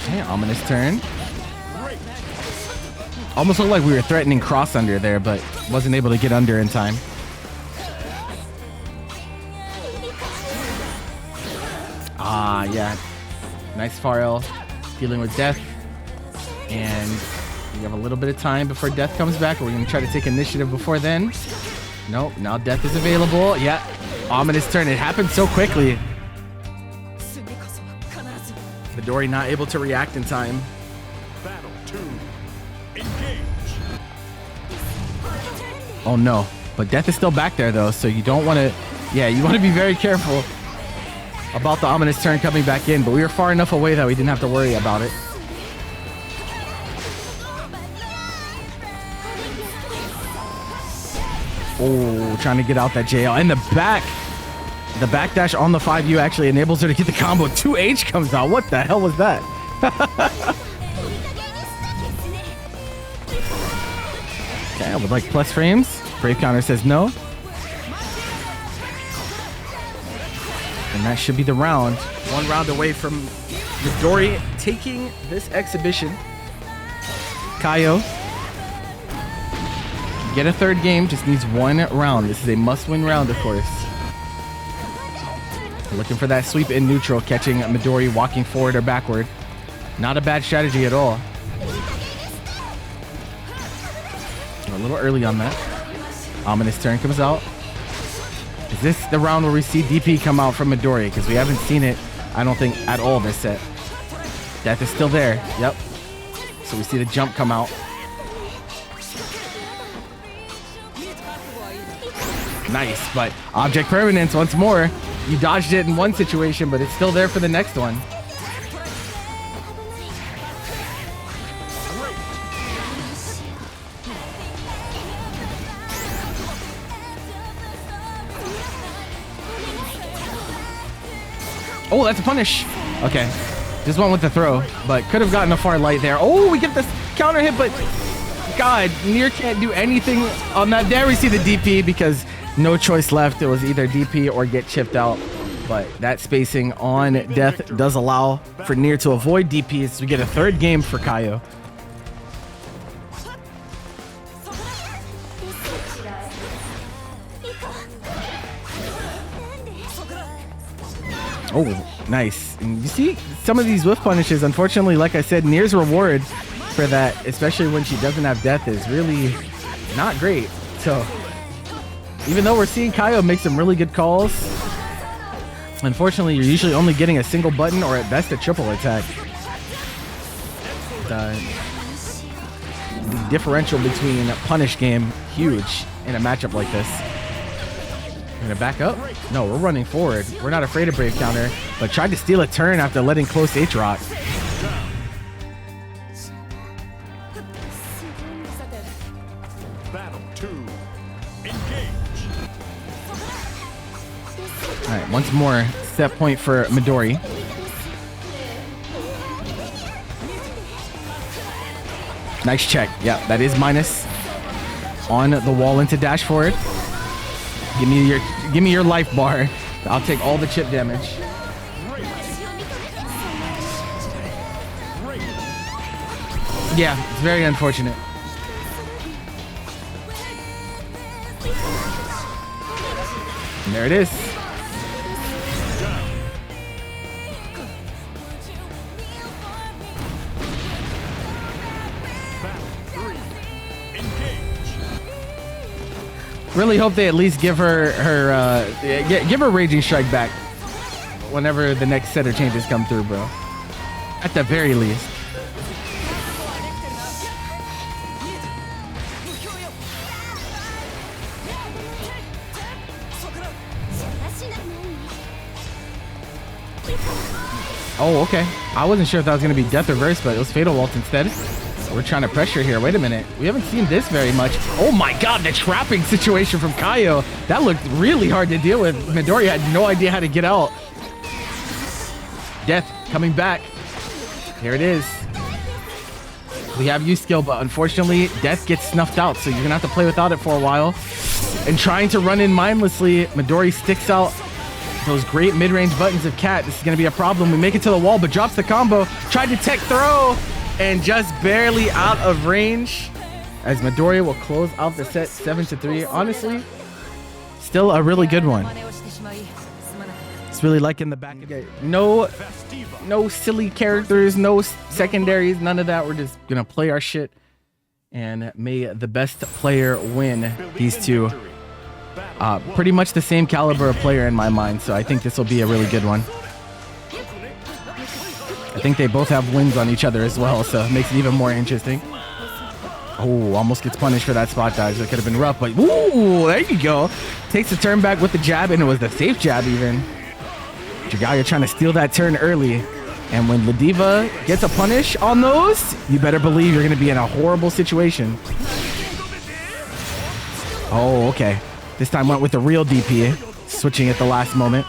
Okay, ominous turn. Almost looked like we were threatening cross under there, but wasn't able to get under in time. Ah, yeah. Nice far L. Dealing with death. And we have a little bit of time before death comes back. We're going to try to take initiative before then. Nope, now death is available. Yeah, ominous turn. It happened so quickly. Midorii not able to react in time. Battle 2. Engage. Oh no, but death is still back there though, so you don't want to, yeah, you want to be very careful about the ominous turn coming back in, but we were far enough away that we didn't have to worry about it. Oh, trying to get out that JL. And the backdash on the 5U actually enables her to get the combo. 2H comes out. What the hell was that? Okay, I would like plus frames. Brave counter says no. And that should be the round. One round away from Midorii taking this exhibition. Kaio. Get a third game, just needs one round. This is a must-win round, of course. Looking for that sweep in neutral, catching Midorii walking forward or backward. Not a bad strategy at all. A little early on that. Ominous turn comes out. Is this the round where we see DP come out from Midorii? Because we haven't seen it, I don't think, at all this set. Death is still there. Yep. So we see the jump come out. Nice, but object permanence once more. You dodged it in one situation, but it's still there for the next one. Oh, that's a punish. Okay, just went with the throw, but could have gotten a far light there. Oh, we get this counter hit, but God, Nier can't do anything on that. There we see the DP because no choice left. It was either DP or get chipped out. But that spacing on death does allow for Nier to avoid DPs. We get a third game for Kaio. Oh, Nice. And you see some of these whiff punishes, unfortunately, like I said, Nier's reward for that, especially when she doesn't have death, is really not great. So even though we're seeing Kaio make some really good calls, unfortunately, you're usually only getting a single button or at best a triple attack. The differential between punish game, huge in a matchup like this. We're gonna back up? No, we're running forward. We're not afraid of Brave Counter, but tried to steal a turn after letting close H rock. Battle 2. Engage. All right, once more, set point for Midorii. Nice check. Yeah, that is minus on the wall into dash forward. Give me your life bar. I'll take all the chip damage. Yeah, it's very unfortunate. And there it is. Really hope they at least give her give her Raging Strike back whenever the next set of changes come through, bro. At the very least. Oh, okay. I wasn't sure if that was going to be Death Reverse, but it was Fatal Vault instead. We're trying to pressure here. Wait a minute. We haven't seen this very much. Oh my god, the trapping situation from Kaio. That looked really hard to deal with. Midorii had no idea how to get out. Death coming back. Here it is. We have U-Skill, but unfortunately, Death gets snuffed out, so you're going to have to play without it for a while. And trying to run in mindlessly, Midorii sticks out those great mid-range buttons of Cat. This is going to be a problem. We make it to the wall, but drops the combo. Tried to tech throw, and just barely out of range. As Midorii will close out the set 7-3. Honestly, still a really good one. It's really liking the back. No silly characters, no secondaries, none of that. We're just going to play our shit. And may the best player win these two. Pretty much the same caliber of player in my mind, so I think this will be a really good one. I think they both have wins on each other as well, so it makes it even more interesting. Oh, almost gets punished for that spot dodge. That could have been rough, but ooh, there you go. Takes the turn back with the jab, and it was the safe jab even. Dragalia trying to steal that turn early. And when Ladiva gets a punish on those, you better believe you're going to be in a horrible situation. Oh, okay. This time went with the real DP, switching at the last moment.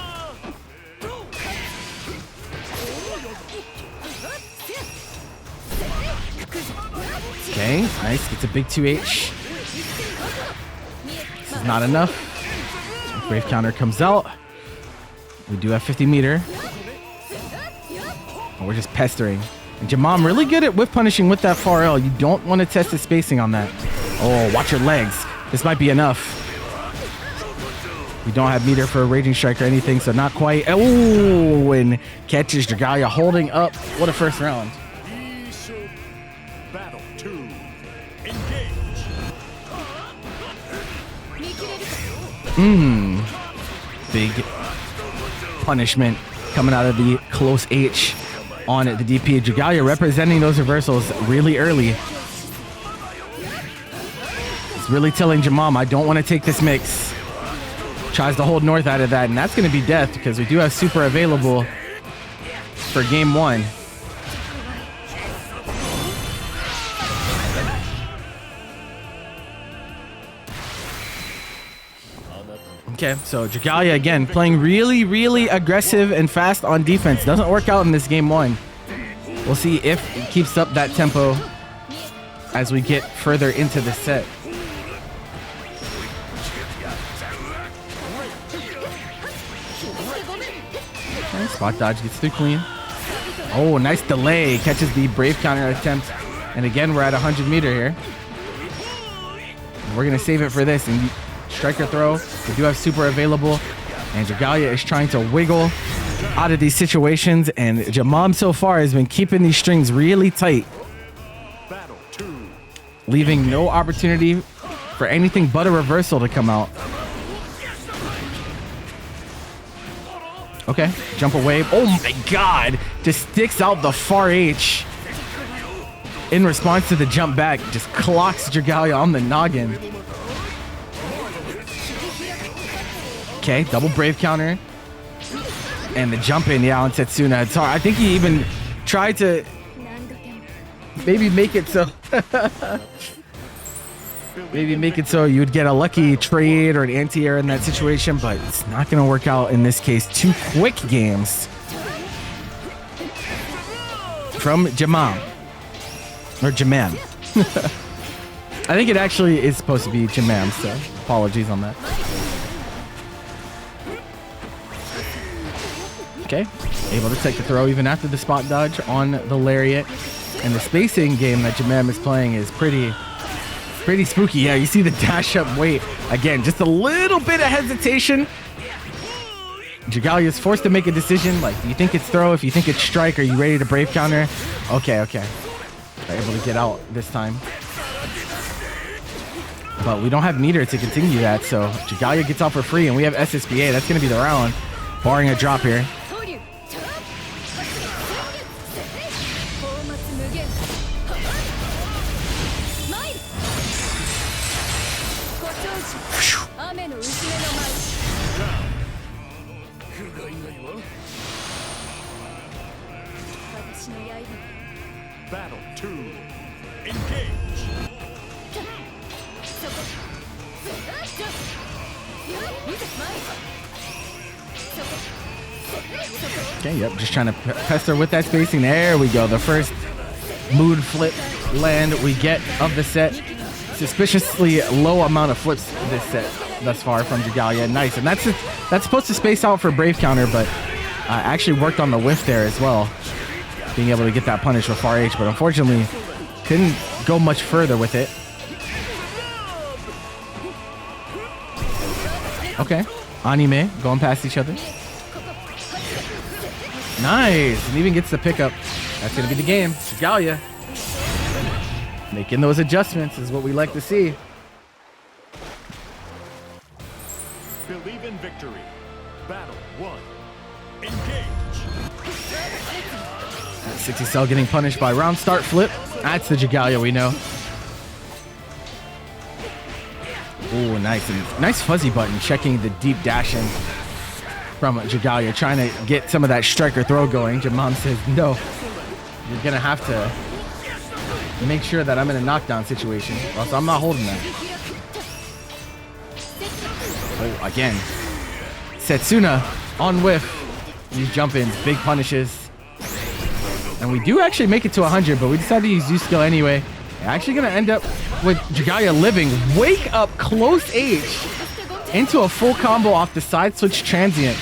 Okay, nice. Gets a big 2H. This is not enough. Brave counter comes out. We do have 50 meter. And we're just pestering. And JrJam really good at whiff punishing with that far L. You don't want to test the spacing on that. Oh, watch your legs. This might be enough. We don't have meter for a Raging Strike or anything, so not quite. Oh, and catches Dragalia holding up. What a first round. Battle 2. Engage. Big punishment coming out of the close H on the DP. Dragalia representing those reversals really early. It's really telling JrJam, I don't want to take this mix. Tries to hold North out of that, and that's going to be death because we do have super available for game one. Okay, so Dragalia again playing really aggressive and fast on defense. Doesn't work out in this game one. We'll see if it keeps up that tempo as we get further into the set. Okay, spot dodge gets through clean. Oh, nice delay. Catches the Brave counter attempt. And again, we're at 100 meter here. We're going to save it for this. And striker throw. We do have super available. And Dragalia is trying to wiggle out of these situations, and JMAMH so far has been keeping these strings really tight, Battle 2. leaving no opportunity for anything but a reversal to come out. Okay, jump away. Oh my god! Just sticks out the far H. In response to the jump back, just clocks Dragalia on the noggin. Okay, double brave counter. And the jump in, yeah, on Setsuna. It's hard. I think he even tried to maybe make it so maybe make it so you'd get a lucky trade or an anti-air in that situation, but it's not going to work out in this case. 2 quick games from JMAMH. Or JMAMH. I think it actually is supposed to be JMAMH, so apologies on that. Okay, able to take the throw even after the spot dodge on the lariat. And the spacing game that JMAMH is playing is pretty spooky. Yeah, you see the dash up wait. Again, just a little bit of hesitation. Dragalia is forced to make a decision. Like, do you think it's throw? If you think it's strike, are you ready to brave counter? Okay. Able to get out this time. But we don't have meter to continue that, so Dragalia gets out for free, and we have SSBA. That's going to be the round, barring a drop here. Battle 2. Engage. Okay, yep, just trying to pester with that spacing. There we go. The first mood flip land we get of the set. Suspiciously low amount of flips this set thus far from Dragalia. Nice, and that's supposed to space out for brave counter, but actually worked on the whiff there as well, being able to get that punish with far H, but unfortunately couldn't go much further with it. Okay, anime going past each other. Nice, and even gets the pickup. That's gonna be the game. Dragalia making those adjustments is what we like to see. Believe in victory. Battle 1. Engage. 60 cell getting punished by round start flip. That's the Dragalia we know. Oh, nice. And nice fuzzy button checking the deep dashing from Dragalia, trying to get some of that striker throw going. JMAMH says, no, you're going to have to make sure that I'm in a knockdown situation, or else I'm not holding that. Oh, again. Setsuna on whiff. These jump-ins, big punishes. And we do actually make it to 100, but we decided to use Z-skill anyway. Actually going to end up with Dragalia living. Wake up close H into a full combo off the side switch transient.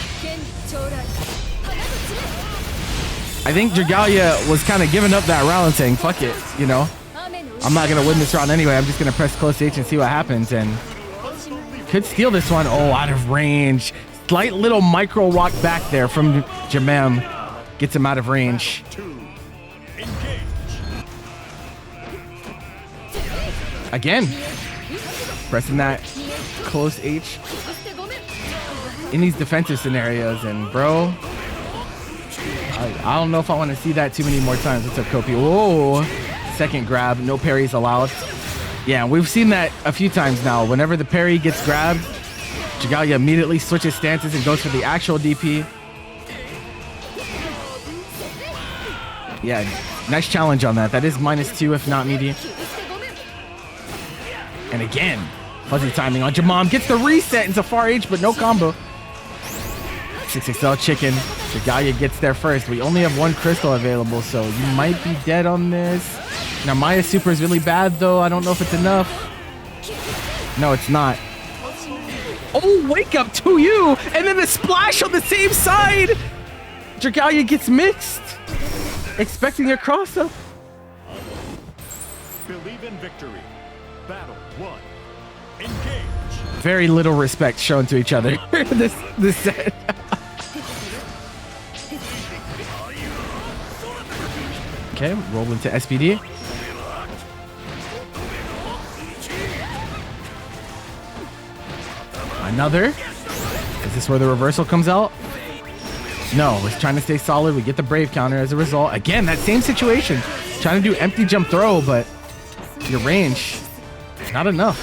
I think Dragalia was kind of giving up that round and saying, fuck it, you know. I'm not going to win this round anyway. I'm just going to press close H and see what happens. And could steal this one. Oh, out of range. Slight little micro walk back there from JrJam. Gets him out of range. Again, pressing that close H in these defensive scenarios. And bro, I don't know if I want to see that too many more times. What's up, Kopi? Whoa, second grab, no parries allowed. Yeah, we've seen that a few times now. Whenever the parry gets grabbed, Dragalia immediately switches stances and goes for the actual DP. Yeah, nice challenge on that. That is -2 if not medium. And again, fuzzy timing on JrJam. Gets the reset into far H, but no combo. 6XL chicken. Dragalia gets there first. We only have one crystal available, so you might be dead on this. Narmaya super is really bad, though. I don't know if it's enough. No, it's not. Oh, wake up to you! And then the splash on the same side! Dragalia gets mixed. Expecting a cross-up. Believe in victory. Battle 1. Engage. Very little respect shown to each other this set. Okay, roll into SPD. Another. Is this where the reversal comes out? No, we're trying to stay solid. We get the brave counter as a result. Again, that same situation. Trying to do empty jump throw, but your range, not enough.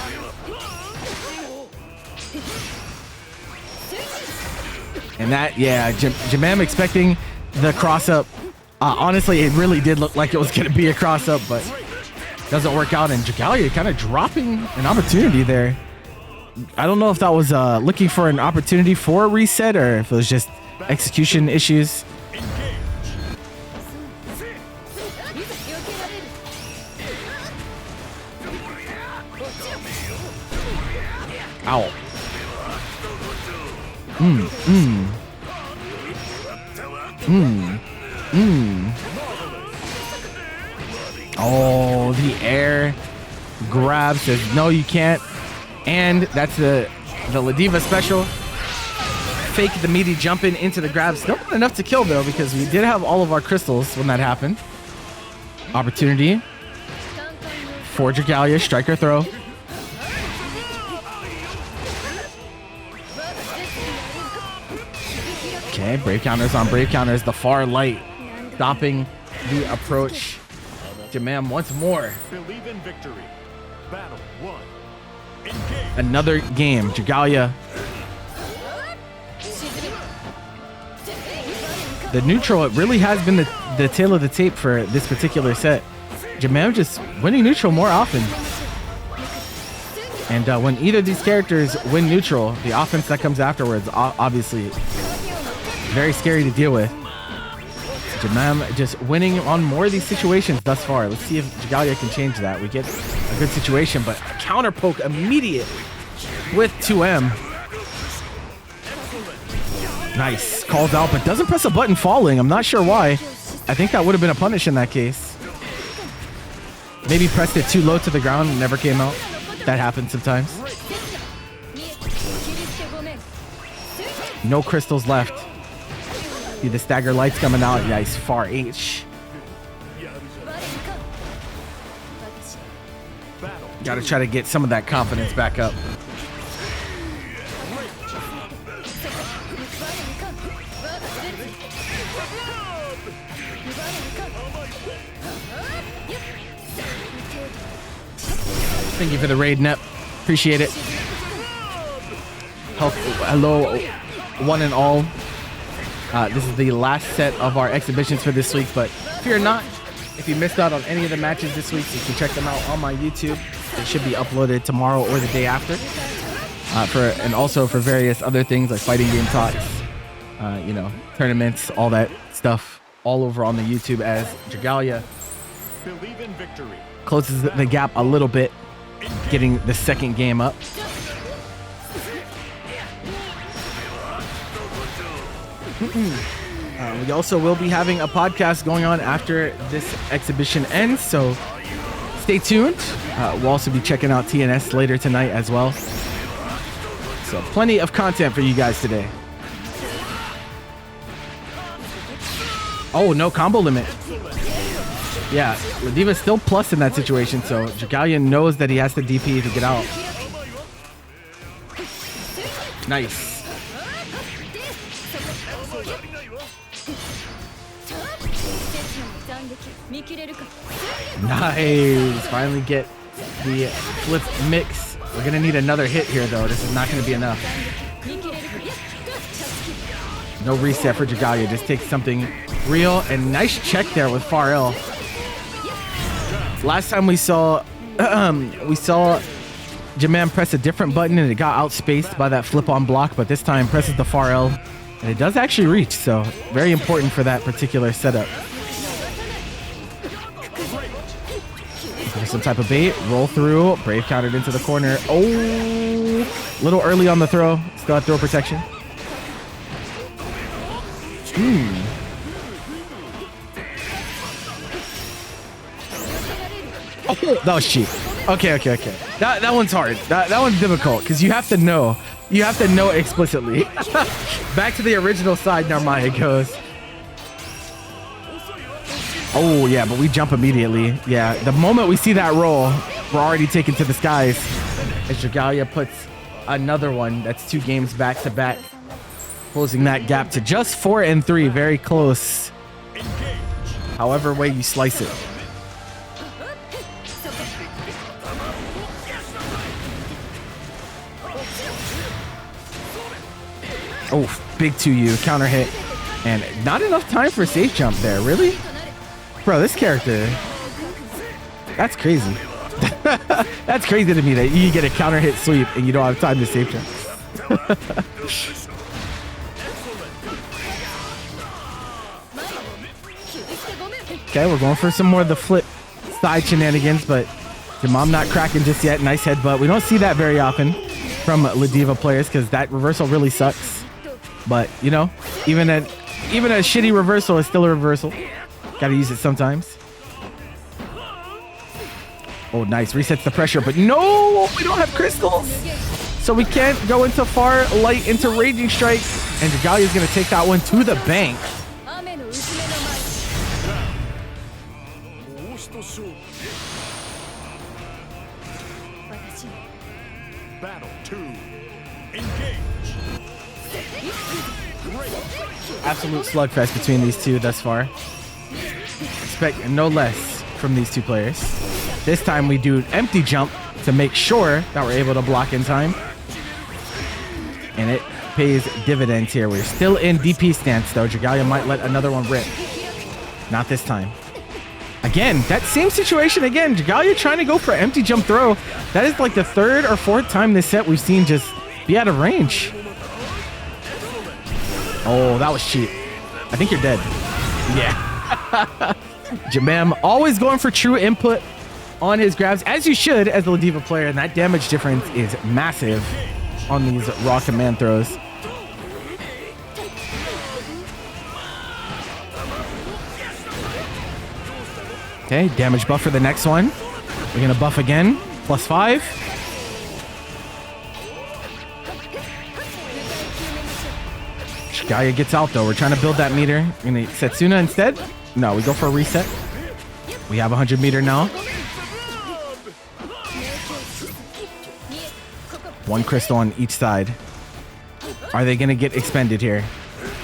And that, yeah, JrJam expecting the cross up. Honestly, it really did look like it was going to be a cross up, but doesn't work out. And Dragalia kind of dropping an opportunity there. I don't know if that was looking for an opportunity for a reset or if it was just execution issues. Ow. Oh, the air grab says no, you can't. And that's the Ladiva special. Fake the meaty jumping into the grab. Still not enough to kill though, because we did have all of our crystals when that happened. Opportunity for Dragalia, striker throw. Okay, brave counters on brave counters. The far light stopping the approach. JrJam once more. Believe in victory. Battle 1. Another game. Dragalia. The neutral, it really has been the tail of the tape for this particular set. JrJam just winning neutral more often. And when either of these characters win neutral, the offense that comes afterwards, obviously, very scary to deal with. JrJam just winning on more of these situations thus far. Let's see if Dragalia can change that. We get a good situation, but a counter poke immediate with 2M. Nice. Calls out, but doesn't press a button falling. I'm not sure why. I think that would have been a punish in that case. Maybe pressed it too low to the ground and never came out. That happens sometimes. No crystals left. See the stagger lights coming out. Nice. Far H. Gotta try to get some of that confidence back up. Thank you for the raid, Nep. Appreciate it. Hello, one and all. This is the last set of our exhibitions for this week, but fear not. If you missed out on any of the matches this week, you can check them out on my YouTube. They should be uploaded tomorrow or the day after. And also for various other things like fighting game talks, you know, tournaments, all that stuff, all over on the YouTube as Dragalia closes the gap a little bit, getting the second game up. We also will be having a podcast going on after this exhibition ends, so stay tuned. We'll also be checking out TNS later tonight as well. So plenty of content for you guys today. Oh, no combo limit. Yeah, Ladiva's still plus in that situation, so Dragalia knows that he has to DP to get out. Nice. Nice. Finally get the flip mix. We're gonna need another hit here though. This is not gonna be enough. No reset for Dragalia. Just take something real, and nice check there with Far L. Last time we saw JrJam press a different button and it got outspaced by that flip on block, but this time presses the Far L and it does actually reach, so very important for that particular setup. Some type of bait, roll through, brave countered into the corner. Oh, little early on the throw, still have throw protection. Oh, that was cheap. Okay. That one's hard. That one's difficult because you have to know. You have to know explicitly. Back to the original side, Narmaya goes. Oh, yeah, but we jump immediately. Yeah, the moment we see that roll, we're already taken to the skies. As Dragalia puts another one. That's 2 games back to back. Closing that gap to just 4 and 3. Very close. However way you slice it. Oh, big 2U. Counter hit. And not enough time for a safe jump there. Really? Bro, this character. That's crazy. That's crazy to me that you get a counter hit sweep and you don't have time to safe jump. Okay, we're going for some more of the flip side shenanigans, but JrJam not cracking just yet. Nice headbutt. We don't see that very often from Ladiva players because that reversal really sucks. But, you know, even a shitty reversal is still a reversal. Gotta use it sometimes. Oh, nice. Resets the pressure, but no, we don't have crystals. So we can't go into far light into Raging Strike. And Dragalia is going to take that one to the bank. Battle 2. Engage. Absolute slugfest between these two thus far. Expect no less from these two players. This time we do an empty jump to make sure that we're able to block in time. And it pays dividends here. We're still in DP stance though. Dragalia might let another one rip. Not this time. Again, that same situation again. Dragalia trying to go for an empty jump throw. That is like the 3rd or 4th time this set we've seen just be out of range. Oh, that was cheap. I think you're dead. Yeah. JrJam always going for true input on his grabs, as you should as a Ladiva player, and that damage difference is massive on these raw command throws. Okay, damage buff for the next one. We're gonna buff again, +5. Dragalia gets out though. We're trying to build that meter. We're gonna Setsuna instead. No, we go for a reset. We have 100 meter now. 1 crystal on each side. Are they gonna get expended here?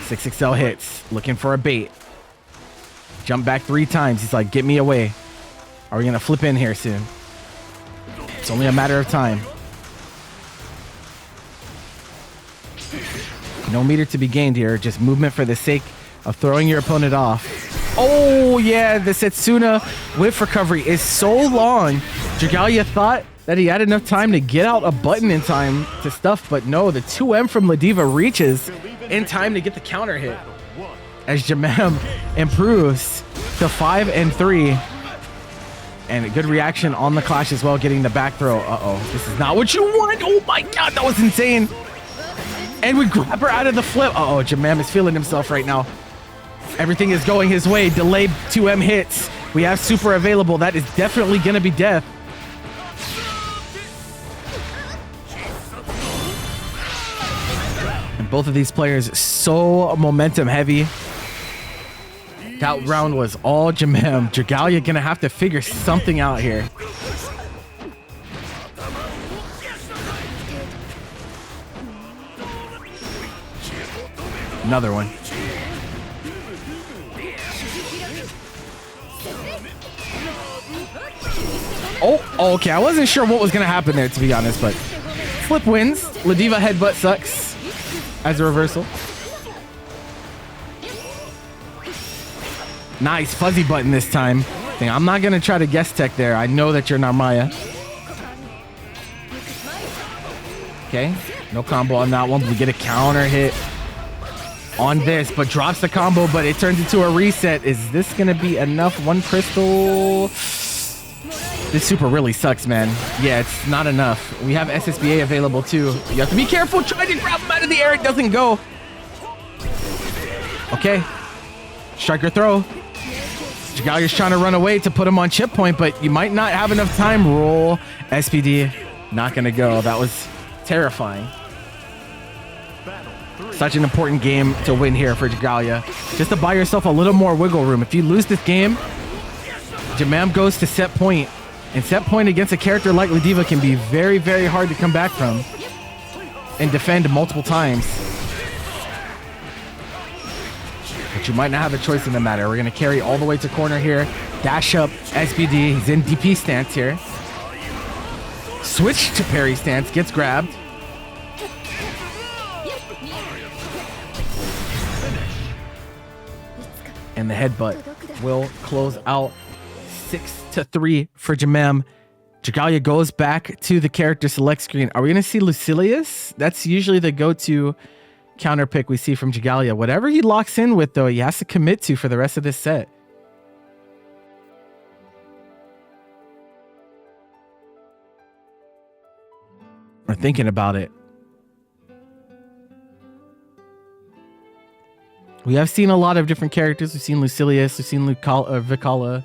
6XL hits, looking for a bait. Jump back 3 times. He's like, get me away. Are we gonna flip in here soon? It's only a matter of time. No meter to be gained here. Just movement for the sake of throwing your opponent off. Oh, yeah. The Setsuna whiff recovery is so long. Dragalia thought that he had enough time to get out a button in time to stuff, but no, the 2M from Ladiva reaches in time to get the counter hit. As JrJam improves to 5 and 3. And a good reaction on the clash as well, getting the back throw. Uh-oh, this is not what you want. Oh my God, that was insane. And we grab her out of the flip. Uh-oh, JrJam is feeling himself right now. Everything is going his way. Delayed 2M hits. We have super available. That is definitely going to be death. And both of these players so momentum heavy. That round was all JrJam. Dragalia going to have to figure something out here. Another one. Oh, okay. I wasn't sure what was going to happen there, to be honest, but flip wins. Ladiva headbutt sucks as a reversal. Nice fuzzy button this time. I'm not going to try to guess tech there. I know that you're Narmaya. Okay. No combo on that one. We get a counter hit on this, but drops the combo, but it turns into a reset. Is this going to be enough? 1 crystal. This super really sucks, man. Yeah, it's not enough. We have SSBA available too. You have to be careful. Try to grab him out of the air. It doesn't go. Okay. Striker throw. Dragalia's trying to run away to put him on chip point, but you might not have enough time. Roll. SPD. Not going to go. That was terrifying. Such an important game to win here for Dragalia. Just to buy yourself a little more wiggle room. If you lose this game, JMAMH goes to set point. And set point against a character like Ladiva can be very, very hard to come back from and defend multiple times. But you might not have a choice in the matter. We're going to carry all the way to corner here. Dash up SBD. He's in DP stance here. Switch to parry stance. Gets grabbed. And the headbutt will close out 6-3 for JMAMH. Dragalia goes back to the character select screen. Are we going to see Lucilius? That's usually the go-to counter pick we see from Dragalia. Whatever he locks in with, though, he has to commit to for the rest of this set. We're thinking about it. We have seen a lot of different characters. We've seen Lucilius. We've seen Vicala.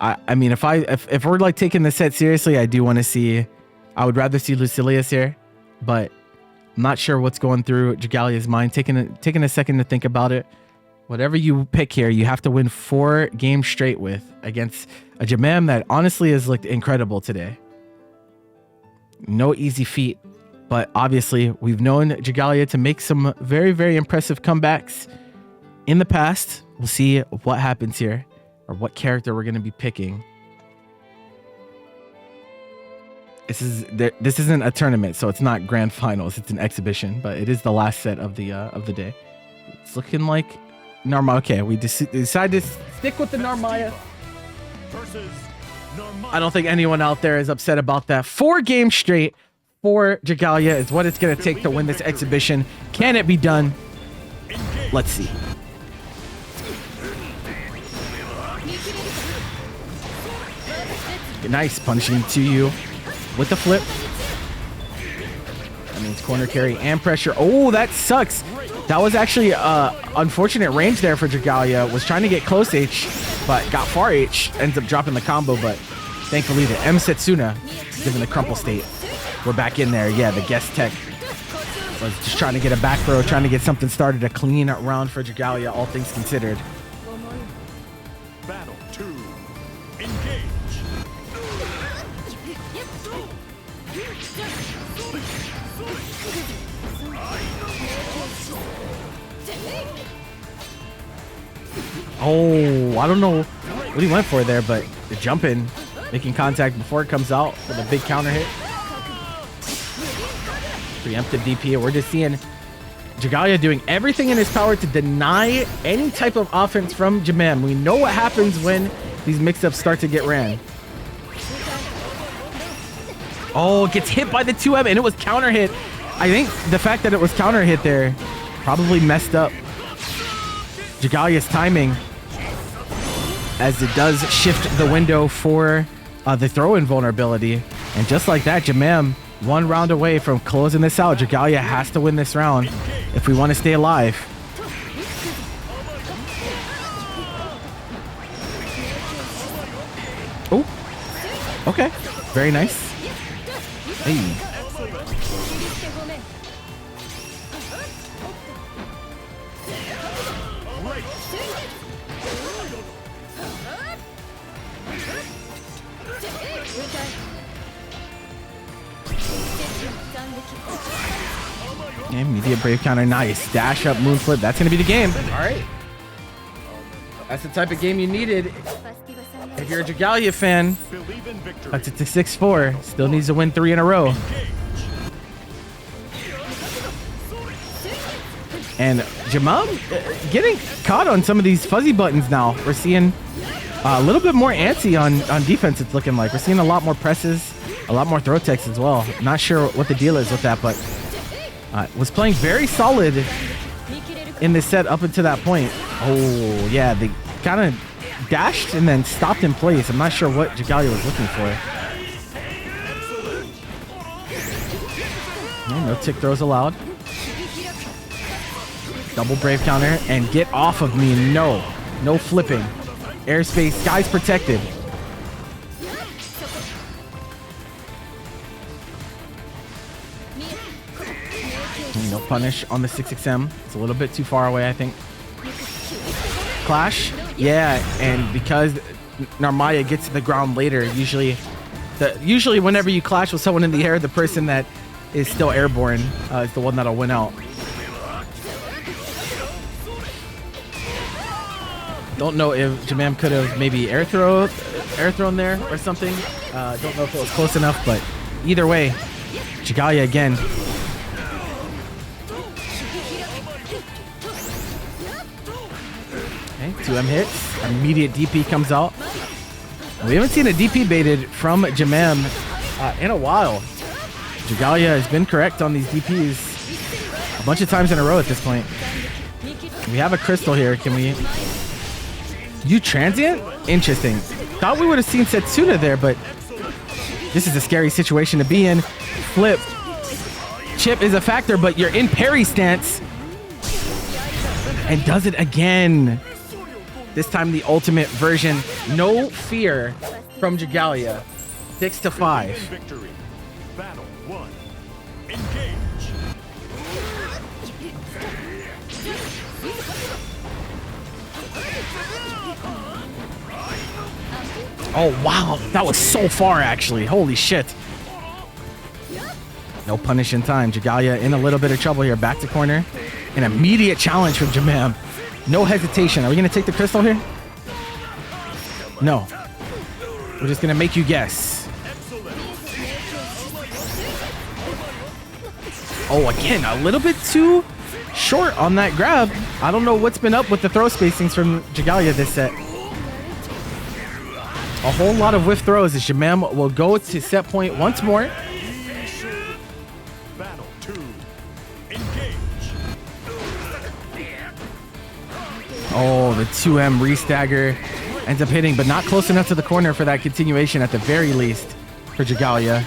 I mean, if we're like taking the set seriously, I do want to see. I would rather see Lucilius here, but I'm not sure what's going through Dragalia's mind. Taking a second to think about it. Whatever you pick here, you have to win 4 games straight with against a JMAMH that honestly has looked incredible today. No easy feat, but obviously we've known Dragalia to make some very, very impressive comebacks in the past. We'll see what happens here, or what character we're going to be picking. This isn't a tournament, so it's not grand finals. It's an exhibition, but it is the last set of the day. It's looking like Narmaya. Okay, we decided to stick with the Narmaya. I don't think anyone out there is upset about that. 4 games straight for Dragalia is what it's going to take to win this exhibition. Can it be done? Let's see. Nice, punishing to you with the flip. That means corner carry and pressure. Oh, that sucks. That was actually unfortunate range there for Dragalia. Was trying to get close H, but got far H. Ends up dropping the combo, but thankfully the M Setsuna given the crumple state. We're back in there. Yeah, the guest tech was just trying to get a back throw, trying to get something started. A clean round for Dragalia, all things considered. Battle 2. Engage. Oh, I don't know what he went for there, but the jump in, making contact before it comes out with a big counter hit. Preemptive DP. We're just seeing Dragalia doing everything in his power to deny any type of offense from JMAMH. We know what happens when these mix-ups start to get ran. Oh, gets hit by the 2M, and it was counter hit. I think the fact that it was counter hit there probably messed up Dragalia's timing, as it does shift the window for the throw-in vulnerability. And just like that, JMAMH 1 round away from closing this out. Dragalia has to win this round if we want to stay alive. Oh, okay, very nice. Hey. Immediate brave counter, nice. Dash up, moon flip. That's going to be the game. All right. That's the type of game you needed. If you're a Dragalia fan, that's it to 6-4. Still needs to win 3 in a row. And JMAMH getting caught on some of these fuzzy buttons now. We're seeing a little bit more antsy on defense, it's looking like. We're seeing a lot more presses, a lot more throw techs as well. Not sure what the deal is with that, but was playing very solid in this set up until that point. Oh, yeah, they kind of dashed and then stopped in place. I'm not sure what Dragalia was looking for. Yeah, no tick throws allowed. Double brave counter and get off of me. No flipping. Airspace, guy's protected. No punish on the 6XM. It's a little bit too far away, I think. Clash. Yeah, and because Narmaya gets to the ground later. Usually whenever you clash with someone in the air, the person that is still airborne is the one that'll win out. Don't know if JrJam could have maybe air thrown there or something. Don't know if it was close enough, but either way, Dragalia again. Okay, 2M hits. Immediate DP comes out. We haven't seen a DP baited from JrJam in a while. Dragalia has been correct on these DPs a bunch of times in a row at this point. We have a crystal here. Can we... You transient? Interesting. Thought we would have seen Setsuna there, but this is a scary situation to be in. Flip. Chip is a factor, but you're in parry stance. And does it again. This time the ultimate version. No fear from Dragalia. 6-5. Victory. Battle 1. Engage. Oh, wow. That was so far, actually. Holy shit. No punish in time. Dragalia in a little bit of trouble here. Back to corner. An immediate challenge from JrJam. No hesitation. Are we going to take the crystal here? No. We're just going to make you guess. Oh, again, a little bit too short on that grab. I don't know what's been up with the throw spacings from Dragalia this set. A whole lot of whiff throws as JrJam will go to set point once more. Battle 2. Engage. Oh, the 2M restagger ends up hitting, but not close enough to the corner for that continuation at the very least for Dragalia.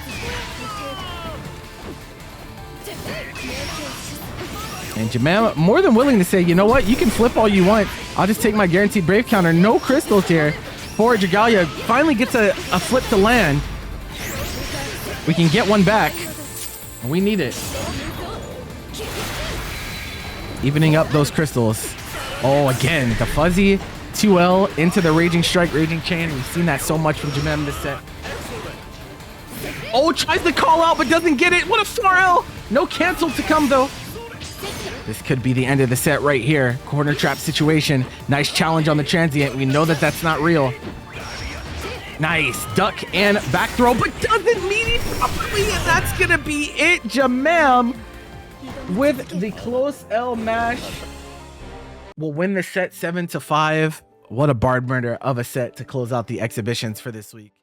And JrJam more than willing to say, you know what, you can flip all you want. I'll just take my guaranteed brave counter. No crystals here. Before Dragalia finally gets a flip to land. We can get one back. We need it. Evening up those crystals. Oh, again, the fuzzy 2L into the Raging Strike, Raging Chain. We've seen that so much from JrJam this set. Oh, tries to call out but doesn't get it. What a 4L. No cancel to come though. This could be the end of the set right here. Corner trap situation. Nice challenge on the transient. We know that that's not real. Nice duck and back throw, but doesn't meet it properly, and that's gonna be it. JrJam with the close L mash will win the set 7-5. What a barred murder of a set to close out the exhibitions for this week.